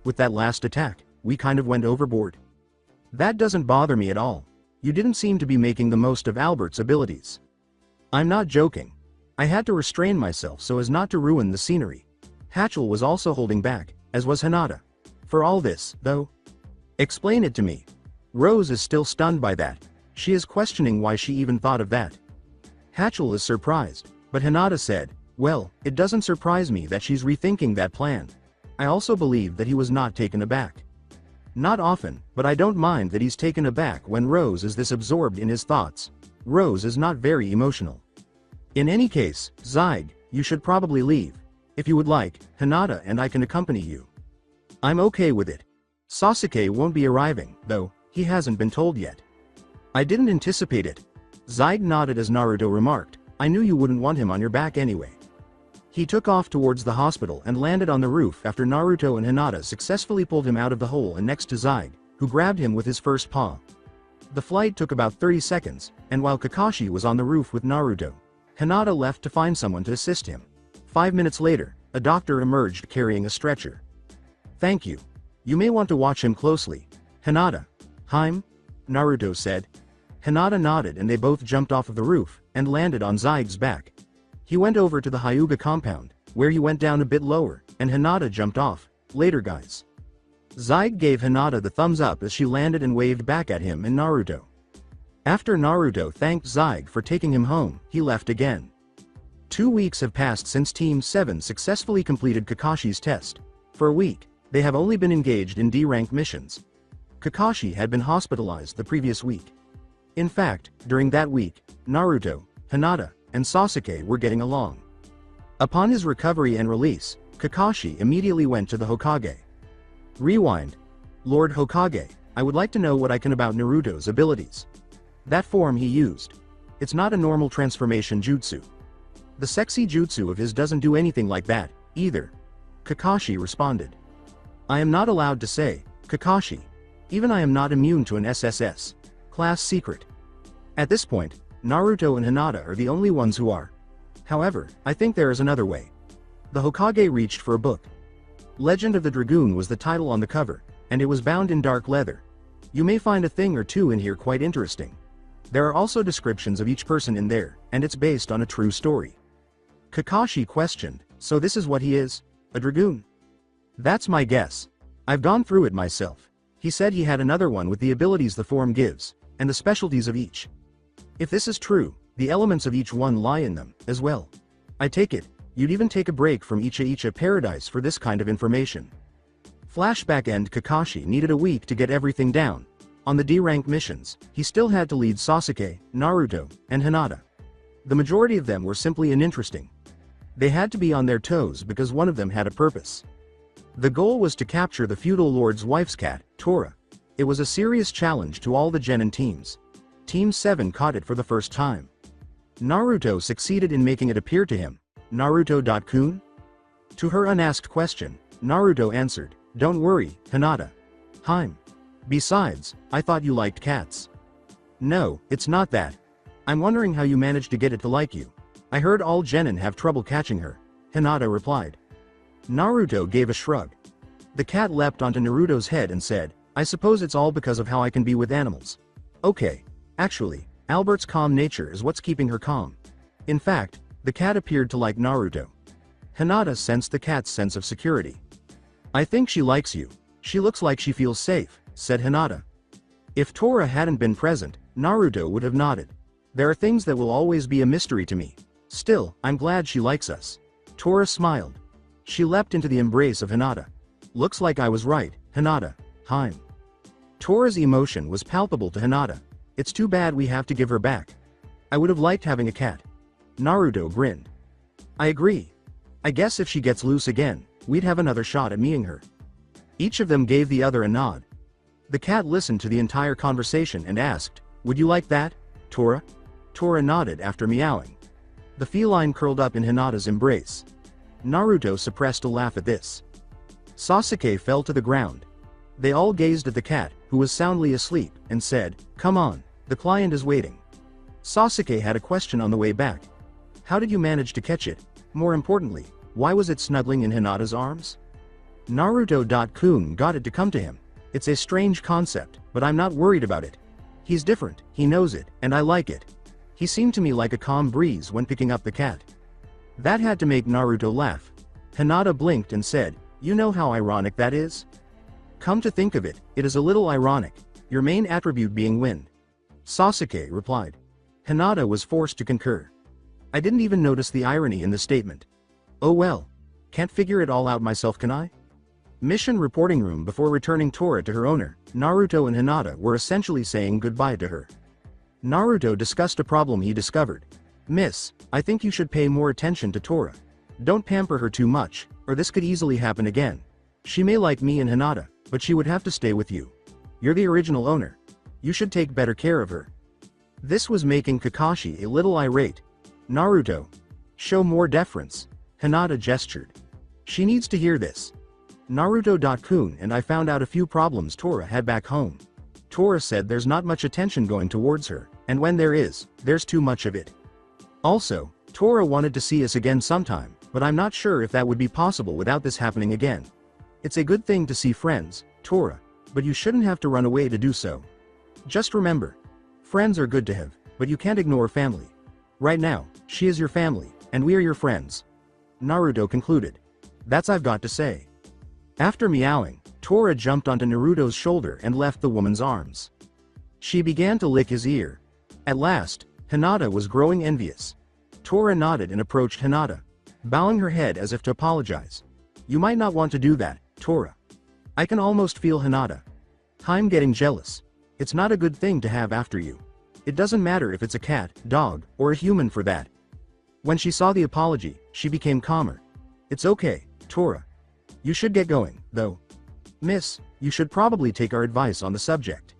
With that last attack, we kind of went overboard. That doesn't bother me at all. You didn't seem to be making the most of Albert's abilities. I'm not joking. I had to restrain myself so as not to ruin the scenery. Hatchell was also holding back, as was Hinata. For all this, though. Explain it to me. Rose is still stunned by that. She is questioning why she even thought of that. Hatchell is surprised, but Hinata said, well, it doesn't surprise me that she's rethinking that plan. I also believe that he was not taken aback. Not often, but I don't mind that he's taken aback when Rose is this absorbed in his thoughts. Rose is not very emotional. In any case, Zaig, you should probably leave. If you would like, Hinata and I can accompany you. I'm okay with it. Sasuke won't be arriving, though, he hasn't been told yet. I didn't anticipate it. Zaig nodded as Naruto remarked, I knew you wouldn't want him on your back anyway. He took off towards the hospital and landed on the roof after Naruto and Hinata successfully pulled him out of the hole and next to Zaig, who grabbed him with his first paw. The flight took about 30 seconds, and while Kakashi was on the roof with Naruto, Hinata left to find someone to assist him. 5 minutes later, a doctor emerged carrying a stretcher. Thank you. You may want to watch him closely. Hinata. Hime? Naruto said. Hinata nodded and they both jumped off of the roof and landed on Zaig's back. He went over to the Hyuga compound, where he went down a bit lower, and Hinata jumped off. Later guys. Zaig gave Hinata the thumbs up as she landed and waved back at him and Naruto. After Naruto thanked Zaig for taking him home, he left again. 2 weeks have passed since Team 7 successfully completed Kakashi's test. For a week, they have only been engaged in D-rank missions. Kakashi had been hospitalized the previous week. In fact, during that week, Naruto, Hinata, and Sasuke were getting along. Upon his recovery and release, Kakashi immediately went to the Hokage. Rewind. Lord Hokage, I would like to know what I can about Naruto's abilities. That form he used. It's not a normal transformation jutsu. The sexy jutsu of his doesn't do anything like that, either. Kakashi responded. I am not allowed to say, Kakashi. Even I am not immune to an SSS. Class secret. At this point, Naruto and Hinata are the only ones who are. However, I think there is another way. The Hokage reached for a book. Legend of the Dragoon was the title on the cover, and it was bound in dark leather. You may find a thing or two in here quite interesting. There are also descriptions of each person in there, and it's based on a true story. Kakashi questioned, so this is what he is? A dragoon? That's my guess. I've gone through it myself. He said he had another one with the abilities the form gives, and the specialties of each. If this is true, the elements of each one lie in them, as well. I take it, you'd even take a break from Icha Paradise for this kind of information. Flashback end Kakashi needed a week to get everything down. On the D-rank missions, he still had to lead Sasuke, Naruto, and Hinata. The majority of them were simply uninteresting. They had to be on their toes because one of them had a purpose. The goal was to capture the feudal lord's wife's cat, Tora. It was a serious challenge to all the genin teams. Team 7 caught it for the first time. Naruto succeeded in making it appear to him. Naruto.kun? To her unasked question, Naruto answered, don't worry, Hinata. Hime. Besides, I thought you liked cats. No, it's not that. I'm wondering how you managed to get it to like you. I heard all genin have trouble catching her. Hinata replied. Naruto gave a shrug. The cat leapt onto Naruto's head and said, I suppose it's all because of how I can be with animals. Okay. Actually, Albert's calm nature is what's keeping her calm. In fact, the cat appeared to like Naruto. Hinata sensed the cat's sense of security. I think she likes you. She looks like she feels safe, said Hinata. If Tora hadn't been present, Naruto would have nodded. There are things that will always be a mystery to me. Still, I'm glad she likes us. Tora smiled. She leapt into the embrace of Hinata. Looks like I was right, Hinata. Hime. Tora's emotion was palpable to Hinata. It's too bad we have to give her back. I would have liked having a cat. Naruto grinned. I agree. I guess if she gets loose again, we'd have another shot at meeting her. Each of them gave the other a nod. The cat listened to the entire conversation and asked, would you like that, Tora? Tora nodded after meowing. The feline curled up in Hinata's embrace. Naruto suppressed a laugh at this. Sasuke fell to the ground. They all gazed at the cat, who was soundly asleep, and said, come on, The client is waiting. Sasuke had a question on the way back. How did you manage to catch it? More importantly, why was it snuggling in Hinata's arms? Naruto.kun got it to come to him. It's a strange concept, but I'm not worried about it. He's different, he knows it, and I like it. He seemed to me like a calm breeze when picking up the cat. That had to make Naruto laugh. Hinata blinked and said, you know how ironic that is? Come to think of it, it is a little ironic, your main attribute being wind. Sasuke replied. Hinata was forced to concur. I didn't even notice the irony in the statement. Oh well. Can't figure it all out myself, can I? Mission reporting room. Before returning Tora to her owner, Naruto and Hinata were essentially saying goodbye to her. Naruto discussed a problem he discovered. Miss, I think you should pay more attention to Tora. Don't pamper her too much, or this could easily happen again. She may like me and Hinata, but she would have to stay with you. You're the original owner. You should take better care of her. This was making Kakashi a little irate. Naruto. Show more deference. Hinata gestured. She needs to hear this. Naruto.kun and I found out a few problems Tora had back home. Tora said there's not much attention going towards her, and when there is, there's too much of it. Also, Tora wanted to see us again sometime, but I'm not sure if that would be possible without this happening again. It's a good thing to see friends, Tora, but you shouldn't have to run away to do so. Just remember, friends are good to have, but you can't ignore family. Right now, she is your family, and we are your friends. Naruto concluded. That's I've got to say. After meowing, Tora jumped onto Naruto's shoulder and left the woman's arms. She began to lick his ear. At last, Hinata was growing envious. Tora nodded and approached Hinata, bowing her head as if to apologize. You might not want to do that, Tora. I can almost feel Hinata. I'm getting jealous. It's not a good thing to have after you. It doesn't matter if it's a cat, dog, or a human for that. When she saw the apology, she became calmer. It's okay, Tora. You should get going, though. Miss, you should probably take our advice on the subject.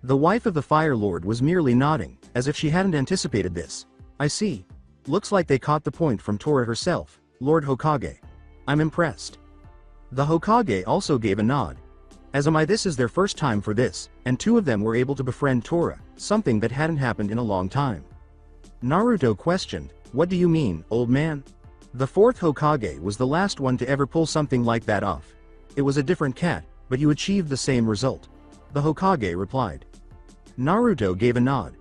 The wife of the Fire Lord was merely nodding, as if she hadn't anticipated this. I see. Looks like they caught the point from Tora herself, Lord Hokage. I'm impressed. The Hokage also gave a nod. As am I. This is their first time for this, and two of them were able to befriend Tora, something that hadn't happened in a long time. Naruto questioned, what do you mean, old man? The fourth Hokage was the last one to ever pull something like that off. It was a different cat, but you achieved the same result. The Hokage replied. Naruto gave a nod.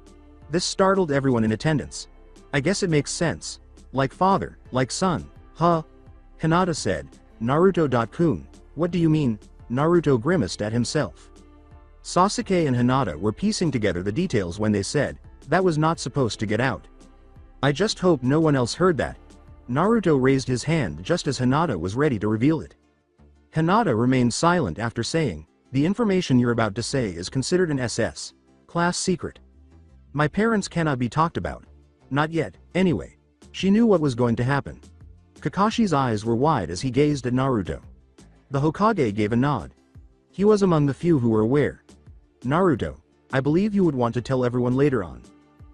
This startled everyone in attendance. I guess it makes sense. Like father, like son, huh? Hinata said. Naruto.kun, what do you mean? Naruto grimaced at himself. Sasuke and Hinata were piecing together the details when they said, that was not supposed to get out. I just hope no one else heard that. Naruto raised his hand just as Hinata was ready to reveal it. Hinata remained silent after saying, the information you're about to say is considered an SS class secret. My parents cannot be talked about. Not yet, anyway. She knew what was going to happen. Kakashi's eyes were wide as he gazed at Naruto. The Hokage gave a nod. He was among the few who were aware. Naruto, I believe you would want to tell everyone later on.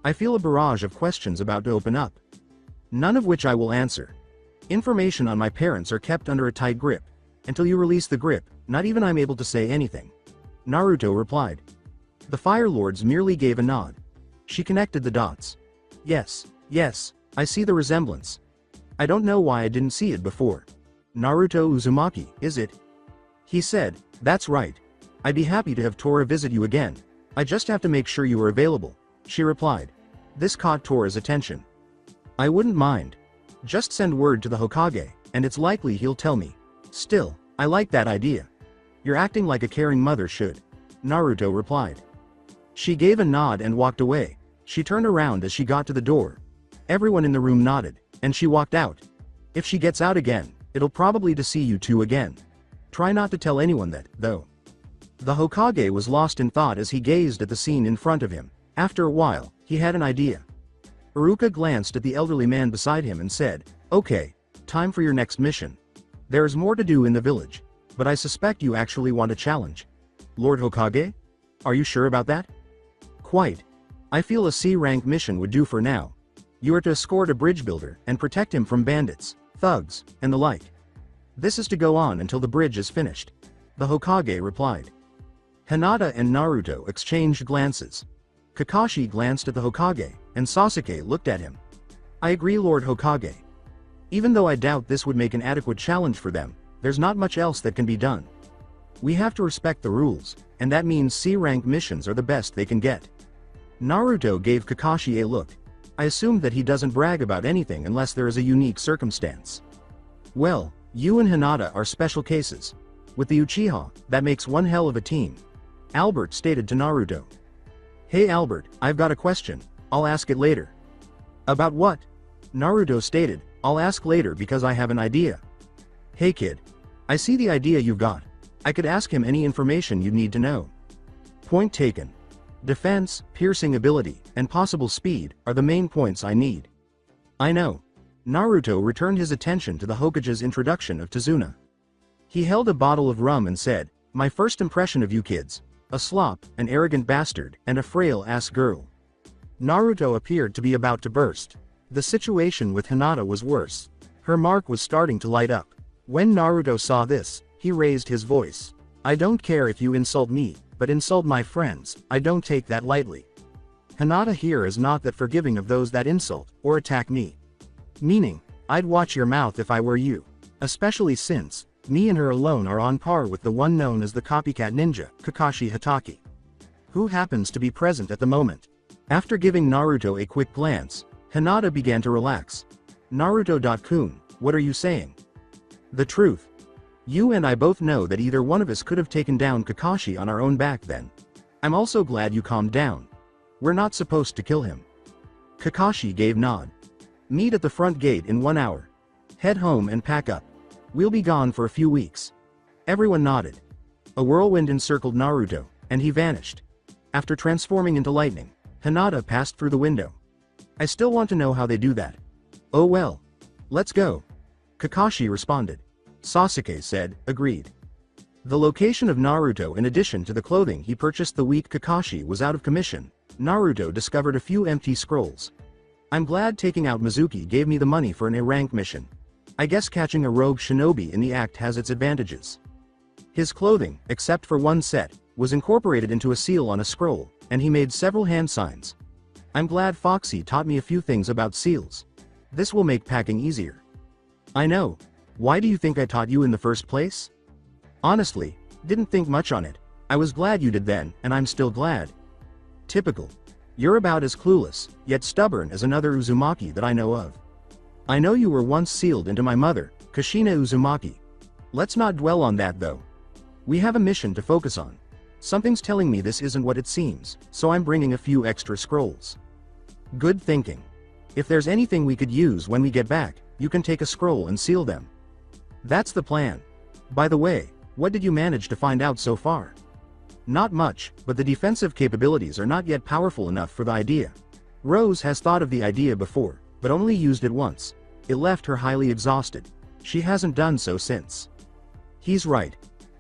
I feel a barrage of questions about to open up. None of which I will answer. Information on my parents are kept under a tight grip. Until you release the grip, not even I'm able to say anything. Naruto replied. The Fire Lords merely gave a nod. She connected the dots. Yes, I see the resemblance. I don't know why I didn't see it before. Naruto Uzumaki, is it? He said, that's right. I'd be happy to have Tora visit you again. I just have to make sure you are available. She replied. This caught Tora's attention. I wouldn't mind. Just send word to the Hokage, and it's likely he'll tell me. Still, I like that idea. You're acting like a caring mother should. Naruto replied. She gave a nod and walked away. She turned around as she got to the door. Everyone in the room nodded, and she walked out. If she gets out again, it'll probably to see you two again. Try not to tell anyone that, though. The Hokage was lost in thought as he gazed at the scene in front of him. After a while, he had an idea. Iruka glanced at the elderly man beside him and said, okay, time for your next mission. There is more to do in the village, but I suspect you actually want a challenge. Lord Hokage? Are you sure about that? Quite. I feel a C-rank mission would do for now. You are to escort a bridge builder and protect him from bandits, thugs, and the like. This is to go on until the bridge is finished. The Hokage replied. Hinata and Naruto exchanged glances. Kakashi glanced at the Hokage, and Sasuke looked at him. I agree, Lord Hokage. Even though I doubt this would make an adequate challenge for them, there's not much else that can be done. We have to respect the rules, and that means C-rank missions are the best they can get. Naruto gave Kakashi a look. I assumed that he doesn't brag about anything unless there is a unique circumstance. Well, you and Hinata are special cases. With the Uchiha, that makes one hell of a team. Albert stated to Naruto. Hey Albert, I've got a question, I'll ask it later. About what? Naruto stated, I'll ask later because I have an idea. Hey kid. I see the idea you've got. I could ask him any information you'd need to know. Point taken. Defense, piercing ability, and possible speed are the main points I need. I know. Naruto returned his attention to the Hokage's introduction of Tazuna. He held a bottle of rum and said, my first impression of you kids, a slop, an arrogant bastard, and a frail-ass girl. Naruto appeared to be about to burst. The situation with Hinata was worse. Her mark was starting to light up. When Naruto saw this, he raised his voice. I don't care if you insult me, but insult my friends, I don't take that lightly. Hinata here is not that forgiving of those that insult, or attack me. Meaning, I'd watch your mouth if I were you. Especially since, me and her alone are on par with the one known as the copycat ninja, Kakashi Hatake. Who happens to be present at the moment. After giving Naruto a quick glance, Hinata began to relax. Naruto-kun, what are you saying? The truth. You and I both know that either one of us could have taken down Kakashi on our own back then. I'm also glad you calmed down. We're not supposed to kill him. Kakashi gave nod. Meet at the front gate in 1 hour. Head home and pack up. We'll be gone for a few weeks. Everyone nodded. A whirlwind encircled Naruto, and he vanished. After transforming into lightning, Hinata passed through the window. I still want to know how they do that. Oh well. Let's go. Kakashi responded. Sasuke said, agreed. The location of Naruto in addition to the clothing he purchased the week Kakashi was out of commission, Naruto discovered a few empty scrolls. I'm glad taking out Mizuki gave me the money for an A-rank mission. I guess catching a rogue shinobi in the act has its advantages. His clothing, except for one set, was incorporated into a seal on a scroll, and he made several hand signs. I'm glad Foxy taught me a few things about seals. This will make packing easier. I know. Why do you think I taught you in the first place? Honestly, didn't think much on it. I was glad you did then, and I'm still glad. Typical. You're about as clueless, yet stubborn as another Uzumaki that I know of. I know you were once sealed into my mother, Kushina Uzumaki. Let's not dwell on that though. We have a mission to focus on. Something's telling me this isn't what it seems, so I'm bringing a few extra scrolls. Good thinking. If there's anything we could use when we get back, you can take a scroll and seal them. That's the plan. By the way, what did you manage to find out so far? Not much, but the defensive capabilities are not yet powerful enough for the idea. Rose has thought of the idea before, but only used it once. It left her highly exhausted. She hasn't done so since. He's right.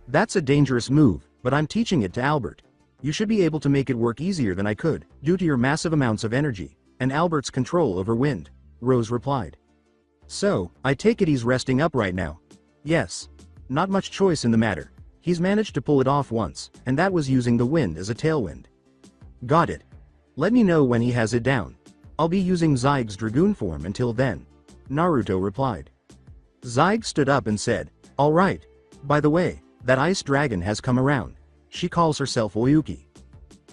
That's a dangerous move, but I'm teaching it to Albert. You should be able to make it work easier than I could, due to your massive amounts of energy, and Albert's control over wind, Rose replied. So, I take it he's resting up right now. Yes. Not much choice in the matter. He's managed to pull it off once, and that was using the wind as a tailwind. Got it. Let me know when he has it down. I'll be using Zyge's Dragoon form until then, Naruto replied. Zyge stood up and said, alright. By the way, that ice dragon has come around. She calls herself Oyuki.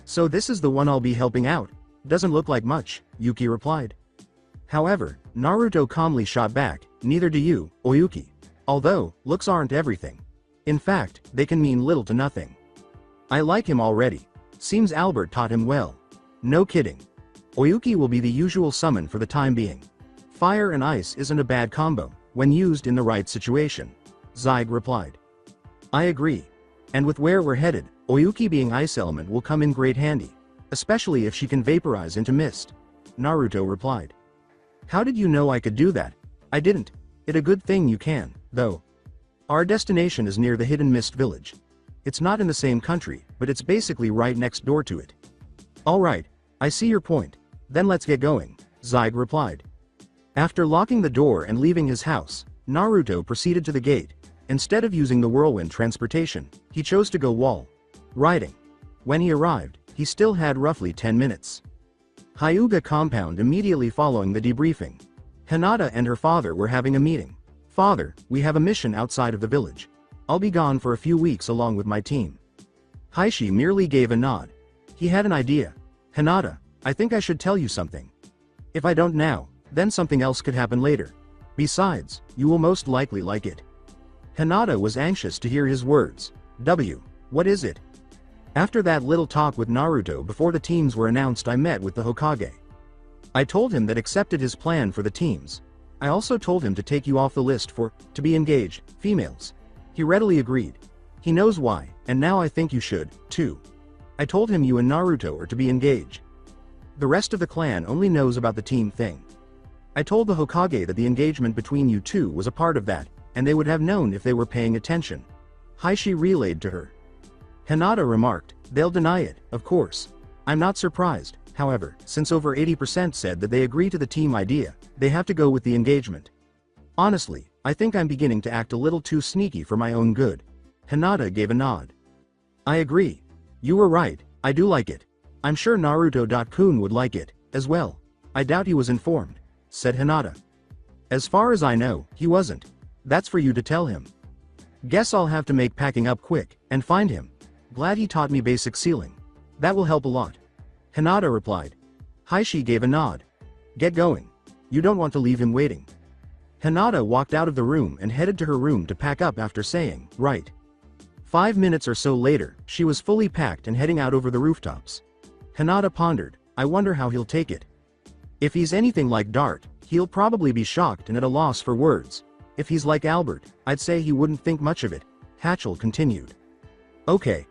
So this is the one I'll be helping out. Doesn't look like much, Yuki replied. However, Naruto calmly shot back, neither do you, Oyuki. Although, looks aren't everything. In fact, they can mean little to nothing. I like him already. Seems Albert taught him well. No kidding. Oyuki will be the usual summon for the time being. Fire and ice isn't a bad combo, when used in the right situation, Zyge replied. I agree. And with where we're headed, Oyuki being ice element will come in great handy. Especially if she can vaporize into mist, Naruto replied. How did you know I could do that? I didn't. It's a good thing you can, though. Our destination is near the Hidden Mist Village. It's not in the same country, but it's basically right next door to it. Alright, I see your point. Then let's get going, Zyge replied. After locking the door and leaving his house, Naruto proceeded to the gate. Instead of using the whirlwind transportation, he chose to go wall riding. When he arrived, He still had roughly 10 minutes. Hyuga compound immediately following the debriefing. Hinata and her father were having a meeting. Father, we have a mission outside of the village. I'll be gone for a few weeks along with my team. Hiashi merely gave a nod. He had an idea. Hinata, I think I should tell you something. If I don't now, then something else could happen later. Besides, you will most likely like it. Hinata was anxious to hear his words. What is it? After that little talk with Naruto before the teams were announced, I met with the Hokage. I told him that accepted his plan for the teams. I also told him to take you off the list to be engaged, females. He readily agreed. He knows why, and now I think you should, too. I told him you and Naruto are to be engaged. The rest of the clan only knows about the team thing. I told the Hokage that the engagement between you two was a part of that, and they would have known if they were paying attention. Hiashi relayed to her. Hinata remarked, they'll deny it, of course. I'm not surprised, however, since over 80% said that they agree to the team idea, they have to go with the engagement. Honestly, I think I'm beginning to act a little too sneaky for my own good. Hinata gave a nod. I agree. You were right, I do like it. I'm sure Naruto-kun would like it, as well. I doubt he was informed, said Hinata. As far as I know, he wasn't. That's for you to tell him. Guess I'll have to make packing up quick, and find him. Glad he taught me basic sealing. That will help a lot. Hinata replied. Hiashi gave a nod. Get going. You don't want to leave him waiting. Hinata walked out of the room and headed to her room to pack up after saying, right. 5 minutes or so later, she was fully packed and heading out over the rooftops. Hinata pondered, I wonder how he'll take it. If he's anything like Dart, he'll probably be shocked and at a loss for words. If he's like Albert, I'd say he wouldn't think much of it. Hatchell continued. Okay.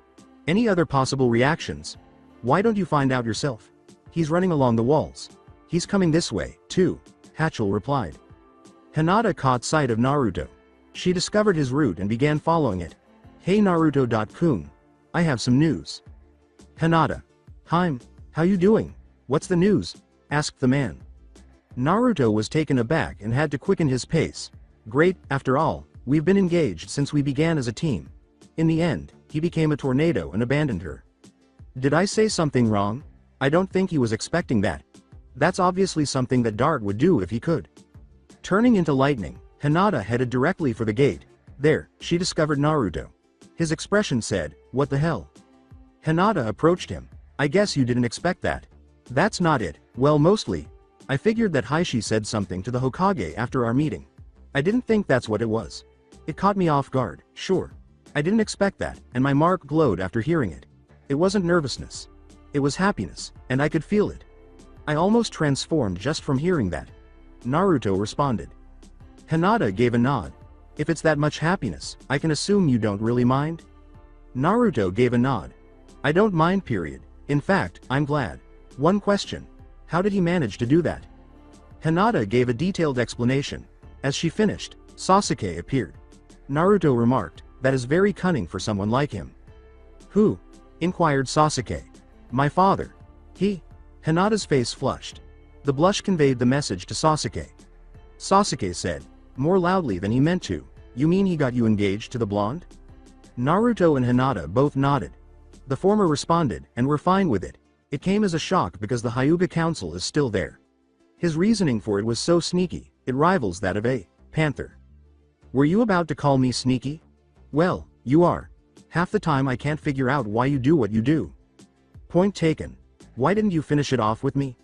Any other possible reactions? Why don't you find out yourself? He's running along the walls. He's coming this way, too, Hatchell replied. Hinata caught sight of Naruto. She discovered his route and began following it. Hey Naruto-kun. I have some news. Hinata. Hi, how you doing? What's the news? Asked the man. Naruto was taken aback and had to quicken his pace. Great, after all, we've been engaged since we began as a team. In the end, he became a tornado and abandoned her. Did I say something wrong? I don't think he was expecting that. That's obviously something that Dart would do if he could. Turning into lightning, Hinata headed directly for the gate. There, she discovered Naruto. His expression said, what the hell? Hinata approached him. I guess you didn't expect that. That's not it, well mostly. I figured that Hiashi said something to the Hokage after our meeting. I didn't think that's what it was. It caught me off guard, sure. I didn't expect that, and my mark glowed after hearing it. It wasn't nervousness. It was happiness, and I could feel it. I almost transformed just from hearing that. Naruto responded. Hinata gave a nod. If it's that much happiness, I can assume you don't really mind? Naruto gave a nod. I don't mind, period. In fact, I'm glad. One question. How did he manage to do that? Hinata gave a detailed explanation. As she finished, Sasuke appeared. Naruto remarked, that is very cunning for someone like him. Who? Inquired Sasuke. My father. He? Hinata's face flushed. The blush conveyed the message to Sasuke. Sasuke said, more loudly than he meant to, you mean he got you engaged to the blonde? Naruto and Hinata both nodded. The former responded, and were fine with it. It came as a shock because the Hyuga Council is still there. His reasoning for it was so sneaky, it rivals that of a panther. Were you about to call me sneaky? Well, you are. Half the time I can't figure out why you do what you do. Point taken. Why didn't you finish it off with me?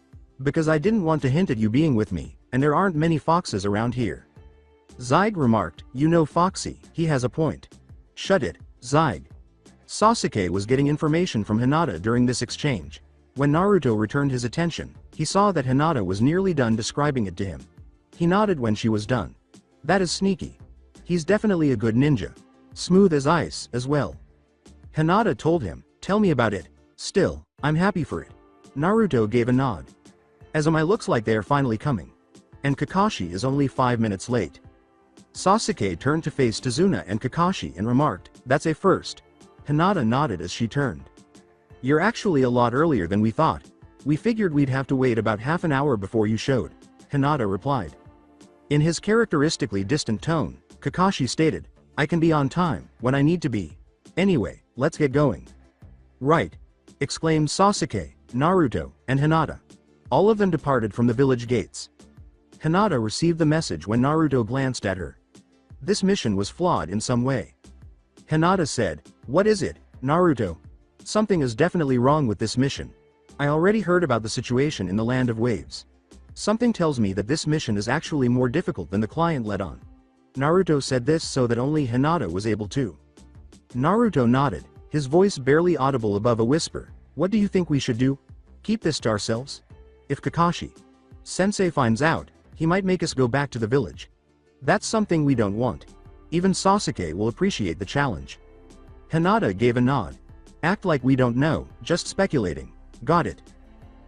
Because I didn't want to hint at you being with me, and there aren't many foxes around here. Zyge remarked, you know Foxy, he has a point. Shut it, Zyge. Sasuke was getting information from Hinata during this exchange. When Naruto returned his attention, he saw that Hinata was nearly done describing it to him. He nodded when she was done. That is sneaky. He's definitely a good ninja. Smooth as ice, as well. Hinata told him, tell me about it. Still, I'm happy for it. Naruto gave a nod. Azumai looks like they are finally coming. And Kakashi is only 5 minutes late. Sasuke turned to face Tazuna and Kakashi and remarked, that's a first. Hinata nodded as she turned. You're actually a lot earlier than we thought. We figured we'd have to wait about half an hour before you showed. Hinata replied. In his characteristically distant tone, Kakashi stated, I can be on time, when I need to be. Anyway, let's get going. Right. exclaimed Sasuke, Naruto, and Hinata. All of them departed from the village gates. Hinata received the message when Naruto glanced at her. This mission was flawed in some way. Hinata said, "What is it, Naruto? Something is definitely wrong with this mission. I already heard about the situation in the Land of Waves. Something tells me that this mission is actually more difficult than the client let on." Naruto said this so that only Hinata was able to. Naruto nodded, his voice barely audible above a whisper. "What do you think we should do? Keep this to ourselves? If Kakashi-sensei finds out, he might make us go back to the village. That's something we don't want. Even Sasuke will appreciate the challenge." Hinata gave a nod. "Act like we don't know, just speculating. Got it."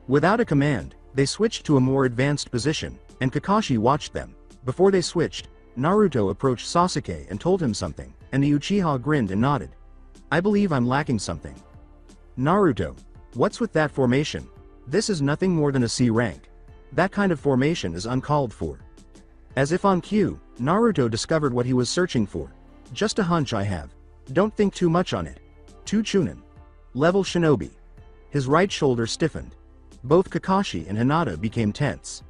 Without a command, they switched to a more advanced position, and Kakashi watched them. Before they switched, Naruto approached Sasuke and told him something, and the Uchiha grinned and nodded. "I believe I'm lacking something." "Naruto, what's with that formation? This is nothing more than a C rank. That kind of formation is uncalled for." As if on cue, Naruto discovered what he was searching for. "Just a hunch I have. Don't think too much on it. 2 Chunin. Level Shinobi." His right shoulder stiffened. Both Kakashi and Hinata became tense.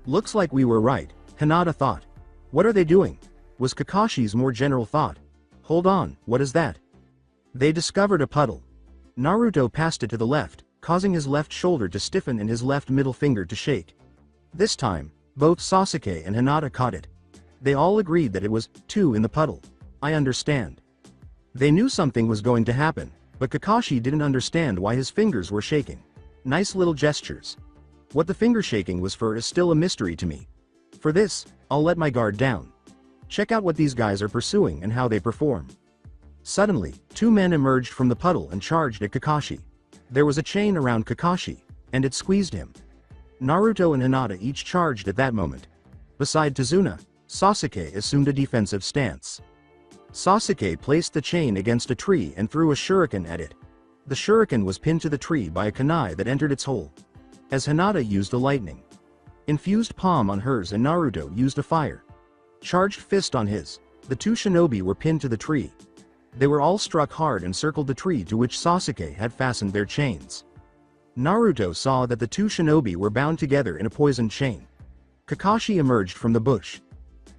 "Looks like we were right," Hinata thought. "What are they doing?" was Kakashi's more general thought. "Hold on, what is that?" They discovered a puddle. Naruto passed it to the left, causing his left shoulder to stiffen and his left middle finger to shake. This time, both Sasuke and Hinata caught it. They all agreed that it was 2 in the puddle. "I understand." They knew something was going to happen, but Kakashi didn't understand why his fingers were shaking. Nice little gestures. What the finger shaking was for is still a mystery to me. For this, I'll let my guard down. Check out what these guys are pursuing and how they perform. Suddenly, 2 men emerged from the puddle and charged at Kakashi. There was a chain around Kakashi, and it squeezed him. Naruto and Hinata each charged at that moment. Beside Tazuna, Sasuke assumed a defensive stance. Sasuke placed the chain against a tree and threw a shuriken at it. The shuriken was pinned to the tree by a kunai that entered its hole. As Hinata used a lightning infused palm on hers and Naruto used a fire charged fist on his, the 2 shinobi were pinned to the tree. They were all struck hard and circled the tree to which Sasuke had fastened their chains. Naruto saw that the 2 shinobi were bound together in a poisoned chain. Kakashi emerged from the bush.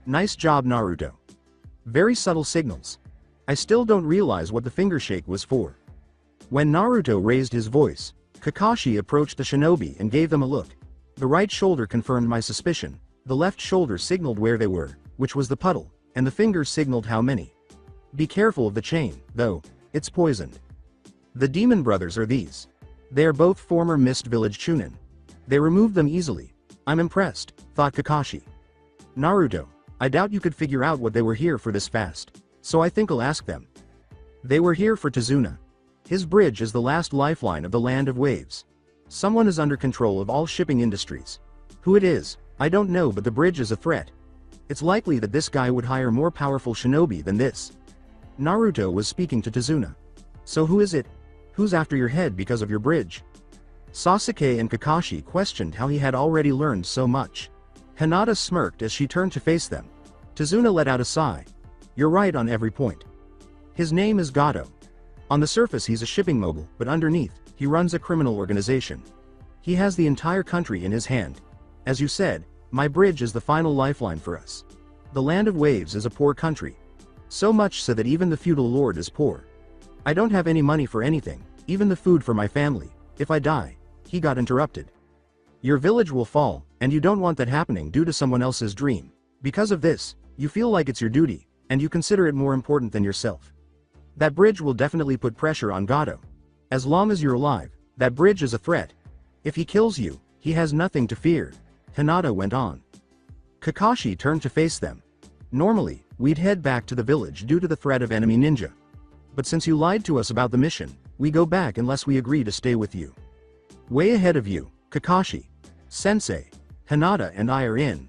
"Nice job, Naruto. Very subtle signals. I still don't realize what the finger shake was for." When Naruto raised his voice, Kakashi approached the shinobi and gave them a look. The right shoulder confirmed my suspicion, the left shoulder signaled where they were, which was the puddle, and the fingers signaled how many. "Be careful of the chain, though, it's poisoned. The demon brothers are these. They are both former Mist Village Chunin. They removed them easily. I'm impressed," thought Kakashi. "Naruto, I doubt you could figure out what they were here for this fast, so I think I'll ask them." "They were here for Tazuna. His bridge is the last lifeline of the Land of Waves. Someone is under control of all shipping industries. Who it is, I don't know, but the bridge is a threat. It's likely that this guy would hire more powerful shinobi than this." Naruto was speaking to Tazuna. "So who is it? Who's after your head because of your bridge?" Sasuke and Kakashi questioned how he had already learned so much. Hinata smirked as she turned to face them. Tazuna let out a sigh. "You're right on every point. His name is Gato. On the surface he's a shipping mogul, but underneath, he runs a criminal organization. He has the entire country in his hand. As you said, my bridge is the final lifeline for us. The Land of Waves is a poor country. So much so that even the feudal lord is poor. I don't have any money for anything, even the food for my family. If I die," he got interrupted. "Your village will fall, and you don't want that happening due to someone else's dream. Because of this, you feel like it's your duty, and you consider it more important than yourself. That bridge will definitely put pressure on Gato. As long as you're alive, that bridge is a threat. If he kills you, he has nothing to fear," Hinata went on. Kakashi turned to face them. "Normally, we'd head back to the village due to the threat of enemy ninja. But since you lied to us about the mission, we go back unless we agree to stay with you. Way ahead of you, Kakashi, Sensei, Hinata and I are in."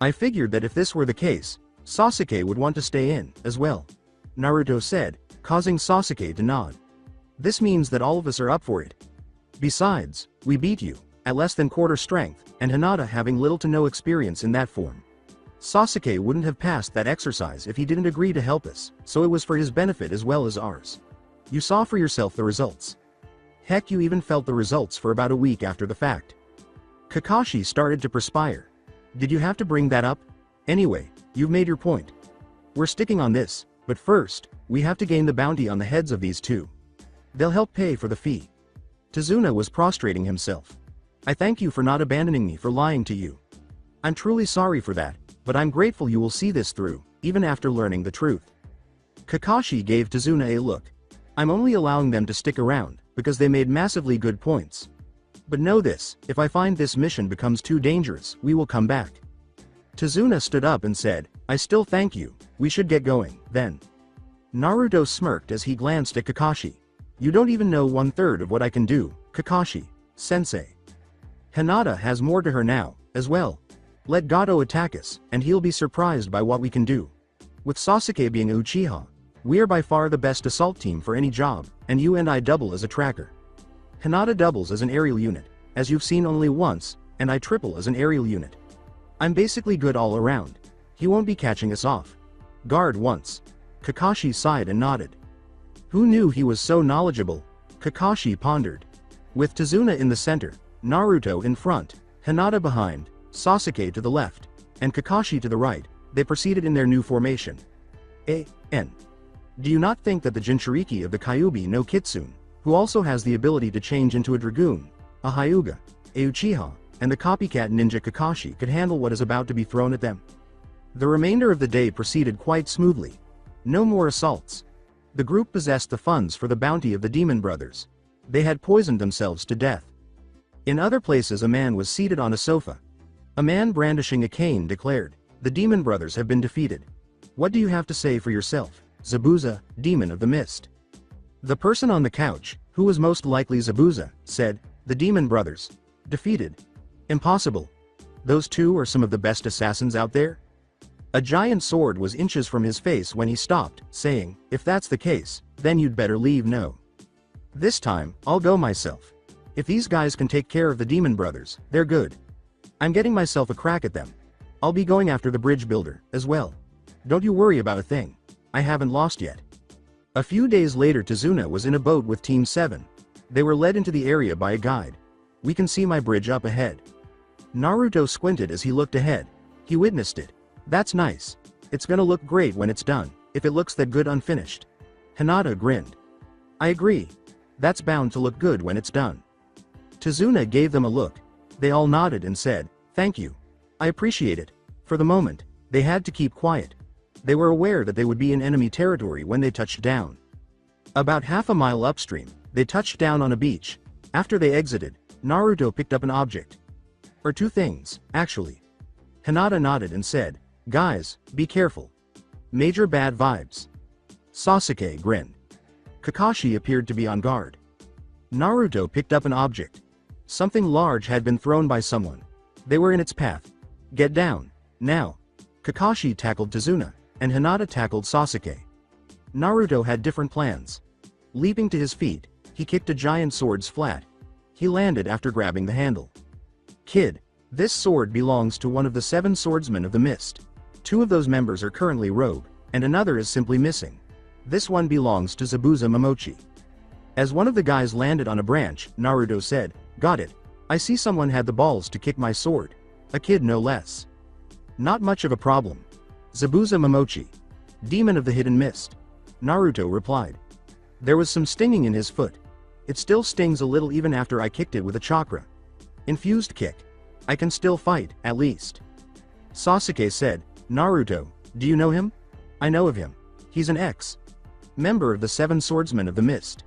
"I figured that if this were the case, Sasuke would want to stay in, as well," Naruto said, causing Sasuke to nod. "This means that all of us are up for it. Besides, we beat you, at less than quarter strength, and Hinata having little to no experience in that form. Sasuke wouldn't have passed that exercise if he didn't agree to help us, so it was for his benefit as well as ours. You saw for yourself the results." Heck, you even felt the results for about a week after the fact. Kakashi started to perspire. Did you have to bring that up? Anyway, you've made your point. We're sticking on this, but first, we have to gain the bounty on the heads of these two. They'll help pay for the fee. Tazuna was prostrating himself. I thank you for not abandoning me for lying to you. I'm truly sorry for that, but I'm grateful you will see this through, even after learning the truth. Kakashi gave Tazuna a look. I'm only allowing them to stick around, because they made massively good points. But know this, if I find this mission becomes too dangerous, we will come back. Tazuna stood up and said, I still thank you, we should get going, then. Naruto smirked as he glanced at Kakashi. You don't even know 1/3 of what I can do, Kakashi, sensei. Hinata has more to her now, as well. Let Gato attack us, and he'll be surprised by what we can do. With Sasuke being Uchiha, we are by far the best assault team for any job, and you and I double as a tracker. Hinata doubles as an aerial unit, as you've seen only once, and I triple as an aerial unit. I'm basically good all around. He won't be catching us off guard once. Kakashi sighed and nodded. Who knew he was so knowledgeable? Kakashi pondered. With Tazuna in the center, Naruto in front, Hinata behind, Sasuke to the left, and Kakashi to the right, they proceeded in their new formation. A.N. Do you not think that the Jinchuriki of the Kyuubi no Kitsune, who also has the ability to change into a Dragoon, a Hyuga, a Uchiha, and the copycat ninja Kakashi could handle what is about to be thrown at them? The remainder of the day proceeded quite smoothly. No more assaults. The group possessed the funds for the bounty of the Demon Brothers. They had poisoned themselves to death. In other places a man was seated on a sofa. A man brandishing a cane declared, the Demon Brothers have been defeated. What do you have to say for yourself, Zabuza, Demon of the Mist? The person on the couch, who was most likely Zabuza, said, the Demon Brothers. Defeated? Impossible. Those two are some of the best assassins out there? A giant sword was inches from his face when he stopped, saying, if that's the case, then you'd better leave now. This time, I'll go myself. If these guys can take care of the Demon Brothers, they're good. I'm getting myself a crack at them. I'll be going after the bridge builder, as well. Don't you worry about a thing. I haven't lost yet. A few days later Tazuna was in a boat with Team 7. They were led into the area by a guide. We can see my bridge up ahead. Naruto squinted as he looked ahead. He witnessed it. That's nice. It's gonna look great when it's done, if it looks that good unfinished. Hinata grinned. I agree. That's bound to look good when it's done. Tazuna gave them a look. They all nodded and said, thank you. I appreciate it. For the moment, they had to keep quiet. They were aware that they would be in enemy territory when they touched down. About half a mile upstream, they touched down on a beach. After they exited, Naruto picked up an object. Or two things, actually. Hinata nodded and said, guys, be careful. Major bad vibes. Sasuke grinned. Kakashi appeared to be on guard. Naruto picked up an object. Something large had been thrown by someone. They were in its path. Get down, now. Kakashi tackled Tazuna, and Hinata tackled Sasuke. Naruto had different plans. Leaping to his feet, he kicked a giant sword's flat. He landed after grabbing the handle. Kid, this sword belongs to one of the 7 swordsmen of the mist. 2 of those members are currently rogue, and another is simply missing. This one belongs to Zabuza Momochi. As one of the guys landed on a branch, Naruto said, got it. I see someone had the balls to kick my sword. A kid no less. Not much of a problem. Zabuza Momochi. Demon of the Hidden Mist. Naruto replied. There was some stinging in his foot. It still stings a little even after I kicked it with a chakra. Infused kick. I can still fight, at least. Sasuke said, Naruto, do you know him? I know of him. He's an ex-member of the 7 Swordsmen of the Mist.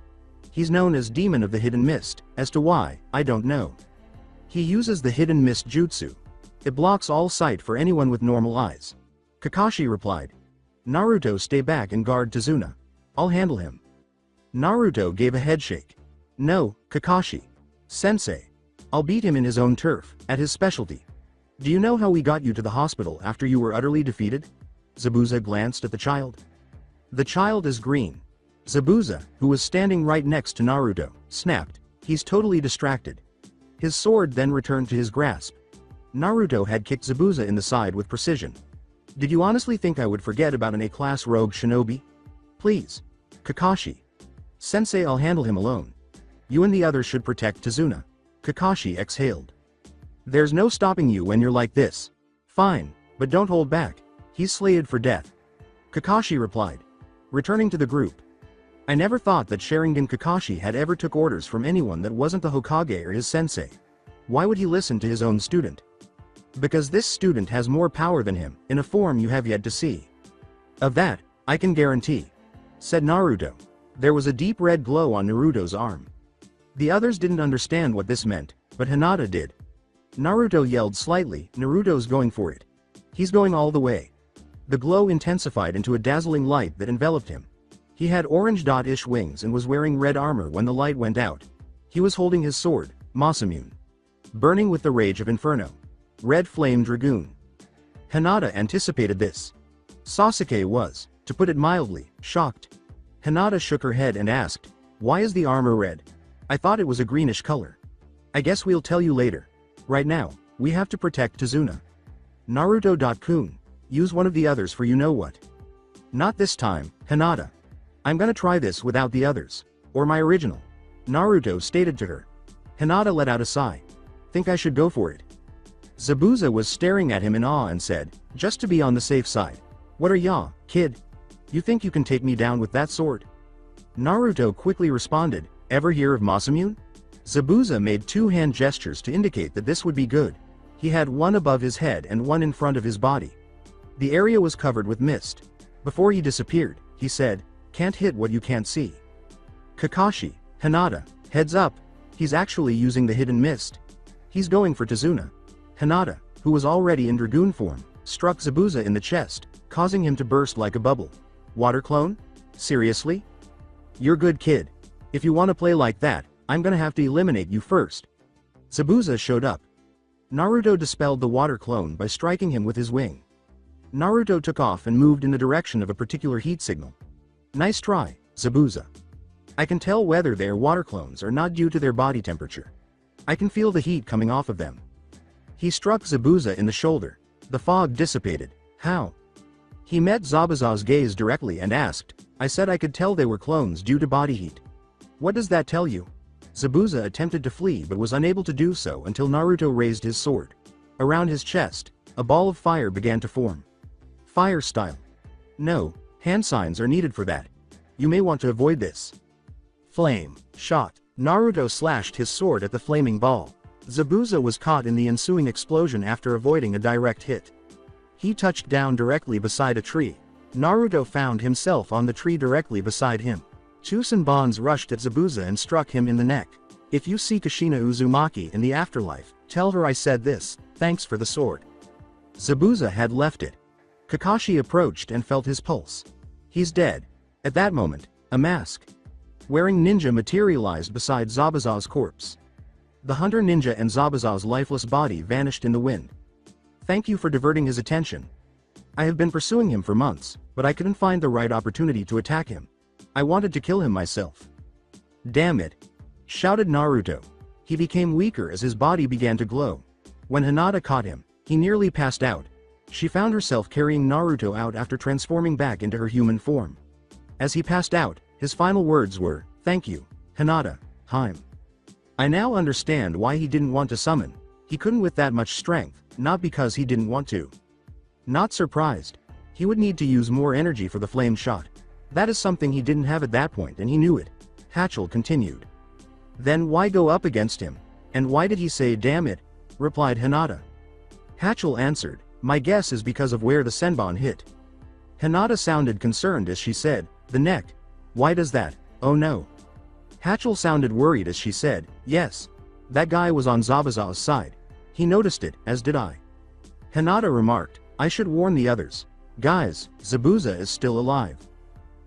He's known as Demon of the Hidden Mist. As to why, I don't know. He uses the Hidden Mist Jutsu. It blocks all sight for anyone with normal eyes. Kakashi replied. Naruto, stay back and guard Tazuna. I'll handle him. Naruto gave a headshake. No, Kakashi. Sensei. I'll beat him in his own turf, at his specialty. Do you know how we got you to the hospital after you were utterly defeated? Zabuza glanced at the child. The child is green. Zabuza, who was standing right next to Naruto, snapped. He's totally distracted. His sword then returned to his grasp. Naruto had kicked Zabuza in the side with precision. Did you honestly think I would forget about an A-class rogue shinobi? Please. Kakashi. Sensei, I'll handle him alone. You and the others should protect Tazuna. Kakashi exhaled. There's no stopping you when you're like this. Fine, but don't hold back. He's slated for death. Kakashi replied. Returning to the group. I never thought that Sharingan Kakashi had ever took orders from anyone that wasn't the Hokage or his sensei. Why would he listen to his own student? Because this student has more power than him, in a form you have yet to see. Of that, I can guarantee. Said Naruto. There was a deep red glow on Naruto's arm. The others didn't understand what this meant, but Hinata did. Naruto yelled slightly, Naruto's going for it. He's going all the way. The glow intensified into a dazzling light that enveloped him. He had orange-ish wings and was wearing red armor when the light went out. He was holding his sword, Masamune. Burning with the rage of Inferno. Red Flame Dragoon. Hinata anticipated this. Sasuke was, to put it mildly, shocked. Hinata shook her head and asked, why is the armor red? I thought it was a greenish color. I guess we'll tell you later. Right now, we have to protect Tazuna. Naruto.kun. Use one of the others for you know what. Not this time, Hinata. I'm gonna try this without the others. Or my original. Naruto stated to her. Hinata let out a sigh. Think I should go for it. Zabuza was staring at him in awe and said, just to be on the safe side. What are ya, kid? You think you can take me down with that sword? Naruto quickly responded, ever hear of Masamune? Zabuza made two hand gestures to indicate that this would be good. He had one above his head and one in front of his body. The area was covered with mist. Before he disappeared, he said, can't hit what you can't see. Kakashi, Hinata, heads up, he's actually using the hidden mist. He's going for Tazuna. Hinata, who was already in dragoon form, struck Zabuza in the chest, causing him to burst like a bubble. Water clone? Seriously? You're good kid. If you want to play like that, I'm gonna have to eliminate you first. Zabuza showed up. Naruto dispelled the water clone by striking him with his wing. Naruto took off and moved in the direction of a particular heat signal. Nice try, Zabuza. I can tell whether they're water clones or not due to their body temperature. I can feel the heat coming off of them. He struck Zabuza in the shoulder. The fog dissipated. How? He met Zabuza's gaze directly and asked, I said I could tell they were clones due to body heat. What does that tell you? Zabuza attempted to flee but was unable to do so until Naruto raised his sword. Around his chest, a ball of fire began to form. Fire style. No, hand signs are needed for that. You may want to avoid this. Flame. Shot. Naruto slashed his sword at the flaming ball. Zabuza was caught in the ensuing explosion after avoiding a direct hit. He touched down directly beside a tree. Naruto found himself on the tree directly beside him. Two Senbons rushed at Zabuza and struck him in the neck. If you see Kushina Uzumaki in the afterlife, tell her I said this, thanks for the sword. Zabuza had left it. Kakashi approached and felt his pulse. He's dead. At that moment, a mask wearing ninja materialized beside Zabuza's corpse. The hunter ninja and Zabuza's lifeless body vanished in the wind. Thank you for diverting his attention. I have been pursuing him for months, but I couldn't find the right opportunity to attack him. I wanted to kill him myself. Damn it! Shouted Naruto. He became weaker as his body began to glow. When Hinata caught him, he nearly passed out. She found herself carrying Naruto out after transforming back into her human form. As he passed out, his final words were, thank you, Hinata, Heim. I now understand why he didn't want to summon. He couldn't with that much strength, not because he didn't want to. Not surprised. He would need to use more energy for the flame shot. That is something he didn't have at that point and he knew it. Hatchel continued. Then why go up against him? And why did he say damn it? Replied Hinata. Hatchel answered, my guess is because of where the Senbon hit. Hinata sounded concerned as she said, the neck. Why does that? Oh no. Hatchel sounded worried as she said, yes. That guy was on Zabuza's side. He noticed it, as did I. Hinata remarked, I should warn the others. Guys, Zabuza is still alive.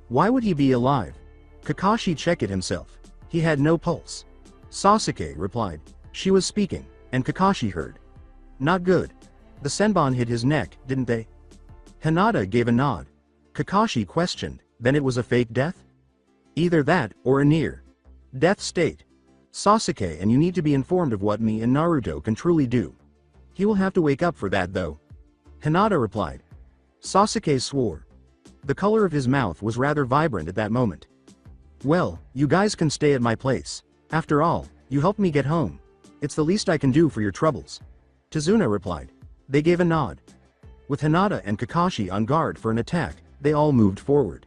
Why would he be alive? Kakashi checked it himself. He had no pulse. Sasuke replied. She was speaking, and Kakashi heard. Not good. The Senbon hit his neck, didn't they? Hinata gave a nod. Kakashi questioned, then it was a fake death? Either that, or a near death state. Sasuke, and you need to be informed of what me and Naruto can truly do. He will have to wake up for that though. Hinata replied. Sasuke swore. The color of his mouth was rather vibrant at that moment. Well, you guys can stay at my place. After all, you helped me get home. It's the least I can do for your troubles. Tazuna replied. They gave a nod. With Hinata and Kakashi on guard for an attack, they all moved forward.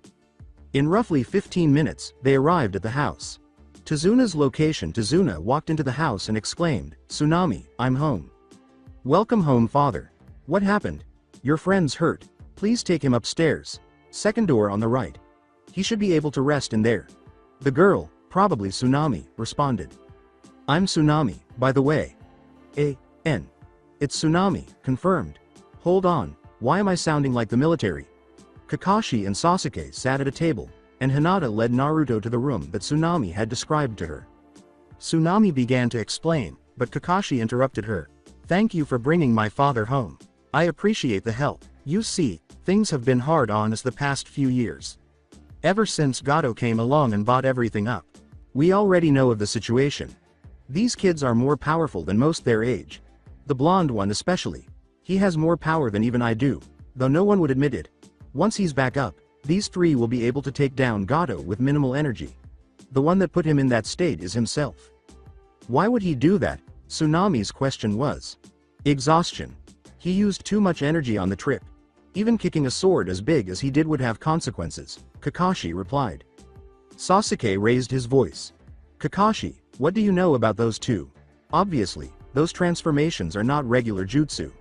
In roughly 15 minutes, they arrived at the house. Tazuna's location. Tazuna walked into the house and exclaimed, Tsunami, I'm home. Welcome home, father. What happened? Your friend's hurt. Please take him upstairs. Second door on the right. He should be able to rest in there. The girl, probably Tsunami, responded. I'm Tsunami, by the way. A.N. It's Tsunami, confirmed. Hold on, why am I sounding like the military? Kakashi and Sasuke sat at a table, and Hinata led Naruto to the room that Tsunami had described to her. Tsunami began to explain, but Kakashi interrupted her. Thank you for bringing my father home. I appreciate the help. You see, things have been hard on us the past few years. Ever since Gato came along and bought everything up. We already know of the situation. These kids are more powerful than most their age. The blonde one especially. He has more power than even I do, though no one would admit it. Once he's back up, these three will be able to take down Gato with minimal energy. The one that put him in that state is himself. Why would he do that? Tsunami's question was. Exhaustion. He used too much energy on the trip. Even kicking a sword as big as he did would have consequences, Kakashi replied. Sasuke raised his voice. Kakashi, what do you know about those two? Obviously, those transformations are not regular jutsu.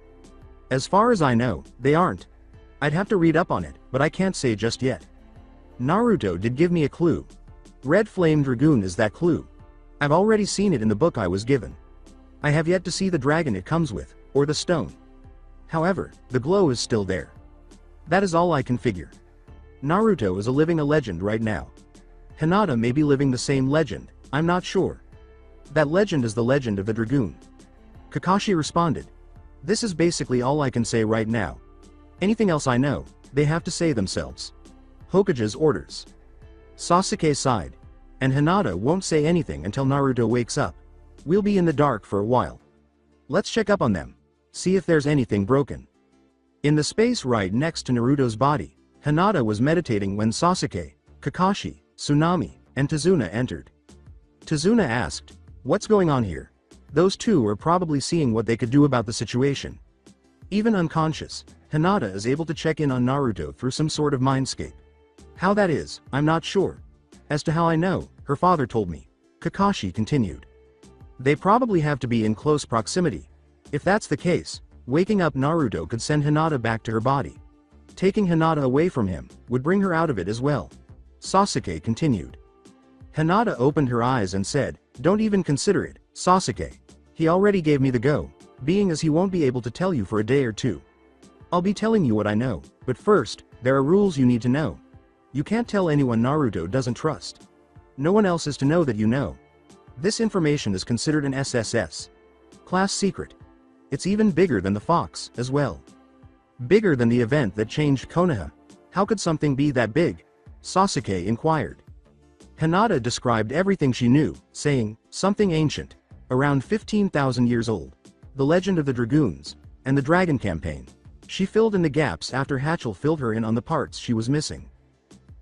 As far as I know, they aren't. I'd have to read up on it, but I can't say just yet. Naruto did give me a clue. Red Flame Dragoon is that clue. I've already seen it in the book I was given. I have yet to see the dragon it comes with, or the stone. However, the glow is still there. That is all I can figure. Naruto is living a legend right now. Hinata may be living the same legend, I'm not sure. That legend is the legend of the Dragoon. Kakashi responded. This is basically all I can say right now. Anything else I know, they have to say themselves. Hokage's orders. Sasuke sighed. And Hinata won't say anything until Naruto wakes up. We'll be in the dark for a while. Let's check up on them. See if there's anything broken. In the space right next to Naruto's body, Hinata was meditating when Sasuke, Kakashi, Tsunami, and Tazuna entered. Tazuna asked, what's going on here? Those two are probably seeing what they could do about the situation. Even unconscious, Hinata is able to check in on Naruto through some sort of mindscape. How that is, I'm not sure. As to how I know, her father told me. Kakashi continued. They probably have to be in close proximity. If that's the case, waking up Naruto could send Hinata back to her body. Taking Hinata away from him would bring her out of it as well. Sasuke continued. Hinata opened her eyes and said, don't even consider it, Sasuke. He already gave me the go, being as he won't be able to tell you for a day or two. I'll be telling you what I know, but first, there are rules you need to know. You can't tell anyone Naruto doesn't trust. No one else is to know that you know. This information is considered an SSS. Class secret. It's even bigger than the Fox, as well. Bigger than the event that changed Konoha. How could something be that big? Sasuke inquired. Hinata described everything she knew, saying, something ancient, around 15,000 years old. The legend of the Dragoons, and the Dragon Campaign. She filled in the gaps after Hatchel filled her in on the parts she was missing.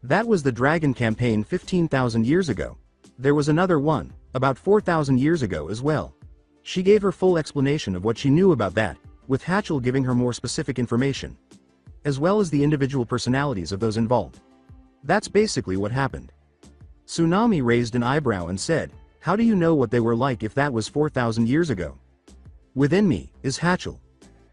That was the Dragon Campaign 15,000 years ago. There was another one, about 4,000 years ago as well. She gave her full explanation of what she knew about that, with Hatchel giving her more specific information. As well as the individual personalities of those involved. That's basically what happened. Tsunami raised an eyebrow and said, how do you know what they were like if that was 4,000 years ago? Within me, is Hatchel.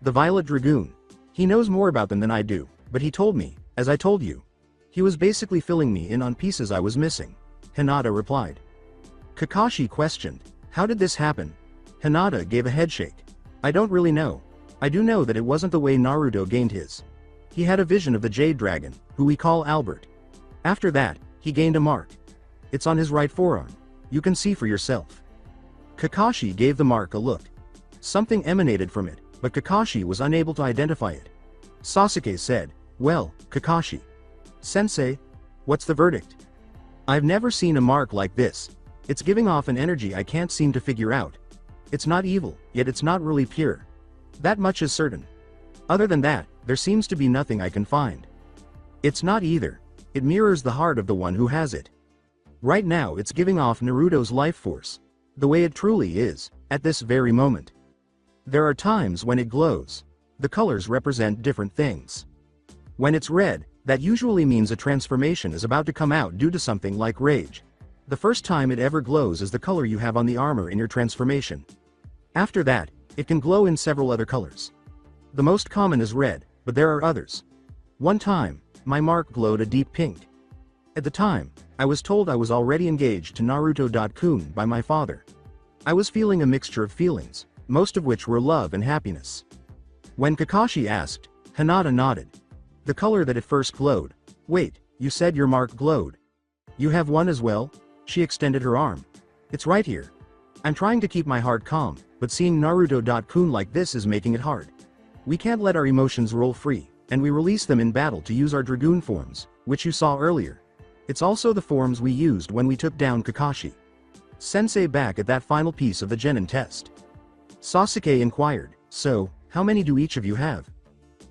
The Violet Dragoon. He knows more about them than I do, but he told me, as I told you. He was basically filling me in on pieces I was missing. Hinata replied. Kakashi questioned, how did this happen? Hinata gave a headshake. I don't really know. I do know that it wasn't the way Naruto gained his. He had a vision of the Jade Dragon, who we call Albert. After that, he gained a mark. It's on his right forearm. You can see for yourself. Kakashi gave the mark a look. Something emanated from it, but Kakashi was unable to identify it. Sasuke said, well, Kakashi. Sensei, what's the verdict? I've never seen a mark like this. It's giving off an energy I can't seem to figure out. It's not evil, yet it's not really pure. That much is certain. Other than that, there seems to be nothing I can find. It's not either. It mirrors the heart of the one who has it. Right now it's giving off Naruto's life force. The way it truly is, at this very moment. There are times when it glows. The colors represent different things. When it's red, that usually means a transformation is about to come out due to something like rage. The first time it ever glows is the color you have on the armor in your transformation. After that, it can glow in several other colors. The most common is red, but there are others. One time, my mark glowed a deep pink. At the time, I was told I was already engaged to Naruto-kun by my father. I was feeling a mixture of feelings, most of which were love and happiness. When Kakashi asked, Hinata nodded. The color that at first glowed. Wait, you said your mark glowed. You have one as well? She extended her arm. It's right here. I'm trying to keep my heart calm, but seeing Naruto-kun like this is making it hard. We can't let our emotions roll free, and we release them in battle to use our Dragoon forms, which you saw earlier. It's also the forms we used when we took down Kakashi. Sensei back at that final piece of the Genin test. Sasuke inquired, so, how many do each of you have?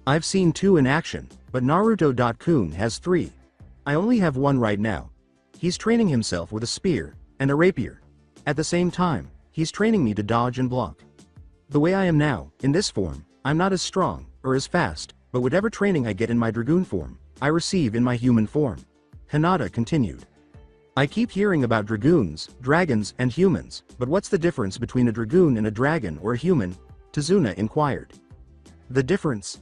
I've seen 2 in action, but Naruto-kun has 3. I only have 1 right now. He's training himself with a spear, and a rapier. At the same time, he's training me to dodge and block. The way I am now, in this form, I'm not as strong, or as fast, but whatever training I get in my Dragoon form, I receive in my human form. Hinata continued. I keep hearing about Dragoons, dragons, and humans, but what's the difference between a Dragoon and a dragon or a human? Tazuna inquired. The difference?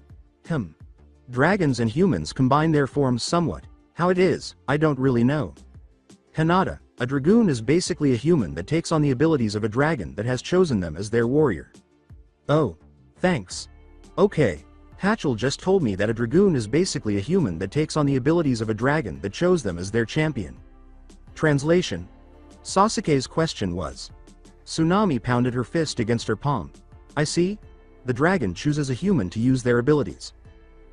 Dragons and humans combine their forms somewhat. How it is, I don't really know. Hinata, a Dragoon is basically a human that takes on the abilities of a dragon that has chosen them as their warrior. Oh, thanks. Okay. Hatchel just told me that a Dragoon is basically a human that takes on the abilities of a dragon that chose them as their champion. Translation. Sasuke's question was. Tsunami pounded her fist against her palm. I see. The dragon chooses a human to use their abilities.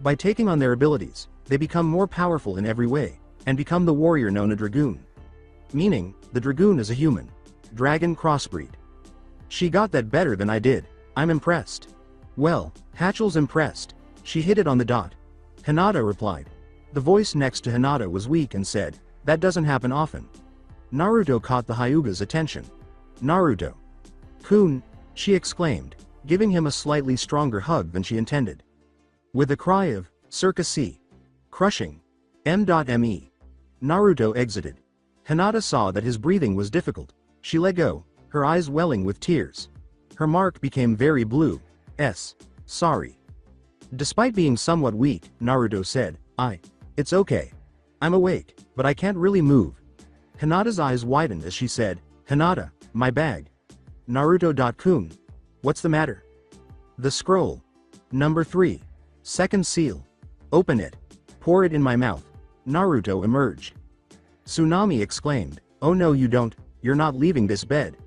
By taking on their abilities, they become more powerful in every way, and become the warrior known as Dragoon. Meaning, the Dragoon is a human. Dragon crossbreed. She got that better than I did. I'm impressed. Well, Hatchel's impressed. She hit it on the dot. Hinata replied. The voice next to Hinata was weak and said, that doesn't happen often. Naruto caught the Hyuga's attention. Naruto. Kun, she exclaimed, giving him a slightly stronger hug than she intended. With a cry of, circa C. Crushing. M.me. Naruto exited. Hinata saw that his breathing was difficult. She let go, her eyes welling with tears. Her mark became very blue. Sorry. Despite being somewhat weak, Naruto said, it's okay. I'm awake, but I can't really move. Hinata's eyes widened as she said, Hinata, my bag. Naruto-kun. What's the matter? The scroll. Number 3. Second seal. Open it. Pour it in my mouth. Naruto emerged. Tsunami exclaimed, oh no you don't, you're not leaving this bed.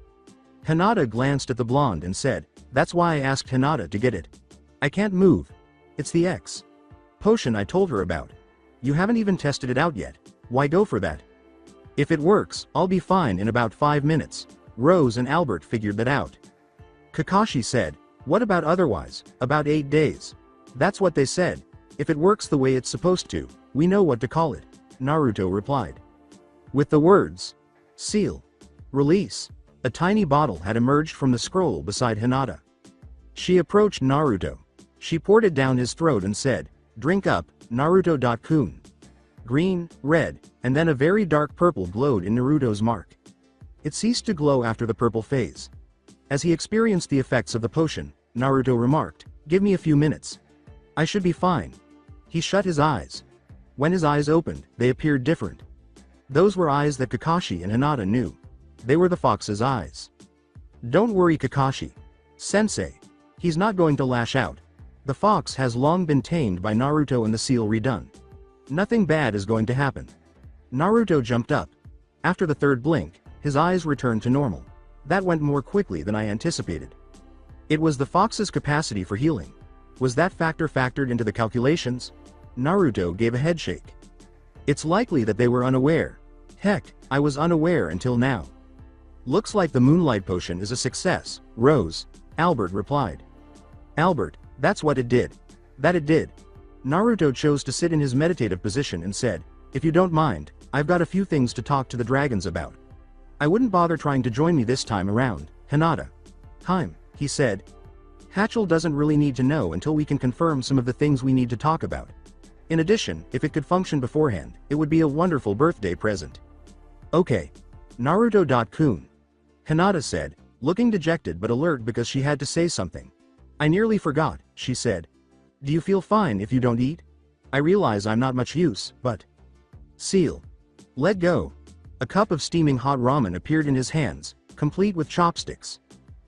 Hinata glanced at the blonde and said, that's why I asked Hinata to get it. I can't move. It's the X potion I told her about. You haven't even tested it out yet. Why go for that? If it works, I'll be fine in about 5 minutes. Rose and Albert figured that out. Kakashi said, what about otherwise, about 8 days? That's what they said. If it works the way it's supposed to, we know what to call it. Naruto replied. With the words, seal, release, a tiny bottle had emerged from the scroll beside Hinata. She approached Naruto. She poured it down his throat and said, drink up, Naruto-kun. Green, red, and then a very dark purple glowed in Naruto's mark. It ceased to glow after the purple phase. As he experienced the effects of the potion, Naruto remarked, give me a few minutes. I should be fine. He shut his eyes. When his eyes opened, they appeared different. Those were eyes that Kakashi and Hinata knew. They were the fox's eyes. Don't worry Kakashi. Sensei. He's not going to lash out. The fox has long been tamed by Naruto and the seal redone. Nothing bad is going to happen. Naruto jumped up. After the third blink, his eyes returned to normal. That went more quickly than I anticipated. It was the fox's capacity for healing. Was that factor factored into the calculations? Naruto gave a headshake. It's likely that they were unaware. Heck, I was unaware until now. Looks like the moonlight potion is a success, Rose. Albert replied. Albert, that's what it did. That it did. Naruto chose to sit in his meditative position and said, if you don't mind, I've got a few things to talk to the dragons about. I wouldn't bother trying to join me this time around, Hinata. Time, he said. Hatchel doesn't really need to know until we can confirm some of the things we need to talk about. In addition, if it could function beforehand, it would be a wonderful birthday present. Okay. Naruto.kun. Hinata said, looking dejected but alert because she had to say something. I nearly forgot, she said. Do you feel fine if you don't eat? I realize I'm not much use, but... Seal. Let go. A cup of steaming hot ramen appeared in his hands, complete with chopsticks.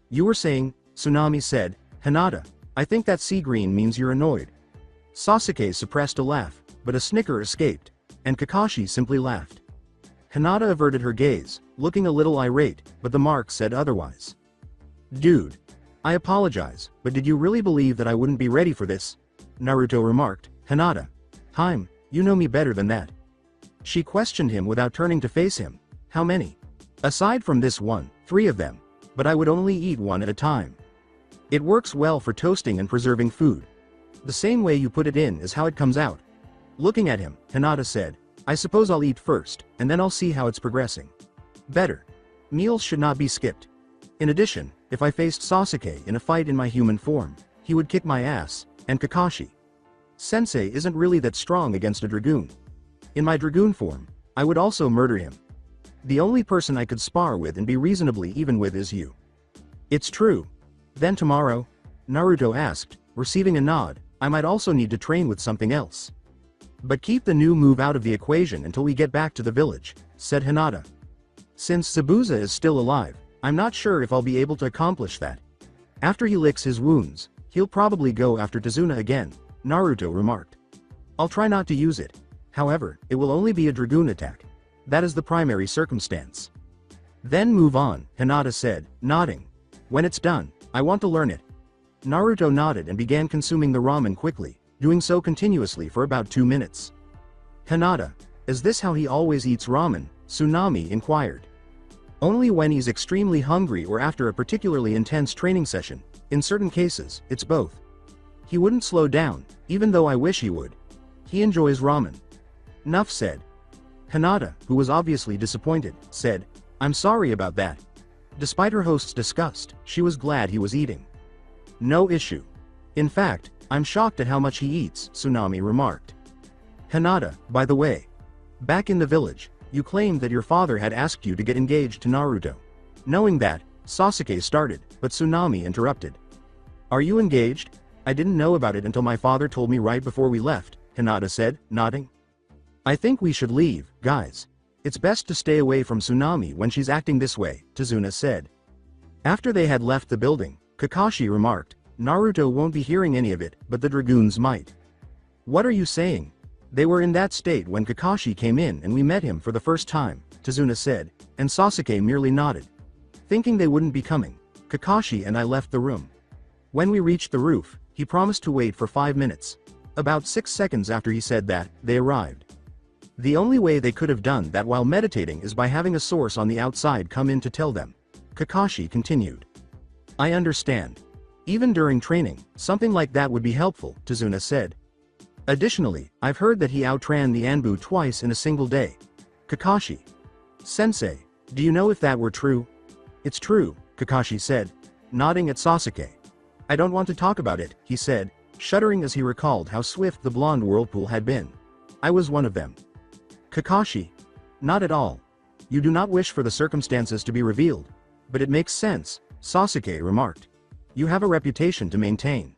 You were saying, Tsunami said, Hinata, I think that sea green means you're annoyed. Sasuke suppressed a laugh, but a snicker escaped, and Kakashi simply laughed. Hinata averted her gaze, looking a little irate, but the mark said otherwise. Dude. I apologize, but did you really believe that I wouldn't be ready for this? Naruto remarked. Hinata. Time, you know me better than that. She questioned him without turning to face him. How many? Aside from this one, 3 of them. But I would only eat one at a time. It works well for toasting and preserving food. The same way you put it in is how it comes out. Looking at him, Hinata said, I suppose I'll eat first, and then I'll see how it's progressing. Better. Meals should not be skipped. In addition, if I faced Sasuke in a fight in my human form, he would kick my ass, and Kakashi. Sensei isn't really that strong against a dragoon. In my dragoon form, I would also murder him. The only person I could spar with and be reasonably even with is you. It's true. Then tomorrow? Naruto asked, receiving a nod, I might also need to train with something else. But keep the new move out of the equation until we get back to the village, said Hinata. Since Zabuza is still alive, I'm not sure if I'll be able to accomplish that. After he licks his wounds, he'll probably go after Tazuna again, Naruto remarked. I'll try not to use it. However, it will only be a dragoon attack. That is the primary circumstance. Then move on, Hinata said, nodding. When it's done, I want to learn it. Naruto nodded and began consuming the ramen quickly, doing so continuously for about 2 minutes. Hinata, is this how he always eats ramen? Tsunami inquired. Only when he's extremely hungry or after a particularly intense training session. In certain cases, it's both. He wouldn't slow down, even though I wish he would. He enjoys ramen. Nuff said. Hinata, who was obviously disappointed, said, I'm sorry about that. Despite her host's disgust, she was glad he was eating. No issue. In fact, I'm shocked at how much he eats, Tsunami remarked. Hinata, by the way. Back in the village, you claimed that your father had asked you to get engaged to Naruto. Knowing that, Sasuke started, but Tsunami interrupted. Are you engaged? I didn't know about it until my father told me right before we left, Hinata said, nodding. I think we should leave, guys. It's best to stay away from Tsunami when she's acting this way, Tazuna said. After they had left the building, Kakashi remarked, Naruto won't be hearing any of it, but the dragoons might. What are you saying? They were in that state when Kakashi came in and we met him for the first time, Tazuna said, and Sasuke merely nodded. Thinking they wouldn't be coming, Kakashi and I left the room. When we reached the roof, he promised to wait for 5 minutes. About 6 seconds after he said that, they arrived. The only way they could have done that while meditating is by having a source on the outside come in to tell them. Kakashi continued. I understand. Even during training, something like that would be helpful, Tazuna said. Additionally, I've heard that he outran the Anbu twice in a single day. Kakashi. Sensei, do you know if that were true? It's true, Kakashi said, nodding at Sasuke. I don't want to talk about it, he said, shuddering as he recalled how swift the blonde whirlpool had been. I was one of them. Kakashi. Not at all. You do not wish for the circumstances to be revealed. But it makes sense, Sasuke remarked. You have a reputation to maintain.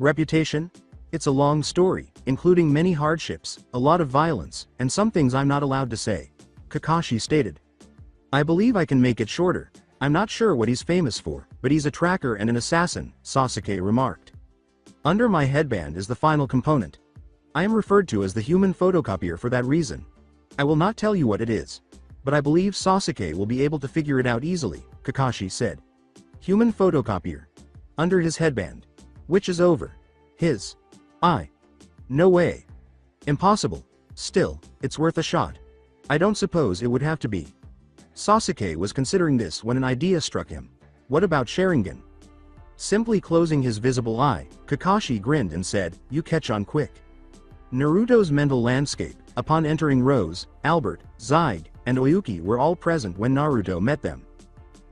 Reputation? It's a long story, including many hardships, a lot of violence, and some things I'm not allowed to say, Kakashi stated. I believe I can make it shorter. I'm not sure what he's famous for, but he's a tracker and an assassin, Sasuke remarked. Under my headband is the final component. I am referred to as the human photocopier for that reason. I will not tell you what it is. But I believe Sasuke will be able to figure it out easily, Kakashi said. Human photocopier. Under his headband. Which is over. His. No way. Impossible. Still, it's worth a shot. I don't suppose it would have to be. Sasuke was considering this when an idea struck him. What about Sharingan? Simply closing his visible eye, Kakashi grinned and said, you catch on quick. Naruto's mental landscape, Upon entering, Rose, Albert, Zaig, and Oyuki were all present when Naruto met them.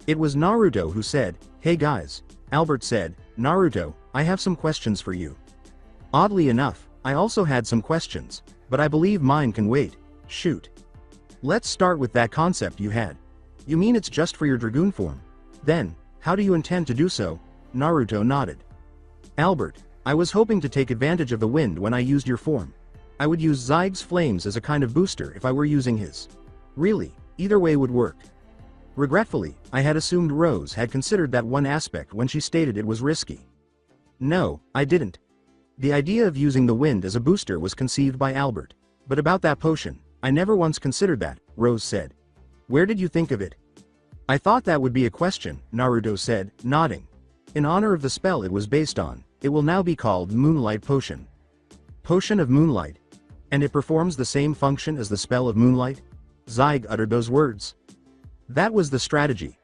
It was Naruto who said, "Hey guys." Albert said, "Naruto, I have some questions for you." Oddly enough, I also had some questions, but I believe mine can wait. Shoot. Let's start with that concept you had. You mean it's just for your Dragoon form? Then, how do you intend to do so? Naruto nodded. Albert, I was hoping to take advantage of the wind when I used your form. I would use Zaig's flames as a kind of booster if I were using his. Really, either way would work. Regretfully, I had assumed Rose had considered that one aspect when she stated it was risky. No, I didn't. The idea of using the wind as a booster was conceived by Albert. But about that potion, I never once considered that, Rose said. Where did you think of it? I thought that would be a question, Naruto said, nodding. In honor of the spell it was based on, it will now be called Moonlight Potion. Potion of Moonlight. And it performs the same function as the spell of Moonlight? Zaig uttered those words. That was the strategy.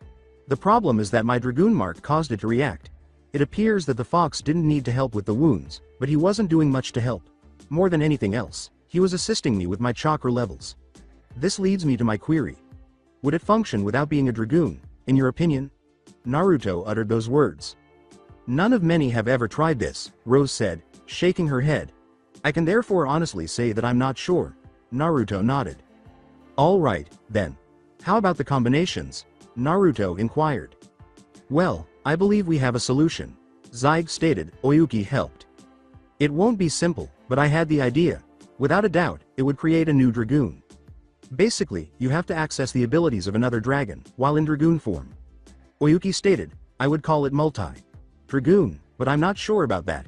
The problem is that my Dragoon mark caused it to react. It appears that the fox didn't need to help with the wounds, but he wasn't doing much to help. More than anything else, he was assisting me with my chakra levels. This leads me to my query. Would it function without being a Dragoon, in your opinion? Naruto uttered those words. None of many have ever tried this, Rose said, shaking her head. I can therefore honestly say that I'm not sure. Naruto nodded. All right, then. How about the combinations? Naruto inquired. Well, I believe we have a solution. Zaig stated. Oyuki helped. It won't be simple, but I had the idea. Without a doubt, it would create a new Dragoon. Basically, you have to access the abilities of another dragon, while in Dragoon form. Oyuki stated, I would call it multi-Dragoon, but I'm not sure about that.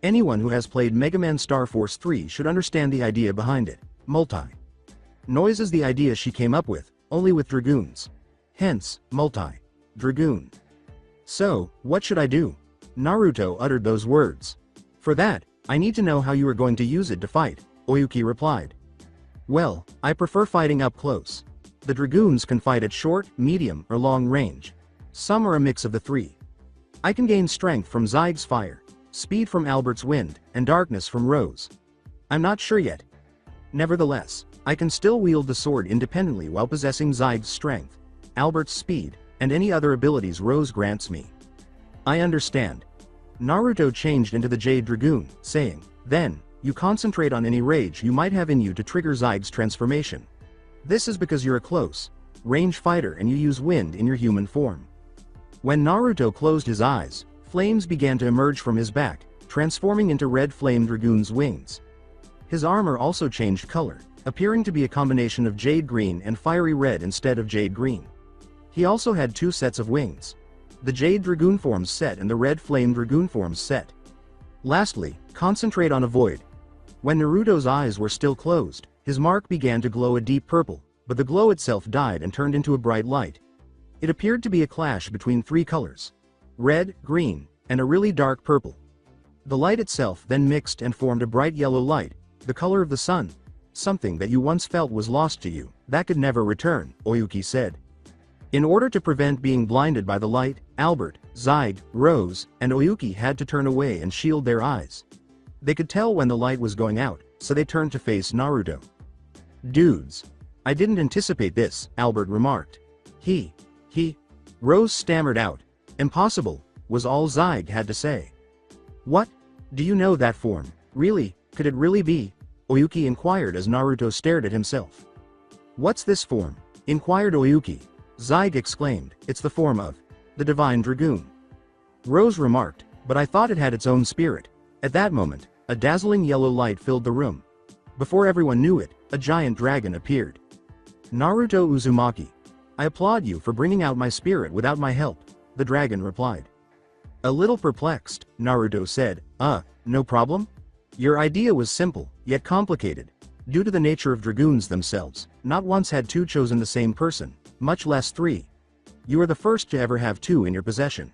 Anyone who has played Mega Man Star Force 3 should understand the idea behind it. Noise is the idea she came up with, only with Dragoons. Hence, multi-Dragoon. So, what should I do? Naruto uttered those words. For that, I need to know how you are going to use it to fight, Oyuki replied. Well, I prefer fighting up close. The Dragoons can fight at short, medium, or long range. Some are a mix of the three. I can gain strength from Zaig's fire, speed from Albert's wind, and darkness from Rose. I'm not sure yet. Nevertheless, I can still wield the sword independently while possessing Zaig's strength, Albert's speed, and any other abilities Rose grants me. I understand. Naruto changed into the Jade Dragoon, saying, Then, you concentrate on any rage you might have in you to trigger Zaig's transformation. This is because you're a close range fighter and you use wind in your human form. When Naruto closed his eyes, flames began to emerge from his back, transforming into red flame Dragoon's wings. His armor also changed color, appearing to be a combination of jade green and fiery red instead of jade green. He also had two sets of wings. The Jade Dragoon forms set and the Red Flame Dragoon forms set. Lastly, concentrate on a void. When Naruto's eyes were still closed, his mark began to glow a deep purple, but the glow itself died and turned into a bright light. It appeared to be a clash between three colors: red, green, and a really dark purple. The light itself then mixed and formed a bright yellow light, the color of the sun. Something that you once felt was lost to you, that could never return, Oyuki said. In order to prevent being blinded by the light, Albert, Zaig, Rose, and Oyuki had to turn away and shield their eyes. They could tell when the light was going out, so they turned to face Naruto. Dudes. I didn't anticipate this, Albert remarked. Rose stammered out. Impossible, was all Zaig had to say. What? Do you know that form? Really, could it really be? Oyuki inquired as Naruto stared at himself. What's this form? Inquired Oyuki. Zaig exclaimed, it's the form of the Divine Dragoon. Rose remarked, but I thought it had its own spirit. At that moment, a dazzling yellow light filled the room. Before everyone knew it, a giant dragon appeared. Naruto Uzumaki. I applaud you for bringing out my spirit without my help, the dragon replied. A little perplexed, Naruto said, no problem? Your idea was simple, yet complicated. Due to the nature of dragoons themselves, not once had two chosen the same person, much less three. You are the first to ever have two in your possession.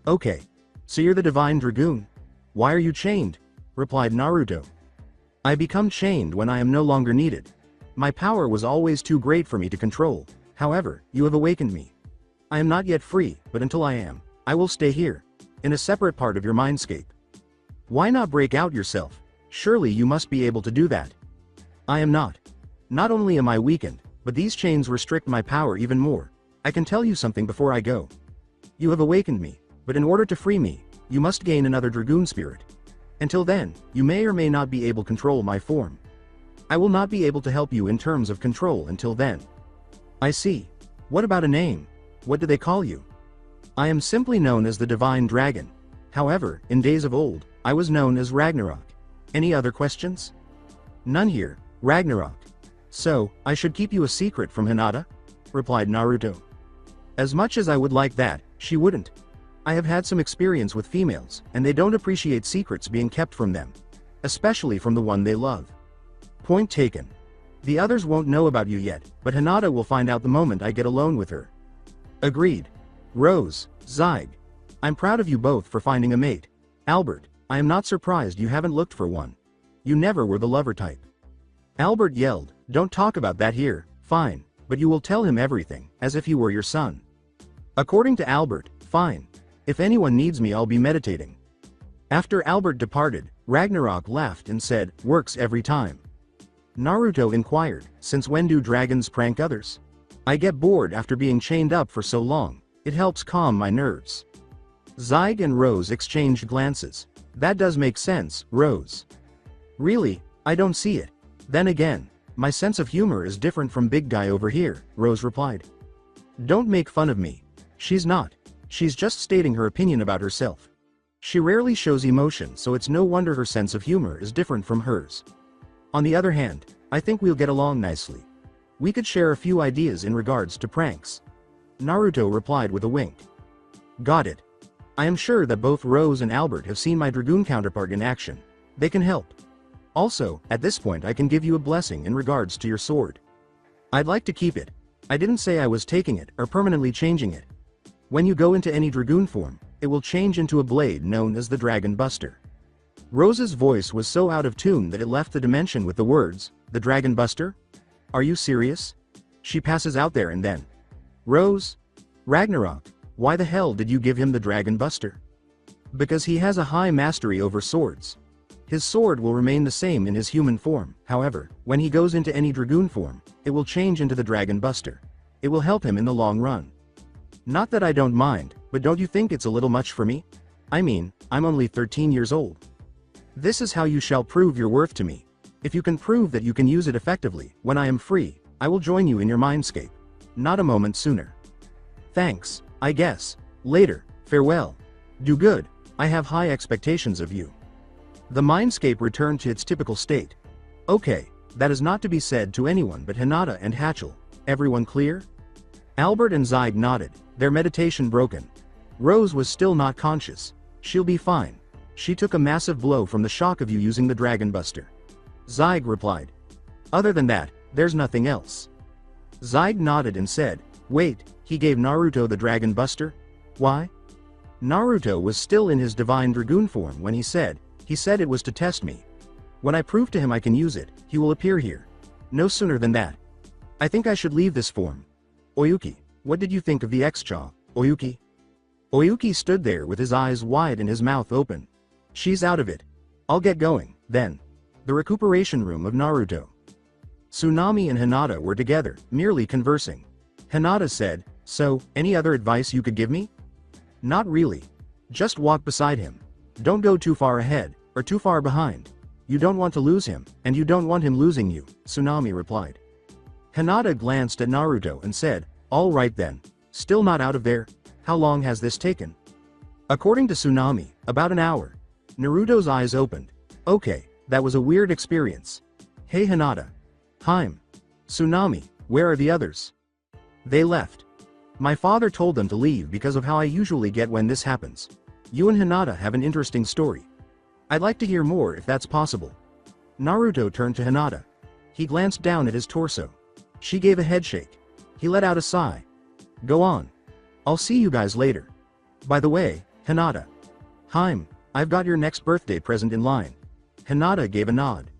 Okay. So you're the Divine Dragoon? Why are you chained? Replied Naruto. I become chained when I am no longer needed. My power was always too great for me to control. However, you have awakened me. I am not yet free, but until I am, I will stay here, in a separate part of your mindscape. Why not break out yourself? Surely you must be able to do that. I am not. Not only am I weakened, but these chains restrict my power even more. I can tell you something before I go. You have awakened me, but in order to free me, you must gain another Dragoon spirit. Until then, you may or may not be able to control my form. I will not be able to help you in terms of control until then. I see. What about a name? What do they call you? I am simply known as the Divine Dragon. However, in days of old, I was known as Ragnarok. Any other questions? None here, Ragnarok. So, I should keep you a secret from Hinata? Replied Naruto. As much as I would like that, she wouldn't. I have had some experience with females, and they don't appreciate secrets being kept from them. Especially from the one they love. Point taken. The others won't know about you yet, but Hinata will find out the moment I get alone with her. Agreed. Rose, Zyg. I'm proud of you both for finding a mate. Albert, I am not surprised you haven't looked for one. You never were the lover type. Albert yelled, don't talk about that here. Fine, but you will tell him everything, as if he were your son. According to Albert, fine. If anyone needs me, I'll be meditating. After Albert departed, Ragnarok laughed and said, works every time. Naruto inquired, since when do dragons prank others? I get bored after being chained up for so long. It helps calm my nerves. Zyg and Rose exchanged glances. That does make sense, Rose. Really, I don't see it. Then again, my sense of humor is different from big guy over here, Rose replied. Don't make fun of me. She's not. She's just stating her opinion about herself. She rarely shows emotion, so it's no wonder her sense of humor is different from hers. On the other hand, I think we'll get along nicely. We could share a few ideas in regards to pranks. Naruto replied with a wink. Got it. I am sure that both Rose and Albert have seen my Dragoon counterpart in action. They can help. Also, at this point I can give you a blessing in regards to your sword. I'd like to keep it. I didn't say I was taking it or permanently changing it. When you go into any Dragoon form, it will change into a blade known as the Dragon Buster. Rose's voice was so out of tune that it left the dimension with the words, the Dragon Buster? Are you serious? She passes out there and then. Rose? Ragnarok, why the hell did you give him the Dragon Buster? Because he has a high mastery over swords. His sword will remain the same in his human form, however, when he goes into any Dragoon form, it will change into the Dragon Buster. It will help him in the long run. Not that I don't mind, but don't you think it's a little much for me? I mean, I'm only 13 years old. This is how you shall prove your worth to me. If you can prove that you can use it effectively, when I am free, I will join you in your mindscape. Not a moment sooner. Thanks, I guess. Later, farewell. Do good, I have high expectations of you. The mindscape returned to its typical state. Okay, that is not to be said to anyone but Hinata and Hatchel. Everyone clear? Albert and Zyg nodded, their meditation broken. Rose was still not conscious. She'll be fine. She took a massive blow from the shock of you using the Dragon Buster. Zyg replied. Other than that, there's nothing else. Zyg nodded and said, wait, he gave Naruto the Dragon Buster? Why? Naruto was still in his Divine Dragoon form when he said it was to test me. When I prove to him I can use it, he will appear here. No sooner than that. I think I should leave this form. Oyuki, what did you think of the X-Chaw, Oyuki? Oyuki stood there with his eyes wide and his mouth open. She's out of it. I'll get going, then. The recuperation room of Naruto. Tsunami and Hinata were together, merely conversing. Hinata said, so, any other advice you could give me? Not really. Just walk beside him. Don't go too far ahead, or too far behind. You don't want to lose him, and you don't want him losing you, Tsunami replied. Hinata glanced at Naruto and said, all right then. Still not out of there? How long has this taken? According to Tsunami, about an hour. Naruto's eyes opened. Okay, that was a weird experience. Hey Hinata. Haim. Tsunami, where are the others? They left. My father told them to leave because of how I usually get when this happens. You and Hinata have an interesting story. I'd like to hear more if that's possible. Naruto turned to Hinata. He glanced down at his torso. She gave a headshake. He let out a sigh. Go on. I'll see you guys later. By the way, Hinata. Haim, I've got your next birthday present in line. Hinata gave a nod.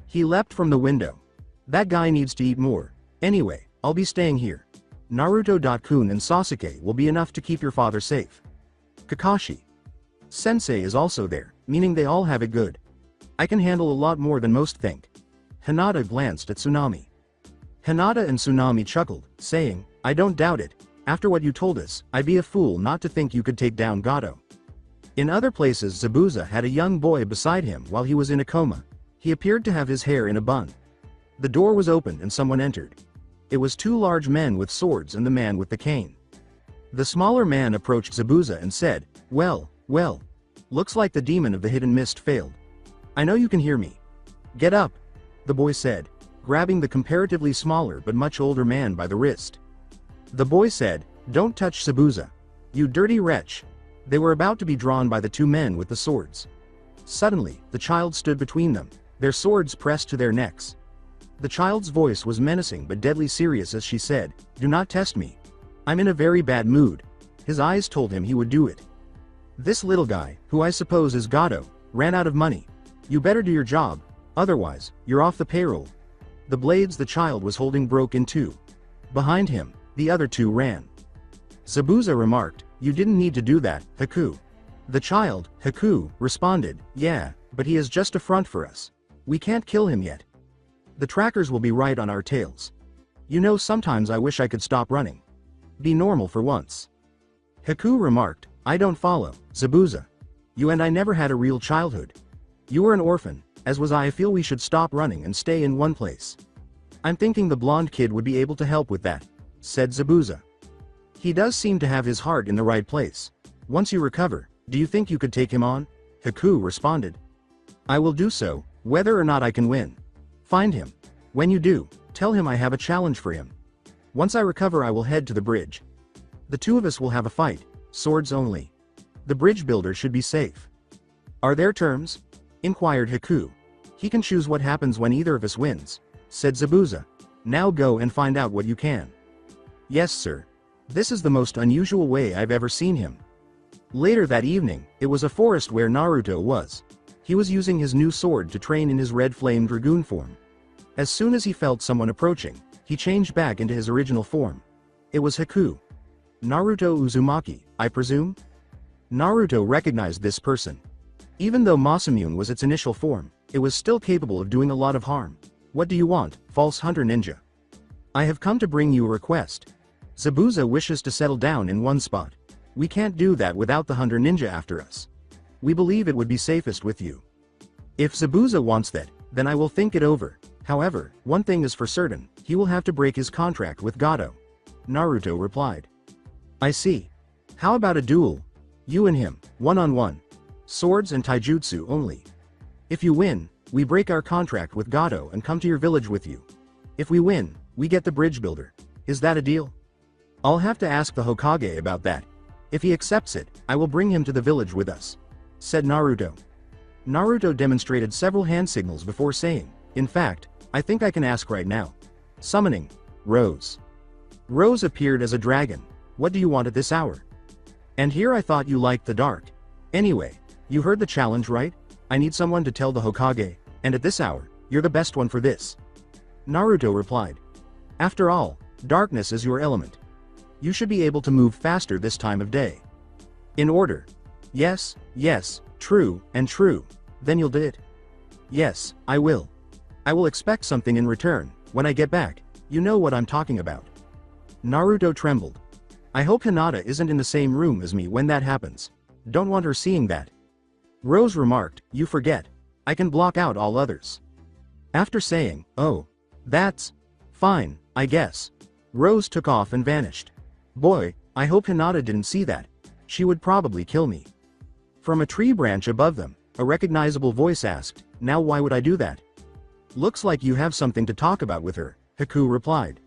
He leapt from the window. That guy needs to eat more. Anyway, I'll be staying here. Naruto.kun and Sasuke will be enough to keep your father safe. Kakashi. Sensei is also there, meaning they all have it good. I can handle a lot more than most think. Hinata glanced at Tsunami. Hinata and Tsunami chuckled, saying, I don't doubt it. After what you told us, I'd be a fool not to think you could take down Gato. In other places, Zabuza had a young boy beside him while he was in a coma. He appeared to have his hair in a bun. The door was opened and someone entered. It was two large men with swords and the man with the cane. The smaller man approached Zabuza and said, well, looks like the demon of the hidden mist failed. I know you can hear me. Get up, the boy said, grabbing the comparatively smaller but much older man by the wrist. The boy said, don't touch Zabuza. You dirty wretch. They were about to be drawn by the two men with the swords. Suddenly, the child stood between them, their swords pressed to their necks. The child's voice was menacing but deadly serious as she said, do not test me. I'm in a very bad mood. His eyes told him he would do it. This little guy, who I suppose is Gato, ran out of money. You better do your job, otherwise, you're off the payroll. The blades the child was holding broke in two. Behind him, the other two ran. Zabuza remarked, you didn't need to do that, Haku. The child, Haku, responded, yeah, but he is just a front for us. We can't kill him yet. The trackers will be right on our tails. You know, sometimes I wish I could stop running. Be normal for once. Haku remarked, I don't follow, Zabuza. You and I never had a real childhood. You were an orphan, as was I. Feel we should stop running and stay in one place. I'm thinking the blonde kid would be able to help with that, said Zabuza. He does seem to have his heart in the right place. Once you recover, do you think you could take him on? Haku responded. I will do so, whether or not I can win. Find him. When you do, tell him I have a challenge for him. Once I recover, I will head to the bridge. The two of us will have a fight, swords only. The bridge builder should be safe. Are there terms? Inquired Haku. He can choose what happens when either of us wins, said Zabuza. Now go and find out what you can. Yes, sir. This is the most unusual way I've ever seen him. Later that evening, it was a forest where Naruto was. He was using his new sword to train in his red flame dragoon form. As soon as he felt someone approaching, he changed back into his original form. It was Haku. Naruto Uzumaki, I presume? Naruto recognized this person. Even though Masamune was its initial form, it was still capable of doing a lot of harm. What do you want, false hunter ninja? I have come to bring you a request. Zabuza wishes to settle down in one spot. We can't do that without the hunter ninja after us. We believe it would be safest with you. If Zabuza wants that, then I will think it over. However, one thing is for certain, he will have to break his contract with Gato. Naruto replied. I see. How about a duel? You and him, one-on-one. Swords and taijutsu only. If you win, we break our contract with Gato and come to your village with you. If we win, we get the bridge builder. Is that a deal? I'll have to ask the Hokage about that. If he accepts it, I will bring him to the village with us, said Naruto. Naruto demonstrated several hand signals before saying, in fact, I think I can ask right now. Summoning, Rose. Rose appeared as a dragon. What do you want at this hour? And here I thought you liked the dark. Anyway, you heard the challenge, right? I need someone to tell the Hokage, and at this hour, you're the best one for this. Naruto replied. After all, darkness is your element. You should be able to move faster this time of day. In order. Yes, true, and true. Then you'll do it. Yes, I will. I will expect something in return, when I get back. You know what I'm talking about. Naruto trembled. I hope Hinata isn't in the same room as me when that happens. Don't want her seeing that. Rose remarked, you forget. I can block out all others. After saying, oh, that's fine, I guess. Rose took off and vanished. Boy, I hope Hinata didn't see that. She would probably kill me. From a tree branch above them, a recognizable voice asked, now why would I do that? Looks like you have something to talk about with her, Haku replied.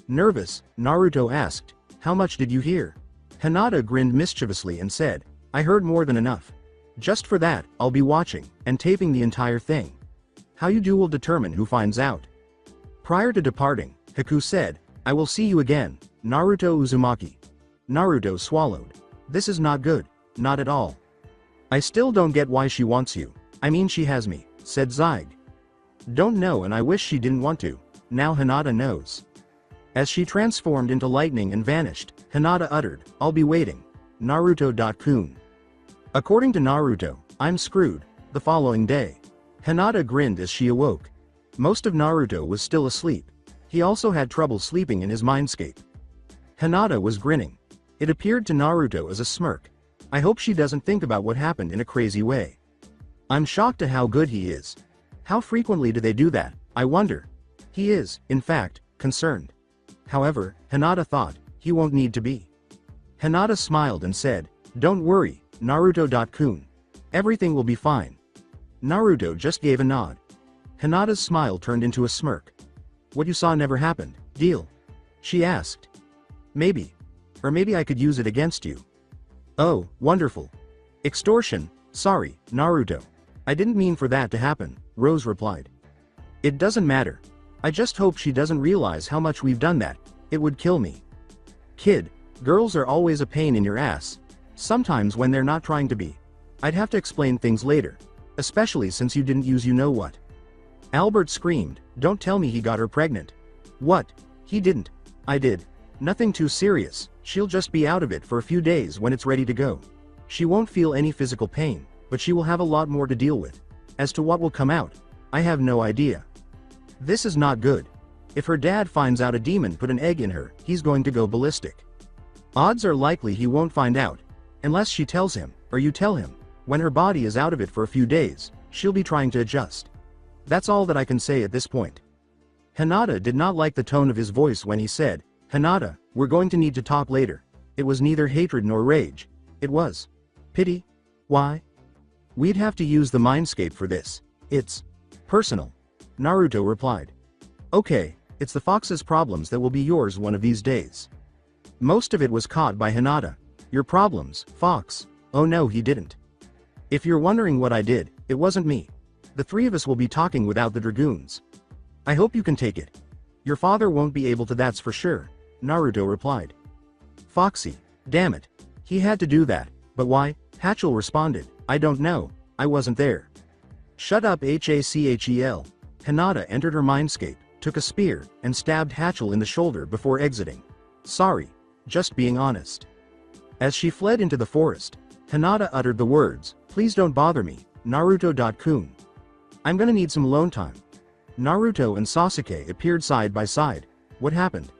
Nervous, Naruto asked, how much did you hear? Hinata grinned mischievously and said, I heard more than enough. Just for that, I'll be watching, and taping the entire thing. How you do will determine who finds out. Prior to departing, Haku said, I will see you again, Naruto Uzumaki. Naruto swallowed. This is not good, not at all. I still don't get why she wants you. I mean, she has me, said Zaid. Don't know, and I wish she didn't want to. Now Hinata knows. As she transformed into lightning and vanished, Hinata uttered, I'll be waiting. Naruto.kun. According to Naruto, I'm screwed. The following day. Hinata grinned as she awoke. Most of Naruto was still asleep. He also had trouble sleeping in his mindscape. Hinata was grinning. It appeared to Naruto as a smirk. I hope she doesn't think about what happened in a crazy way. I'm shocked at how good he is. How frequently do they do that, I wonder? He is, in fact, concerned. However, Hinata thought, he won't need to be. Hinata smiled and said, "Don't worry, Naruto-kun. Everything will be fine." Naruto just gave a nod. Hinata's smile turned into a smirk. "What you saw never happened, deal?" she asked. "Maybe. Or maybe I could use it against you." "Oh, wonderful. Extortion, sorry, Naruto. I didn't mean for that to happen," Rose replied. "It doesn't matter. I just hope she doesn't realize how much we've done that, it would kill me." "Kid, girls are always a pain in your ass. Sometimes when they're not trying to be. I'd have to explain things later. Especially since you didn't use you-know-what." Albert screamed, "Don't tell me he got her pregnant." "What? He didn't." "I did. Nothing too serious, she'll just be out of it for a few days when it's ready to go. She won't feel any physical pain, but she will have a lot more to deal with. As to what will come out, I have no idea. This is not good. If her dad finds out a demon put an egg in her, he's going to go ballistic. Odds are likely he won't find out, unless she tells him, or you tell him. When her body is out of it for a few days, she'll be trying to adjust. That's all that I can say at this point." Hinata did not like the tone of his voice when he said, "Hinata, we're going to need to talk later." It was neither hatred nor rage. It was pity. "Why?" "We'd have to use the mindscape for this. It's personal," Naruto replied. "Okay, it's the fox's problems that will be yours one of these days." Most of it was caught by Hinata. "Your problems, Fox." "Oh no, he didn't. If you're wondering what I did, it wasn't me. The three of us will be talking without the dragoons. I hope you can take it." "Your father won't be able to, that's for sure," Naruto replied. "Foxy, damn it. He had to do that, but why?" Hachel responded, "I don't know, I wasn't there." "Shut up Hachel. Hinata entered her mindscape, took a spear, and stabbed Hachel in the shoulder before exiting. "Sorry, just being honest." As she fled into the forest, Hinata uttered the words, "Please don't bother me, Naruto-kun. I'm gonna need some alone time." Naruto and Sasuke appeared side by side. "What happened?"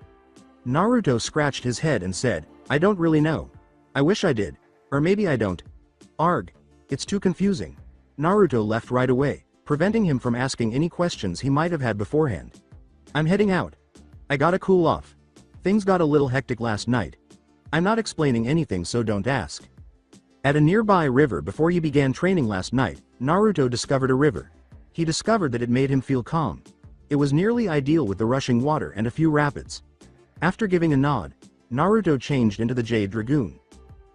Naruto scratched his head and said, "I don't really know. I wish I did. Or maybe I don't. Arg. It's too confusing." Naruto left right away, preventing him from asking any questions he might have had beforehand. "I'm heading out. I gotta cool off. Things got a little hectic last night. I'm not explaining anything, so don't ask." At a nearby river before he began training last night, Naruto discovered a river. He discovered that it made him feel calm. It was nearly ideal with the rushing water and a few rapids. After giving a nod, Naruto changed into the Jade Dragoon.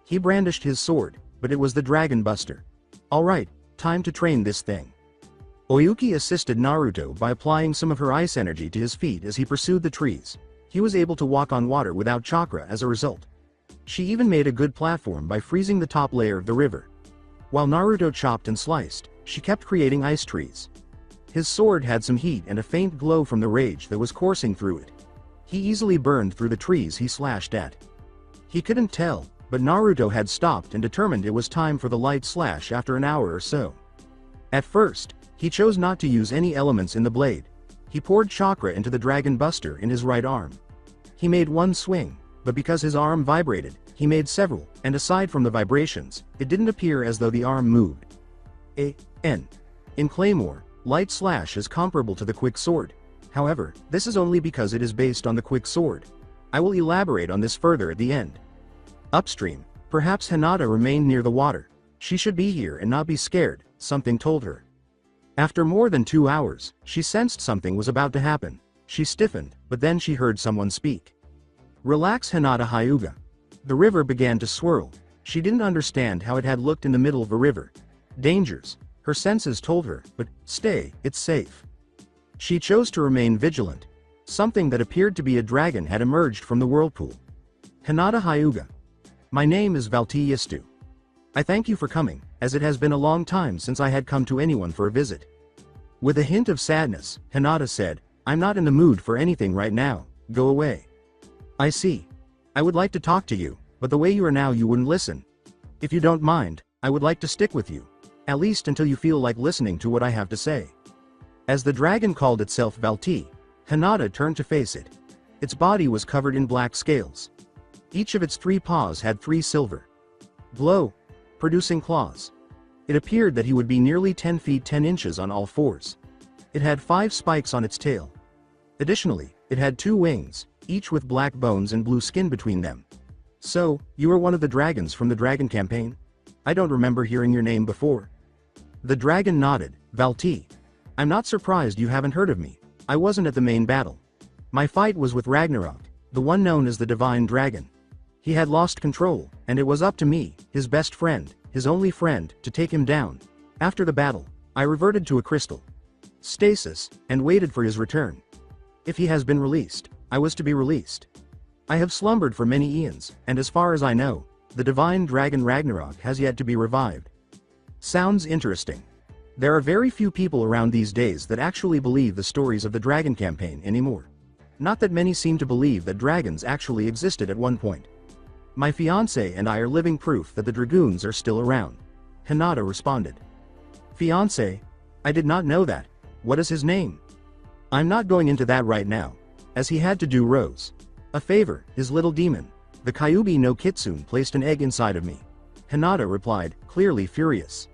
He brandished his sword, but it was the Dragon Buster. "Alright, time to train this thing." Oyuki assisted Naruto by applying some of her ice energy to his feet as he pursued the trees. He was able to walk on water without chakra as a result. She even made a good platform by freezing the top layer of the river. While Naruto chopped and sliced, she kept creating ice trees. His sword had some heat and a faint glow from the rage that was coursing through it. He easily burned through the trees he slashed at. He couldn't tell, but Naruto had stopped and determined it was time for the light slash after an hour or so. At first, he chose not to use any elements in the blade. He poured chakra into the Dragon Buster in his right arm. He made one swing, but because his arm vibrated, he made several, and aside from the vibrations, it didn't appear as though the arm moved. In Claymore, light slash is comparable to the quick sword. However, this is only because it is based on the quick sword. I will elaborate on this further at the end. Upstream, perhaps Hinata remained near the water. She should be here and not be scared, something told her. After more than 2 hours, she sensed something was about to happen. She stiffened, but then she heard someone speak. "Relax, Hinata Hyuga." The river began to swirl. She didn't understand how it had looked in the middle of a river. Dangers, her senses told her, but stay, it's safe. She chose to remain vigilant. Something that appeared to be a dragon had emerged from the whirlpool. "Hinata Hyuga. My name is Valtiyistu. I thank you for coming, as it has been a long time since I had come to anyone for a visit." With a hint of sadness, Hinata said, "I'm not in the mood for anything right now, go away." "I see. I would like to talk to you, but the way you are now you wouldn't listen. If you don't mind, I would like to stick with you." At least until you feel like listening to what I have to say. As the dragon called itself Valti, Hinata turned to face it. Its body was covered in black scales. Each of its 3 paws had 3 silver glow producing claws. It appeared that he would be nearly 10 feet 10 inches on all 4s. It had 5 spikes on its tail. Additionally, it had 2 wings, each with black bones and blue skin between them. So, you are one of the dragons from the dragon campaign? I don't remember hearing your name before. The dragon nodded. Valti. I'm not surprised you haven't heard of me. I wasn't at the main battle. My fight was with Ragnarok, the one known as the Divine Dragon. He had lost control, and it was up to me, his best friend, his only friend, to take him down. After the battle, I reverted to a crystal stasis, and waited for his return. If he has been released, I was to be released. I have slumbered for many eons, and as far as I know, the Divine Dragon Ragnarok has yet to be revived. Sounds interesting. There are very few people around these days that actually believe the stories of the Dragon campaign anymore. Not that many seem to believe that dragons actually existed at one point. My fiancé and I are living proof that the dragoons are still around. Hinata responded. Fiancé? I did not know that. What is his name? I'm not going into that right now, as he had to do Rose a favor, his little demon. The Kyuubi no Kitsune placed an egg inside of me. Hinata replied, clearly furious.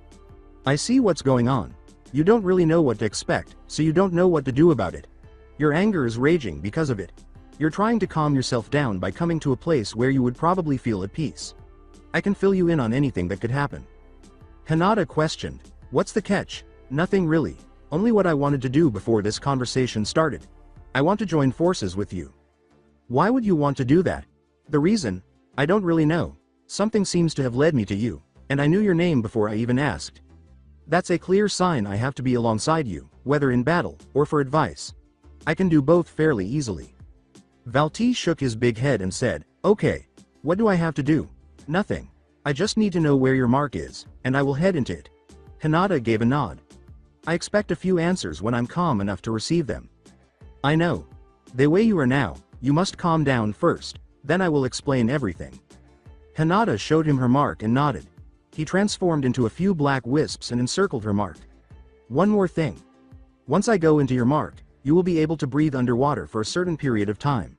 I see what's going on. You don't really know what to expect, so you don't know what to do about it. Your anger is raging because of it. You're trying to calm yourself down by coming to a place where you would probably feel at peace. I can fill you in on anything that could happen. Hinata questioned, what's the catch? Nothing really. Only what I wanted to do before this conversation started. I want to join forces with you. Why would you want to do that? The reason? I don't really know. Something seems to have led me to you, and I knew your name before I even asked. That's a clear sign I have to be alongside you, whether in battle, or for advice. I can do both fairly easily. Valti shook his big head and said, okay, what do I have to do? Nothing. I just need to know where your mark is, and I will head into it. Hinata gave a nod. I expect a few answers when I'm calm enough to receive them. I know. The way you are now, you must calm down first, then I will explain everything. Hinata showed him her mark and nodded. He transformed into a few black wisps and encircled her mark. One more thing. Once I go into your mark, you will be able to breathe underwater for a certain period of time.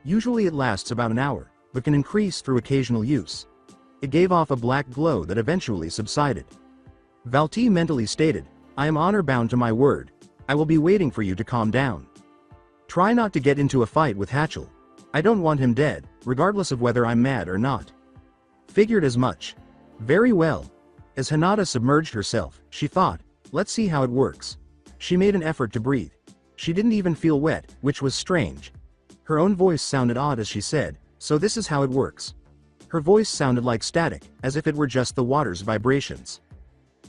Usually it lasts about an hour, but can increase through occasional use. It gave off a black glow that eventually subsided. Valti mentally stated, I am honor-bound to my word. I will be waiting for you to calm down. Try not to get into a fight with Hatchel. I don't want him dead, regardless of whether I'm mad or not. Figured as much. Very well. As Hinata submerged herself, she thought, let's see how it works. She made an effort to breathe. She didn't even feel wet, which was strange. Her own voice sounded odd as she said, so this is how it works. Her voice sounded like static, as if it were just the water's vibrations.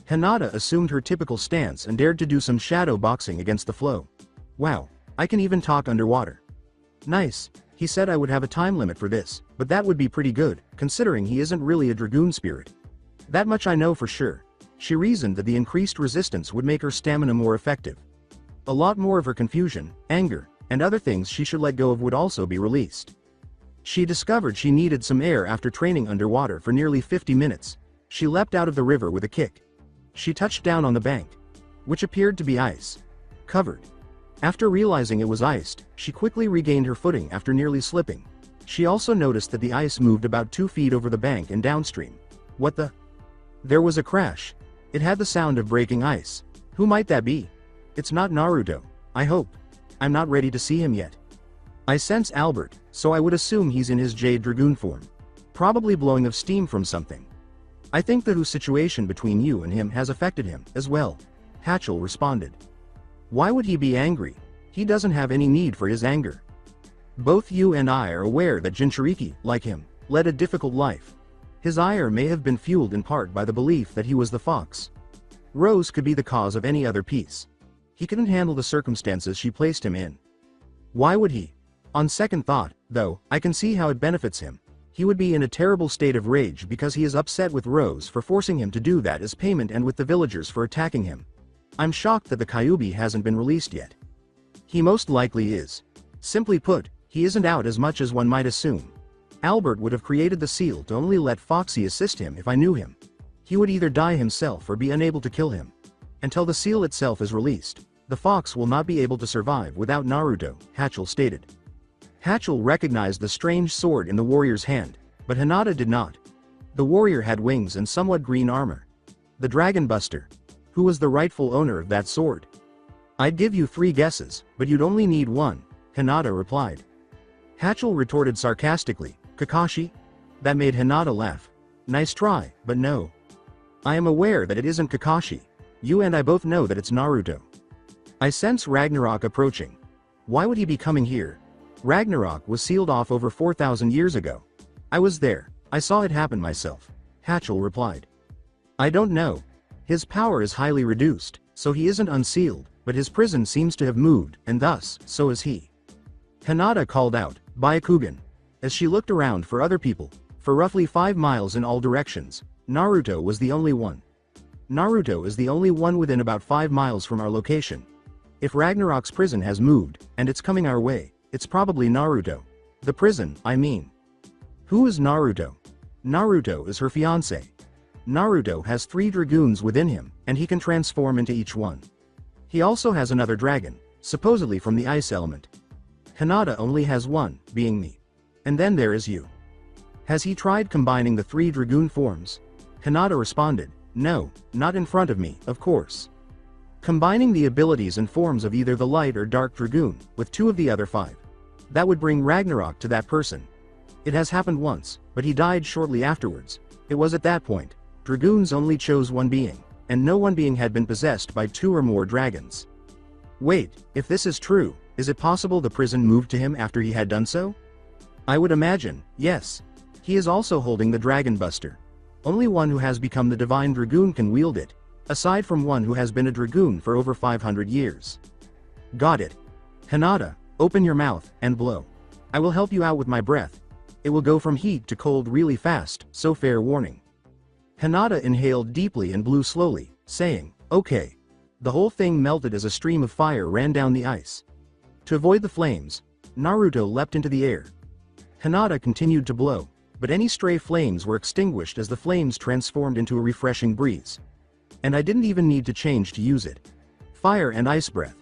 Hinata assumed her typical stance and dared to do some shadow boxing against the flow. Wow, I can even talk underwater. Nice. He said I would have a time limit for this, but that would be pretty good, considering he isn't really a dragoon spirit. That much I know for sure. She reasoned that the increased resistance would make her stamina more effective. A lot more of her confusion, anger, and other things she should let go of would also be released. She discovered she needed some air after training underwater for nearly 50 minutes. She leapt out of the river with a kick. She touched down on the bank, which appeared to be ice covered. After realizing it was iced, she quickly regained her footing after nearly slipping. She also noticed that the ice moved about 2 feet over the bank and downstream. What the? There was a crash. It had the sound of breaking ice. Who might that be? It's not Naruto, I hope. I'm not ready to see him yet. I sense Albert, so I would assume he's in his Jade Dragoon form. Probably blowing of steam from something. I think the situation between you and him has affected him, as well. Hatchel responded. Why would he be angry? He doesn't have any need for his anger. Both you and I are aware that Jinchuriki, like him, led a difficult life. His ire may have been fueled in part by the belief that he was the fox. Rose could be the cause of any other piece. He couldn't handle the circumstances she placed him in. Why would he? On second thought, though, I can see how it benefits him. He would be in a terrible state of rage because he is upset with Rose for forcing him to do that as payment and with the villagers for attacking him. I'm shocked that the Kyuubi hasn't been released yet. He most likely is. Simply put, he isn't out as much as one might assume. Albert would have created the seal to only let Foxy assist him if I knew him. He would either die himself or be unable to kill him. Until the seal itself is released, the fox will not be able to survive without Naruto, Hatchell stated. Hatchell recognized the strange sword in the warrior's hand, but Hinata did not. The warrior had wings and somewhat green armor. The Dragon Buster. Who was the rightful owner of that sword? I'd give you 3 guesses, but you'd only need 1, Hinata replied. Hatchell retorted sarcastically, Kakashi? That made Hinata laugh. Nice try, but no. I am aware that it isn't Kakashi. You and I both know that it's Naruto. I sense Ragnarok approaching. Why would he be coming here? Ragnarok was sealed off over 4,000 years ago. I was there. I saw it happen myself. Hatchell replied. I don't know. His power is highly reduced, so he isn't unsealed, but his prison seems to have moved, and thus, so is he. Hinata called out, Byakugan. As she looked around for other people, for roughly 5 miles in all directions, Naruto was the only one. Naruto is the only one within about 5 miles from our location. If Ragnarok's prison has moved, and it's coming our way, it's probably Naruto. The prison, I mean. Who is Naruto? Naruto is her fiancé. Naruto has 3 dragoons within him, and he can transform into each one. He also has another dragon, supposedly from the ice element. Hinata only has 1, being me. And then there is you. Has he tried combining the 3 dragoon forms? Hinata responded, no, not in front of me, of course. Combining the abilities and forms of either the light or dark dragoon, with 2 of the other 5. That would bring Ragnarok to that person. It has happened once, but he died shortly afterwards. It was at that point, dragoons only chose 1 being, and no one being had been possessed by 2 or more dragons. Wait, if this is true, is it possible the prison moved to him after he had done so? I would imagine, yes. He is also holding the Dragon Buster. Only one who has become the Divine Dragoon can wield it, aside from one who has been a dragoon for over 500 years. Got it. Hinata, open your mouth, and blow. I will help you out with my breath. It will go from heat to cold really fast, so fair warning. Hinata inhaled deeply and blew slowly, saying, okay. The whole thing melted as a stream of fire ran down the ice. To avoid the flames, Naruto leapt into the air. Hinata continued to blow, but any stray flames were extinguished as the flames transformed into a refreshing breeze. And I didn't even need to change to use it. Fire and ice breath.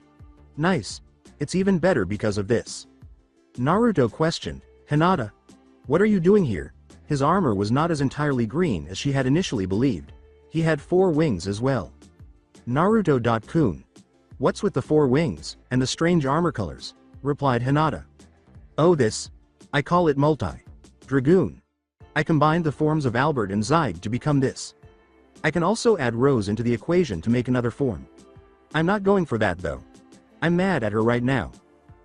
Nice. It's even better because of this. Naruto questioned, Hinata, what are you doing here? His armor was not as entirely green as she had initially believed. He had 4 wings as well. Naruto.kun. What's with the 4 wings, and the strange armor colors? Replied Hinata. Oh this. I call it multi-dragoon. I combined the forms of Albert and Zaid to become this. I can also add Rose into the equation to make another form. I'm not going for that though. I'm mad at her right now.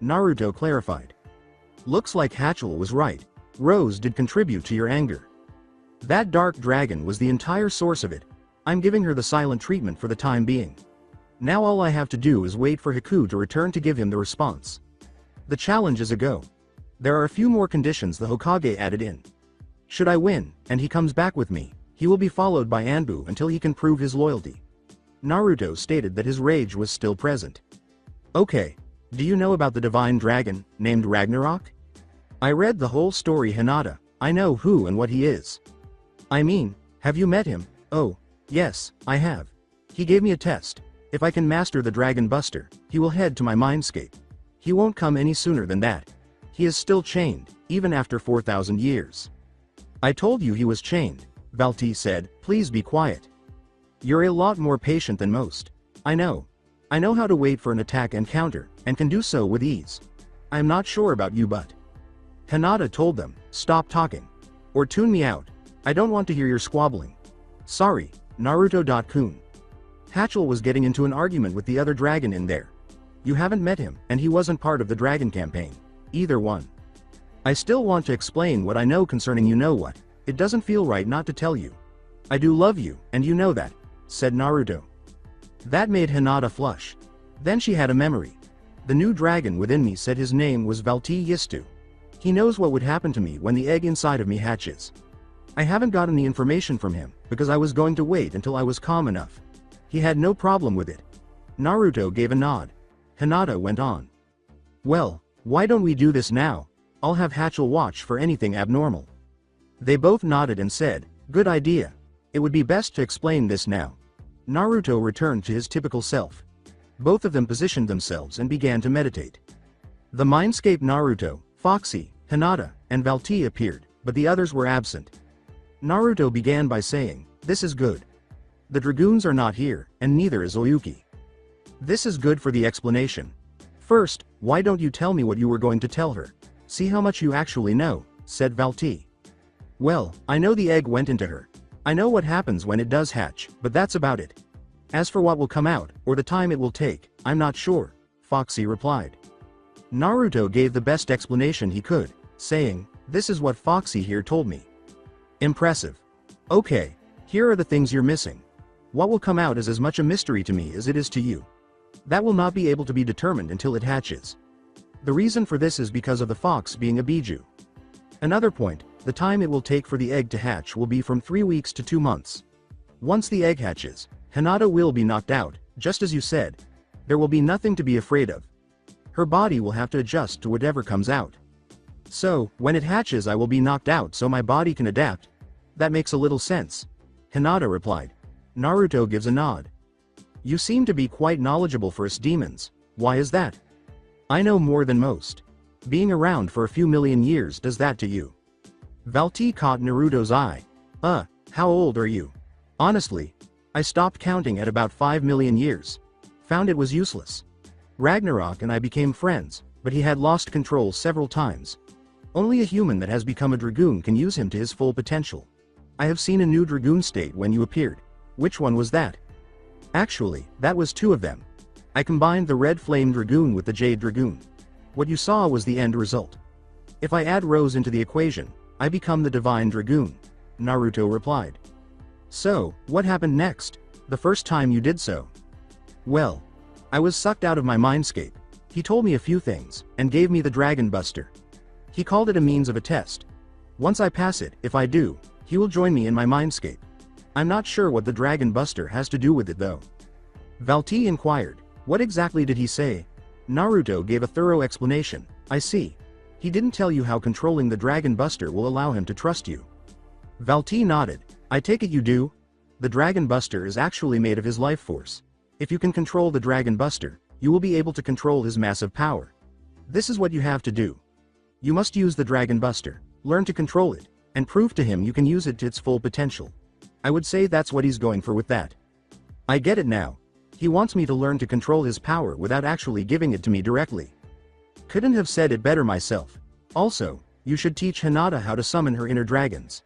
Naruto clarified. Looks like Hatchell was right. Rose did contribute to your anger. That dark dragon was the entire source of it. I'm giving her the silent treatment for the time being. Now all I have to do is wait for Haku to return to give him the response. The challenge is a go. There are a few more conditions the Hokage added in. Should I win, and he comes back with me, he will be followed by Anbu until he can prove his loyalty. Naruto stated that his rage was still present. Okay. Do you know about the divine dragon, named Ragnarok? I read the whole story Hinata, I know who and what he is. I mean, have you met him? Oh, yes, I have. He gave me a test. If I can master the Dragon Buster, he will head to my mindscape. He won't come any sooner than that. He is still chained, even after 4,000 years. I told you he was chained, Valti said, please be quiet. You're a lot more patient than most. I know. I know how to wait for an attack and counter, and can do so with ease. I'm not sure about you but. Hinata told them, stop talking. Or tune me out. I don't want to hear your squabbling. Sorry, Naruto.kun. Hatchell was getting into an argument with the other dragon in there. You haven't met him, and he wasn't part of the dragon campaign. Either one. I still want to explain what I know concerning you know what. It doesn't feel right not to tell you. I do love you, and you know that, said Naruto. That made Hinata flush. Then she had a memory. The new dragon within me said his name was Valti Yistu. He knows what would happen to me when the egg inside of me hatches. I haven't gotten the information from him, because I was going to wait until I was calm enough. He had no problem with it. Naruto gave a nod. Hinata went on. Well, why don't we do this now? I'll have Hatchell watch for anything abnormal. They both nodded and said, good idea. It would be best to explain this now. Naruto returned to his typical self. Both of them positioned themselves and began to meditate. The mindscape Naruto, Foxy, Hinata, and Valti appeared, but the others were absent. Naruto began by saying, "This is good. The dragoons are not here, and neither is Oyuki. This is good for the explanation. First, why don't you tell me what you were going to tell her? See how much you actually know," said Valti. "Well, I know the egg went into her. I know what happens when it does hatch, but that's about it. As for what will come out, or the time it will take, I'm not sure," Foxy replied. Naruto gave the best explanation he could, saying, "This is what Foxy here told me." "Impressive. Okay, here are the things you're missing. What will come out is as much a mystery to me as it is to you. That will not be able to be determined until it hatches. The reason for this is because of the fox being a Biju. Another point, the time it will take for the egg to hatch will be from 3 weeks to 2 months. Once the egg hatches, Hinata will be knocked out, just as you said. There will be nothing to be afraid of. Her body will have to adjust to whatever comes out. So, when it hatches I will be knocked out so my body can adapt. That makes a little sense," Hinata replied. Naruto gives a nod. "You seem to be quite knowledgeable for us demons. Why is that?" "I know more than most. Being around for a few million years does that to you." Valti caught Naruto's eye. How old are you?" "Honestly, I stopped counting at about 5 million years. Found it was useless. Ragnarok and I became friends, but he had lost control several times. Only a human that has become a dragoon can use him to his full potential. I have seen a new dragoon state when you appeared. Which one was that?" "Actually, that was 2 of them. I combined the red flame dragoon with the jade dragoon. What you saw was the end result. If I add Rose into the equation, I become the divine dragoon," Naruto replied. "So, what happened next, the first time you did so?" "Well, I was sucked out of my mindscape. He told me a few things, and gave me the Dragon Buster. He called it a means of a test. Once I pass it, if I do, he will join me in my mindscape. I'm not sure what the Dragon Buster has to do with it though." Valti inquired, "What exactly did he say?" Naruto gave a thorough explanation. "I see. He didn't tell you how controlling the Dragon Buster will allow him to trust you." Valti nodded. "I take it you do? The Dragon Buster is actually made of his life force. If you can control the Dragon Buster, you will be able to control his massive power. This is what you have to do. You must use the Dragon Buster, learn to control it, and prove to him you can use it to its full potential. I would say that's what he's going for with that." "I get it now. He wants me to learn to control his power without actually giving it to me directly. Couldn't have said it better myself. Also, you should teach Hinata how to summon her inner dragons.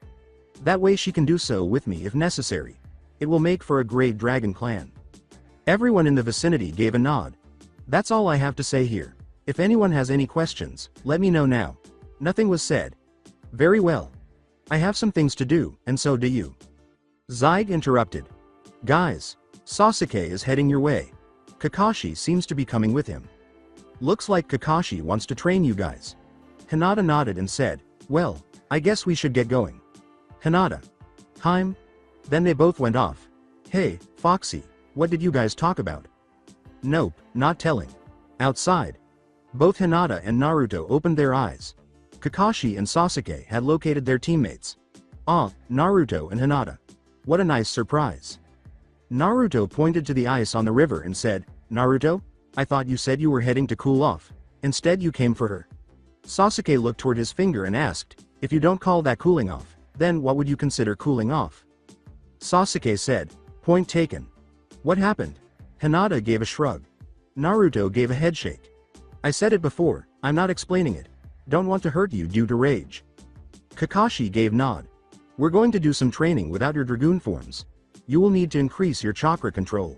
That way she can do so with me if necessary. It will make for a great dragon clan." Everyone in the vicinity gave a nod. "That's all I have to say here. If anyone has any questions, let me know now." Nothing was said. "Very well. I have some things to do, and so do you." Jade interrupted. "Guys, Sasuke is heading your way. Kakashi seems to be coming with him. Looks like Kakashi wants to train you guys." Hinata nodded and said, "Well, I guess we should get going." Hinata. "Time?" Then they both went off. "Hey, Foxy, what did you guys talk about?" "Nope, not telling." Outside, both Hinata and Naruto opened their eyes. Kakashi and Sasuke had located their teammates. Naruto and Hinata. What a nice surprise. Naruto pointed to the ice on the river and said, "Naruto, I thought you said you were heading to cool off. Instead you came for her." Sasuke looked toward his finger and asked, "If you don't call that cooling off, then what would you consider cooling off?" Sasuke said, "Point taken." "What happened?" Hinata gave a shrug. Naruto gave a headshake. "I said it before, I'm not explaining it. Don't want to hurt you due to rage." Kakashi gave nod. "We're going to do some training without your dragoon forms. You will need to increase your chakra control."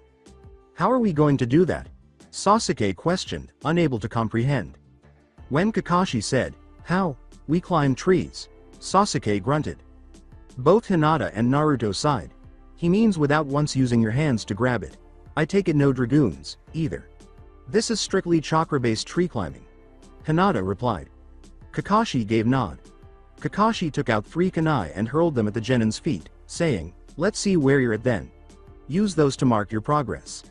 "How are we going to do that?" Sasuke questioned, unable to comprehend. When Kakashi said, "How? We climb trees," Sasuke grunted. Both Hinata and Naruto sighed. "He means without once using your hands to grab it. I take it no dragoons, either. This is strictly chakra-based tree climbing," Hinata replied. Kakashi gave nod. Kakashi took out 3 kunai and hurled them at the genin's feet, saying, "Let's see where you're at then. Use those to mark your progress."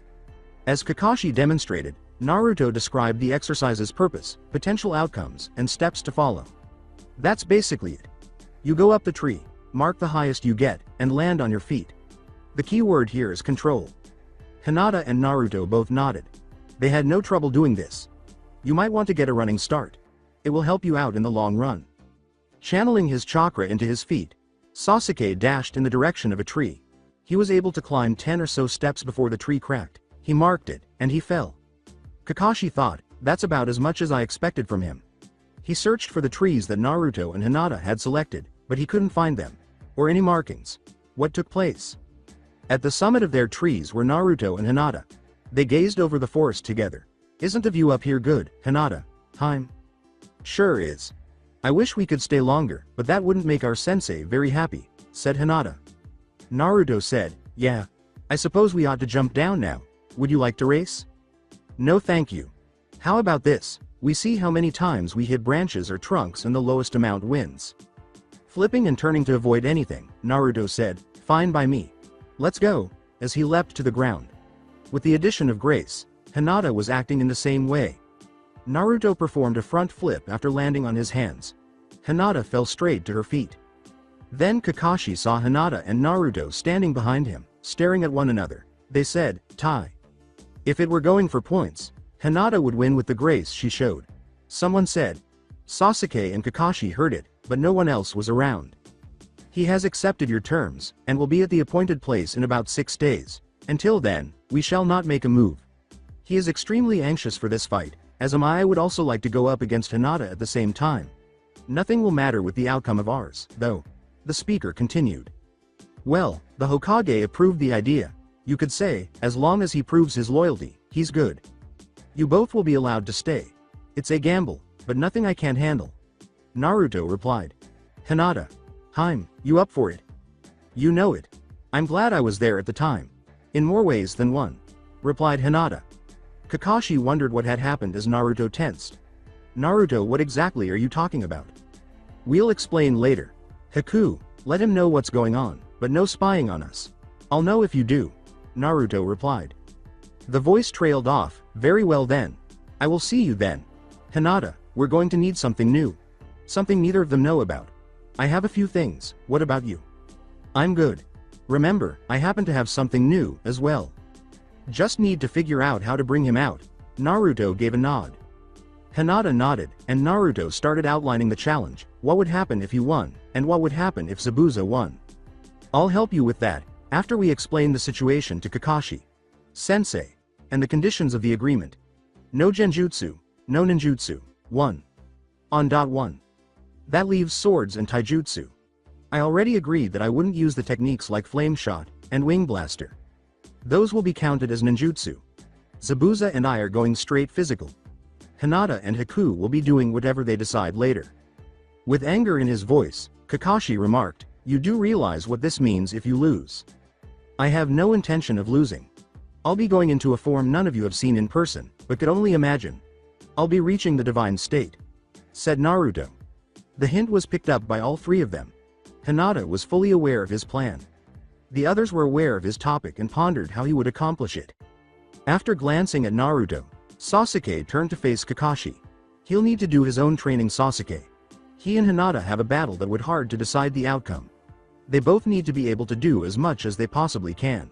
As Kakashi demonstrated, Naruto described the exercise's purpose, potential outcomes, and steps to follow. "That's basically it. You go up the tree. mark the highest you get, and land on your feet. The key word here is control. Hinata and Naruto both nodded. They had no trouble doing this. You might want to get a running start. It will help you out in the long run. Channeling his chakra into his feet, Sasuke dashed in the direction of a tree. He was able to climb 10 or so steps before the tree cracked. He marked it, and he fell. Kakashi thought, that's about as much as I expected from him. He searched for the trees that Naruto and Hinata had selected, but he couldn't find them. Or any markings. What took place? At the summit of their trees were Naruto and Hinata. They gazed over the forest together. Isn't the view up here good, Hinata? Sure is. I wish we could stay longer, but that wouldn't make our sensei very happy, said Hinata. Naruto said, yeah. I suppose we ought to jump down now. Would you like to race? No thank you. How about this? We see how many times we hit branches or trunks and the lowest amount wins. Flipping and turning to avoid anything, Naruto said, fine by me. Let's go, as he leapt to the ground. With the addition of grace, Hinata was acting in the same way. Naruto performed a front flip after landing on his hands. Hinata fell straight to her feet. Then Kakashi saw Hinata and Naruto standing behind him, staring at one another. They said, tie. If it were going for points, Hinata would win with the grace she showed. Someone said. Sasuke and Kakashi heard it, but no one else was around. He has accepted your terms, and will be at the appointed place in about 6 days. Until then, we shall not make a move. He is extremely anxious for this fight, as am I. I would also like to go up against Hinata at the same time. Nothing will matter with the outcome of ours, though. The speaker continued. Well, the Hokage approved the idea. You could say, as long as he proves his loyalty, he's good. You both will be allowed to stay. It's a gamble, but nothing I can't handle. Naruto replied. Hinata. You up for it? You know it. I'm glad I was there at the time. In more ways than one, replied Hinata. Kakashi wondered what had happened as Naruto tensed. Naruto, what exactly are you talking about? We'll explain later. Haku, let him know what's going on, but no spying on us. I'll know if you do, Naruto replied. The voice trailed off. Very well then. I will see you then. Hinata, we're going to need something new. Something neither of them know about. I have a few things. What about you? I'm good. Remember, I happen to have something new, as well. Just need to figure out how to bring him out. Naruto gave a nod. Hinata nodded, and Naruto started outlining the challenge. What would happen if he won, and what would happen if Zabuza won. I'll help you with that, after we explain the situation to Kakashi. Sensei. And the conditions of the agreement. No genjutsu, no ninjutsu. 1. On. 1. That leaves swords and taijutsu. I already agreed that I wouldn't use the techniques like flame shot and wing blaster. Those will be counted as ninjutsu. Zabuza and I are going straight physical. Hinata and Haku will be doing whatever they decide later. With anger in his voice, Kakashi remarked, you do realize what this means if you lose. I have no intention of losing. I'll be going into a form none of you have seen in person, but could only imagine. I'll be reaching the divine state, said Naruto. The hint was picked up by all three of them. Hinata was fully aware of his plan. The others were aware of his topic and pondered how he would accomplish it. After glancing at Naruto, Sasuke turned to face Kakashi. He'll need to do his own training. Sasuke. He and Hinata have a battle that would hard to decide the outcome. They both need to be able to do as much as they possibly can.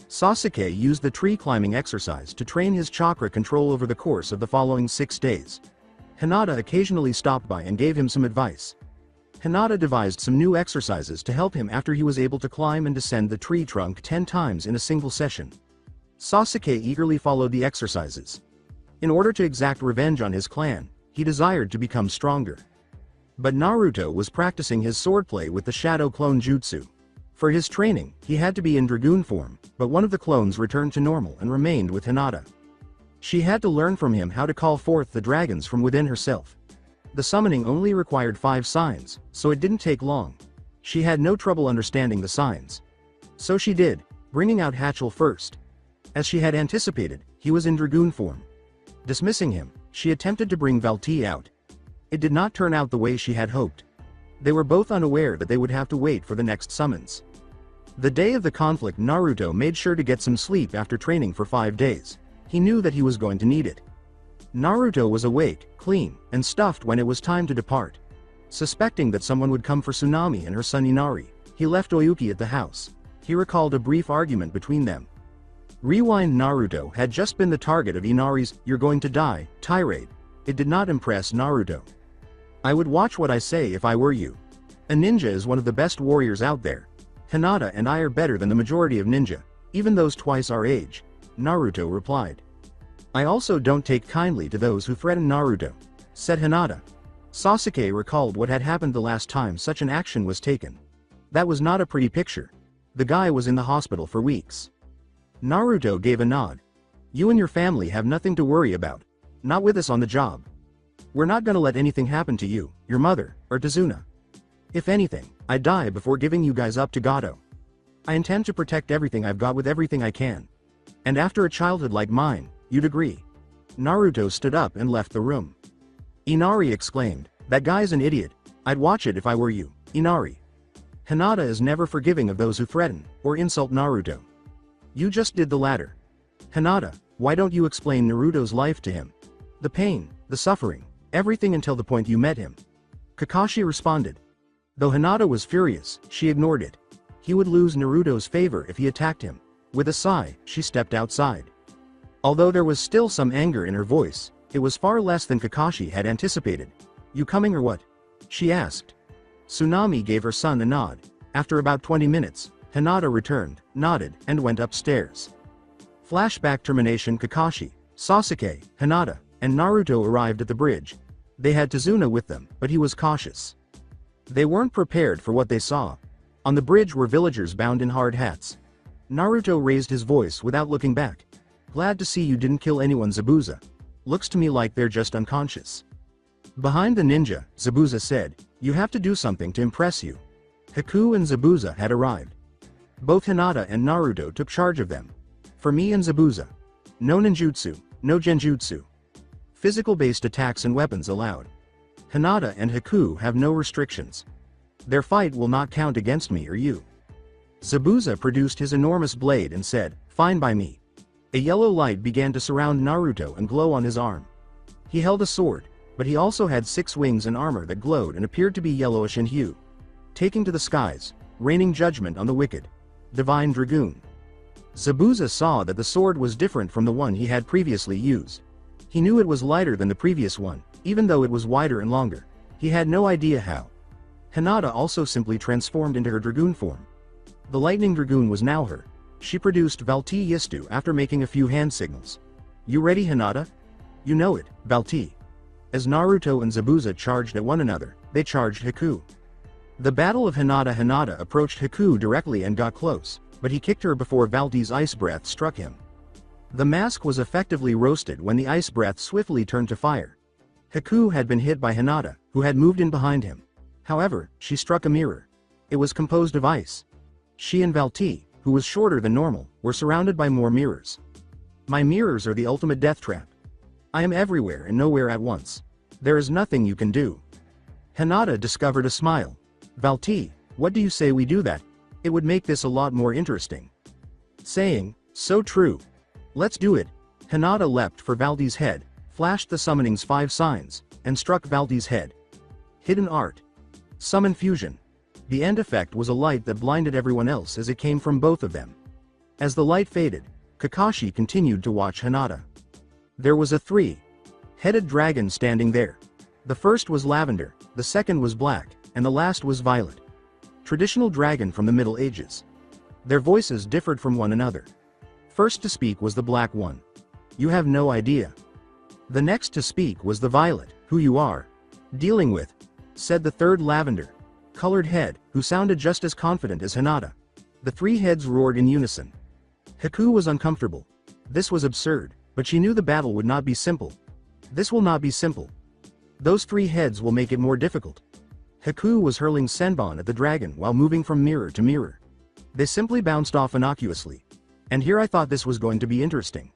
Sasuke used the tree climbing exercise to train his chakra control over the course of the following 6 days. Hinata occasionally stopped by and gave him some advice. Hinata devised some new exercises to help him after he was able to climb and descend the tree trunk 10 times in a single session. Sasuke eagerly followed the exercises. In order to exact revenge on his clan, he desired to become stronger. But Naruto was practicing his swordplay with the Shadow Clone Jutsu. For his training, he had to be in Dragoon form, but one of the clones returned to normal and remained with Hinata. She had to learn from him how to call forth the dragons from within herself. The summoning only required 5 signs, so it didn't take long. She had no trouble understanding the signs. So she did, bringing out Hatchel first. As she had anticipated, he was in Dragoon form. Dismissing him, she attempted to bring Valti out. It did not turn out the way she had hoped. They were both unaware that they would have to wait for the next summons. The day of the conflict, Naruto made sure to get some sleep after training for 5 days. He knew that he was going to need it. Naruto was awake, clean, and stuffed when it was time to depart. Suspecting that someone would come for Tsunami and her son Inari, he left Oyuki at the house. He recalled a brief argument between them. Rewind. Naruto had just been the target of Inari's "you're going to die" tirade. It did not impress Naruto. "I would watch what I say if I were you. A ninja is one of the best warriors out there. Hinata and I are better than the majority of ninja, even those twice our age," Naruto replied. "I also don't take kindly to those who threaten Naruto," said Hinata. Sasuke recalled what had happened the last time such an action was taken. That was not a pretty picture. The guy was in the hospital for weeks. Naruto gave a nod. "You and your family have nothing to worry about. Not with us on the job. We're not gonna let anything happen to you, your mother, or Tazuna. If anything, I die before giving you guys up to Gato. I intend to protect everything I've got with everything I can. And after a childhood like mine, you'd agree." Naruto stood up and left the room. Inari exclaimed, "That guy's an idiot. I'd watch it if I were you, Inari. Hinata is never forgiving of those who threaten or insult Naruto. You just did the latter. Hinata, why don't you explain Naruto's life to him? The pain, the suffering, everything until the point you met him." Kakashi responded. Though Hinata was furious, she ignored it. He would lose Naruto's favor if he attacked him. With a sigh, she stepped outside. Although there was still some anger in her voice, it was far less than Kakashi had anticipated. "You coming or what?" she asked. Tsunami gave her son a nod. After about 20 minutes, Hinata returned, nodded, and went upstairs. Flashback. Termination. Kakashi, Sasuke, Hinata, and Naruto arrived at the bridge. They had Tazuna with them, but he was cautious. They weren't prepared for what they saw. On the bridge were villagers bound in hard hats. Naruto raised his voice without looking back. "Glad to see you didn't kill anyone, Zabuza. Looks to me like they're just unconscious." Behind the ninja, Zabuza said, "You have to do something to impress you." Haku and Zabuza had arrived. Both Hinata and Naruto took charge of them. "For me and Zabuza. No ninjutsu, no genjutsu. Physical-based attacks and weapons allowed. Hinata and Haku have no restrictions. Their fight will not count against me or you." Zabuza produced his enormous blade and said, "Fine by me." A yellow light began to surround Naruto and glow on his arm. He held a sword, but he also had 6 wings and armor that glowed and appeared to be yellowish in hue. "Taking to the skies, raining judgment on the wicked. Divine Dragoon." Zabuza saw that the sword was different from the one he had previously used. He knew it was lighter than the previous one, even though it was wider and longer. He had no idea how. Hinata also simply transformed into her dragoon form. The lightning dragoon was now her. She produced Valti Yistu after making a few hand signals. "You ready, Hinata?" "You know it, Valti." As Naruto and Zabuza charged at one another, they charged Haku. The battle of Hinata approached Haku directly and got close, but he kicked her before Valti's ice breath struck him. The mask was effectively roasted when the ice breath swiftly turned to fire. Haku had been hit by Hinata, who had moved in behind him. However, she struck a mirror. It was composed of ice. She and Valti, who was shorter than normal, were surrounded by more mirrors. "My mirrors are the ultimate death trap. I am everywhere and nowhere at once. There is nothing you can do." Hinata discovered a smile. "Valti, what do you say we do that? It would make this a lot more interesting." Saying, "So true. Let's do it." Hinata leapt for Valti's head, flashed the summoning's 5 signs, and struck Valti's head. Hidden art. Summon fusion. The end effect was a light that blinded everyone else as it came from both of them. As the light faded, Kakashi continued to watch Hinata. There was a 3-headed dragon standing there. The first was lavender, the second was black, and the last was violet. Traditional dragon from the Middle Ages. Their voices differed from one another. First to speak was the black one. "You have no idea." The next to speak was the violet, "Who you are dealing with," said the third lavender-colored head, who sounded just as confident as Hinata. The 3 heads roared in unison. Haku was uncomfortable. This was absurd, but she knew the battle would not be simple. This will not be simple. Those 3 heads will make it more difficult. Haku was hurling Senbon at the dragon while moving from mirror to mirror. They simply bounced off innocuously. And here I thought this was going to be interesting.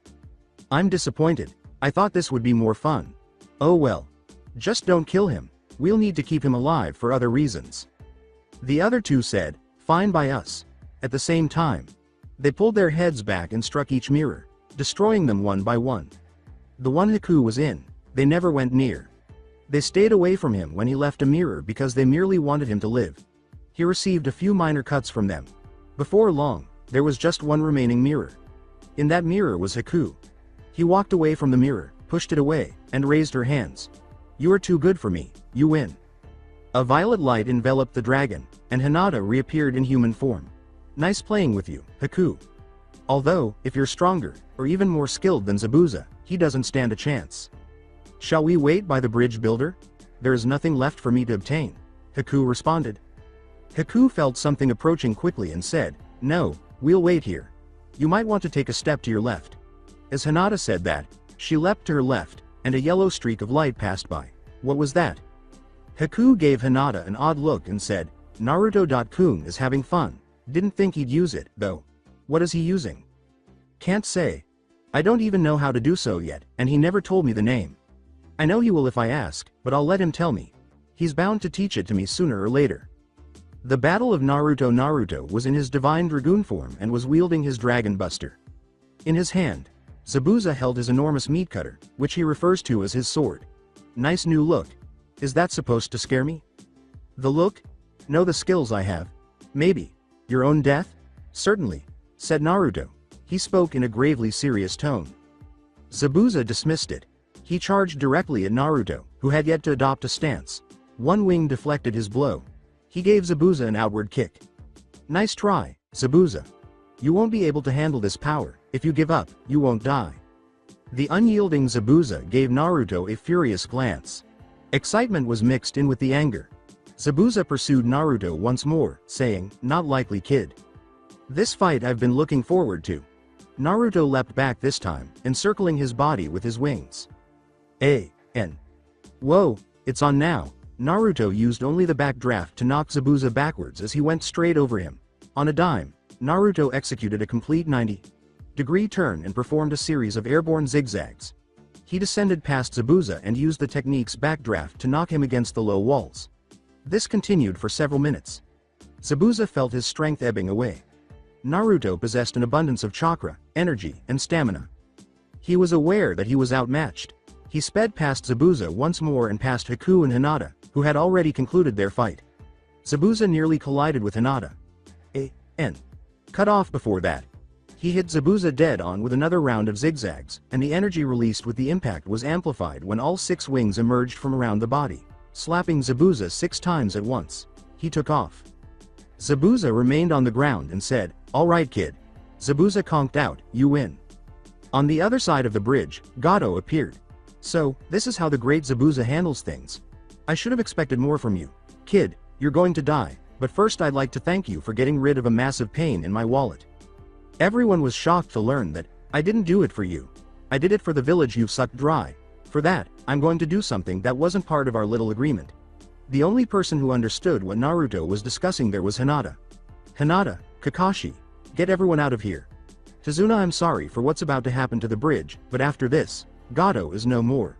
I'm disappointed. I thought this would be more fun. Oh well. Just don't kill him. We'll need to keep him alive for other reasons. The other 2 said, "Fine by us." At the same time, they pulled their heads back and struck each mirror, destroying them one by one. The one Haku was in, they never went near. They stayed away from him when he left a mirror because they merely wanted him to live. He received a few minor cuts from them. Before long, there was just one remaining mirror. In that mirror was Haku. He walked away from the mirror, pushed it away, and raised her hands. "You are too good for me, you win." A violet light enveloped the dragon, and Hinata reappeared in human form. "Nice playing with you, Haku. Although, if you're stronger, or even more skilled than Zabuza, he doesn't stand a chance. Shall we wait by the bridge builder? There is nothing left for me to obtain," Haku responded. Haku felt something approaching quickly and said, "No, we'll wait here. You might want to take a step to your left." As Hinata said that, she leapt to her left, and a yellow streak of light passed by. What was that? Haku gave Hinata an odd look and said, "Naruto-kun is having fun. Didn't think he'd use it, though. What is he using?" "Can't say. I don't even know how to do so yet, and he never told me the name. I know he will if I ask, but I'll let him tell me. He's bound to teach it to me sooner or later." The battle of Naruto was in his divine dragoon form and was wielding his dragon buster. In his hand, Zabuza held his enormous meat cutter, which he refers to as his sword. "Nice new look. Is that supposed to scare me?" "The look? Know the skills I have? Maybe. Your own death?" "Certainly," said Naruto. He spoke in a gravely serious tone. Zabuza dismissed it. He charged directly at Naruto, who had yet to adopt a stance. One wing deflected his blow. He gave Zabuza an outward kick. "Nice try, Zabuza. You won't be able to handle this power. If you give up, you won't die." The unyielding Zabuza gave Naruto a furious glance. Excitement was mixed in with the anger. Zabuza pursued Naruto once more, saying, "Not likely, kid. This fight I've been looking forward to." Naruto leapt back this time, encircling his body with his wings. A.N. Whoa, it's on now. Naruto used only the backdraft to knock Zabuza backwards as he went straight over him. On a dime, Naruto executed a complete 90-degree turn and performed a series of airborne zigzags. He descended past Zabuza and used the technique's backdraft to knock him against the low walls. This continued for several minutes. Zabuza felt his strength ebbing away. Naruto possessed an abundance of chakra, energy, and stamina. He was aware that he was outmatched. He sped past Zabuza once more and past Haku and Hinata, who had already concluded their fight. Zabuza nearly collided with Hinata. A.N. Cut off before that. He hit Zabuza dead on with another round of zigzags, and the energy released with the impact was amplified when all 6 wings emerged from around the body, slapping Zabuza 6 times at once. He took off. Zabuza remained on the ground and said, "All right, kid." Zabuza conked out, "You win." On the other side of the bridge, Gato appeared. "So, this is how the great Zabuza handles things. I should have expected more from you. Kid, you're going to die, but first I'd like to thank you for getting rid of a massive pain in my wallet." Everyone was shocked to learn that, "I didn't do it for you. I did it for the village you've sucked dry. For that, I'm going to do something that wasn't part of our little agreement." The only person who understood what Naruto was discussing there was Hinata. "Hinata, Kakashi, get everyone out of here. Tazuna, I'm sorry for what's about to happen to the bridge, but after this, Gato is no more."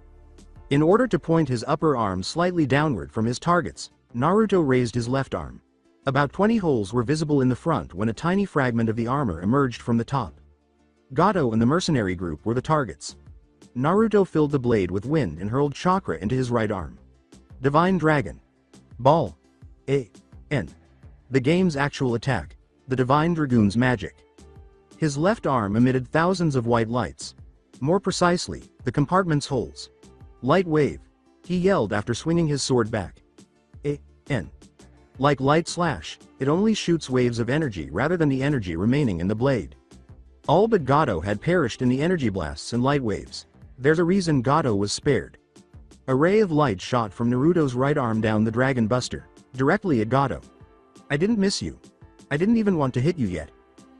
In order to point his upper arm slightly downward from his targets, Naruto raised his left arm. About 20 holes were visible in the front when a tiny fragment of the armor emerged from the top. Gato and the mercenary group were the targets. Naruto filled the blade with wind and hurled chakra into his right arm. Divine Dragon. Ball. A.N. The game's actual attack. The Divine Dragoon's magic. His left arm emitted thousands of white lights. More precisely, the compartment's holes. Light wave. He yelled after swinging his sword back. A.N. Like light slash, it only shoots waves of energy rather than the energy remaining in the blade. All but Gato had perished in the energy blasts and light waves. There's a reason Gato was spared. A ray of light shot from Naruto's right arm down the Dragon Buster, directly at Gato. "I didn't miss you. I didn't even want to hit you yet.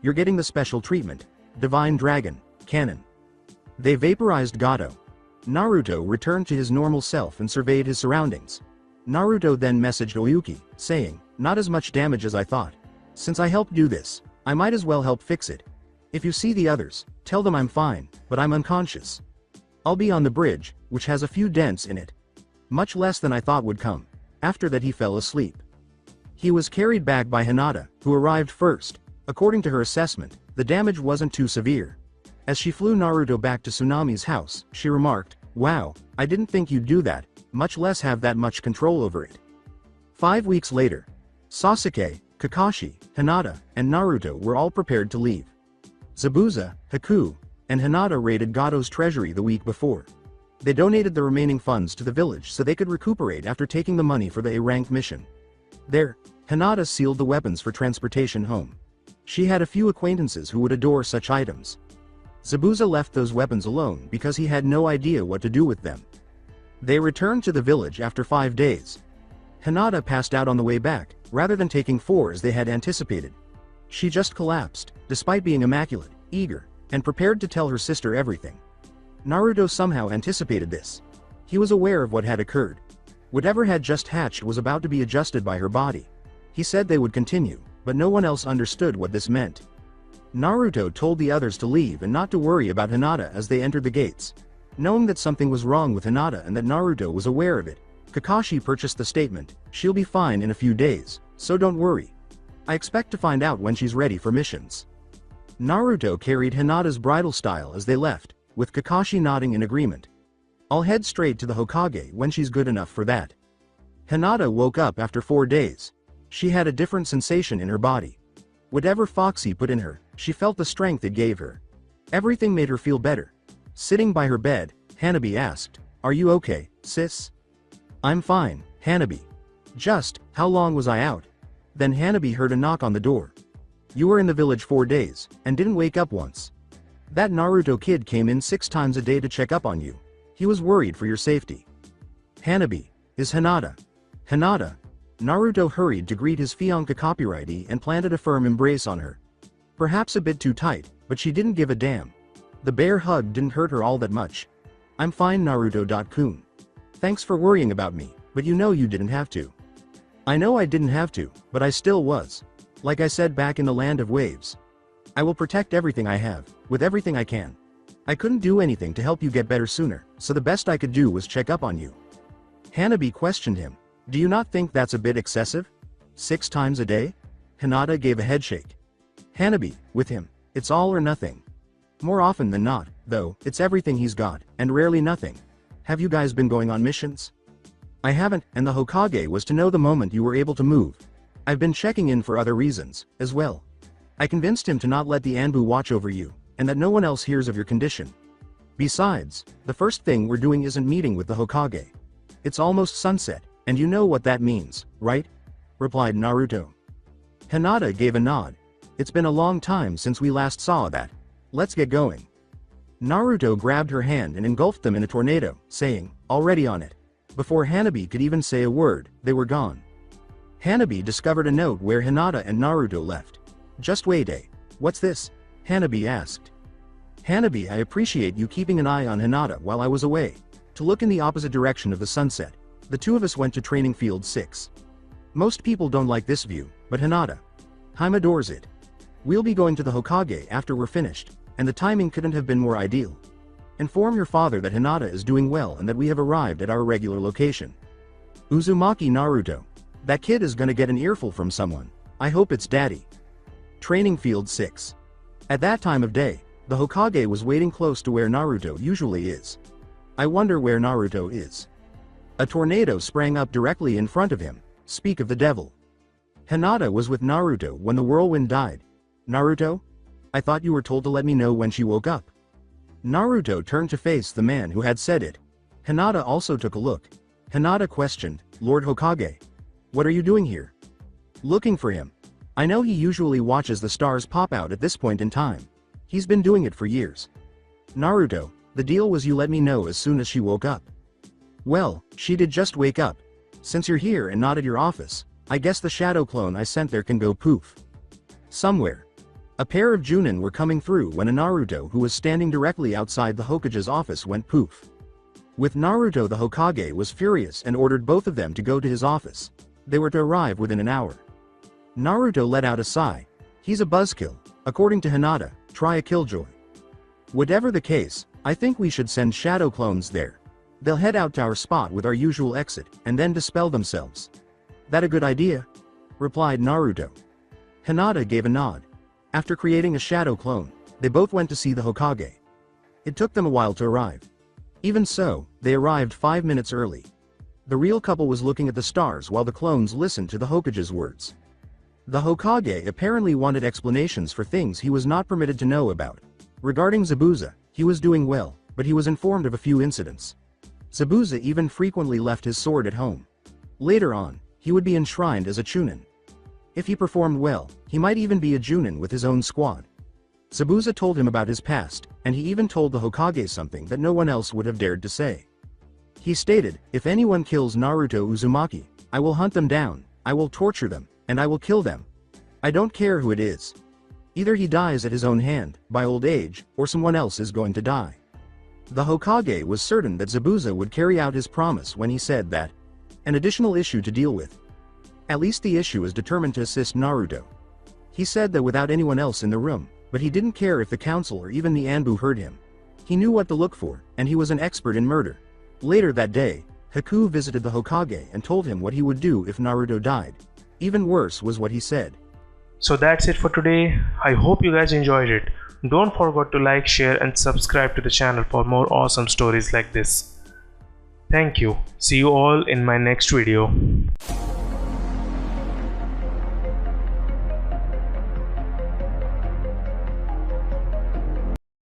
You're getting the special treatment. Divine Dragon, Cannon." They vaporized Gato. Naruto returned to his normal self and surveyed his surroundings. Naruto then messaged Oyuki, saying, "Not as much damage as I thought. Since I helped do this, I might as well help fix it. If you see the others, tell them I'm fine, but I'm unconscious. I'll be on the bridge, which has a few dents in it. Much less than I thought would come." After that he fell asleep. He was carried back by Hinata, who arrived first. According to her assessment, the damage wasn't too severe. As she flew Naruto back to Tsunami's house, she remarked, "Wow, I didn't think you'd do that, much less have that much control over it. 5 weeks later, Sasuke, Kakashi, Hinata, and Naruto were all prepared to leave. Zabuza, Haku, and Hinata raided Gato's treasury the week before. They donated the remaining funds to the village so they could recuperate after taking the money for the A-rank mission. There, Hinata sealed the weapons for transportation home. She had a few acquaintances who would adore such items. Zabuza left those weapons alone because he had no idea what to do with them. They returned to the village after 5 days. Hinata passed out on the way back, rather than taking 4 as they had anticipated. She just collapsed, despite being immaculate, eager, and prepared to tell her sister everything. Naruto somehow anticipated this. He was aware of what had occurred. Whatever had just hatched was about to be adjusted by her body. He said they would continue, but no one else understood what this meant. Naruto told the others to leave and not to worry about Hinata as they entered the gates. Knowing that something was wrong with Hinata and that Naruto was aware of it, Kakashi purchased the statement, "She'll be fine in a few days, so don't worry. I expect to find out when she's ready for missions." Naruto carried Hinata's bridal style as they left, with Kakashi nodding in agreement. "I'll head straight to the Hokage when she's good enough for that." Hinata woke up after 4 days. She had a different sensation in her body. Whatever Foxy put in her, she felt the strength it gave her. Everything made her feel better. Sitting by her bed, Hanabi asked, "Are you okay, sis?" "I'm fine, Hanabi. Just, how long was I out?" Then Hanabi heard a knock on the door. "You were in the village 4 days, and didn't wake up once. That Naruto kid came in 6 times a day to check up on you. He was worried for your safety." "Hanabi, is Hinata?" "Hinata." Naruto hurried to greet his fiancée copyrighty and planted a firm embrace on her. Perhaps a bit too tight, but she didn't give a damn. The bear hug didn't hurt her all that much. "I'm fine, Naruto-kun. Thanks for worrying about me, but you know you didn't have to." "I know I didn't have to, but I still was. Like I said back in the land of waves. I will protect everything I have, with everything I can. I couldn't do anything to help you get better sooner, so the best I could do was check up on you." Hanabi questioned him. "Do you not think that's a bit excessive? 6 times a day?" Hinata gave a headshake. "Hanabi, with him, it's all or nothing. More often than not, though, it's everything he's got, and rarely nothing. Have you guys been going on missions?" "I haven't, and the Hokage was to know the moment you were able to move. I've been checking in for other reasons, as well. I convinced him to not let the Anbu watch over you, and that no one else hears of your condition. Besides, the first thing we're doing isn't meeting with the Hokage. It's almost sunset, and you know what that means, right?" replied Naruto. Hinata gave a nod. "It's been a long time since we last saw that. Let's get going." Naruto grabbed her hand and engulfed them in a tornado, saying, "Already on it." Before Hanabi could even say a word, they were gone. Hanabi discovered a note where Hinata and Naruto left. "Just wait, eh? What's this?" Hanabi asked. "Hanabi, I appreciate you keeping an eye on Hinata while I was away. To look in the opposite direction of the sunset. The 2 of us went to training field 6. Most people don't like this view, but Hinata. Hime adores it. We'll be going to the Hokage after we're finished, and the timing couldn't have been more ideal. Inform your father that Hinata is doing well and that we have arrived at our regular location." Uzumaki Naruto. "That kid is gonna get an earful from someone. I hope it's daddy." Training field 6. At that time of day, the Hokage was waiting close to where Naruto usually is. "I wonder where Naruto is." A tornado sprang up directly in front of him. Speak of the devil. Hinata was with Naruto when the whirlwind died. "Naruto? I thought you were told to let me know when she woke up." Naruto turned to face the man who had said it. Hinata also took a look. Hinata questioned, "Lord Hokage? What are you doing here?" "Looking for him. I know he usually watches the stars pop out at this point in time. He's been doing it for years." "Naruto, the deal was you let me know as soon as she woke up." "Well, she did just wake up. Since you're here and not at your office, I guess the shadow clone I sent there can go poof." Somewhere. A pair of Junin were coming through when a Naruto who was standing directly outside the Hokage's office went poof. With Naruto, the Hokage was furious and ordered both of them to go to his office. They were to arrive within an hour. Naruto let out a sigh. He's a buzzkill, according to Hinata. Try a killjoy. Whatever the case, I think we should send shadow clones there. They'll head out to our spot with our usual exit, and then dispel themselves. That a good idea? Replied Naruto. Hinata gave a nod. After creating a shadow clone, they both went to see the Hokage. It took them a while to arrive. Even so, they arrived 5 minutes early. The real couple was looking at the stars while the clones listened to the Hokage's words. The Hokage apparently wanted explanations for things he was not permitted to know about. Regarding Zabuza, he was doing well, but he was informed of a few incidents. Zabuza even frequently left his sword at home. Later on, he would be enshrined as a Chunin. If he performed well, he might even be a Junin with his own squad. Zabuza told him about his past, and he even told the Hokage something that no one else would have dared to say. He stated, "If anyone kills Naruto Uzumaki, I will hunt them down, I will torture them, and I will kill them. I don't care who it is. Either he dies at his own hand, by old age, or someone else is going to die." The Hokage was certain that Zabuza would carry out his promise when he said that, an additional issue to deal with. At least the issue is determined to assist Naruto. He said that without anyone else in the room, but he didn't care if the council or even the Anbu heard him. He knew what to look for, and he was an expert in murder. Later that day, Haku visited the Hokage and told him what he would do if Naruto died. Even worse was what he said. So that's it for today. I hope you guys enjoyed it. Don't forget to like, share and subscribe to the channel for more awesome stories like this. Thank you. See you all in my next video.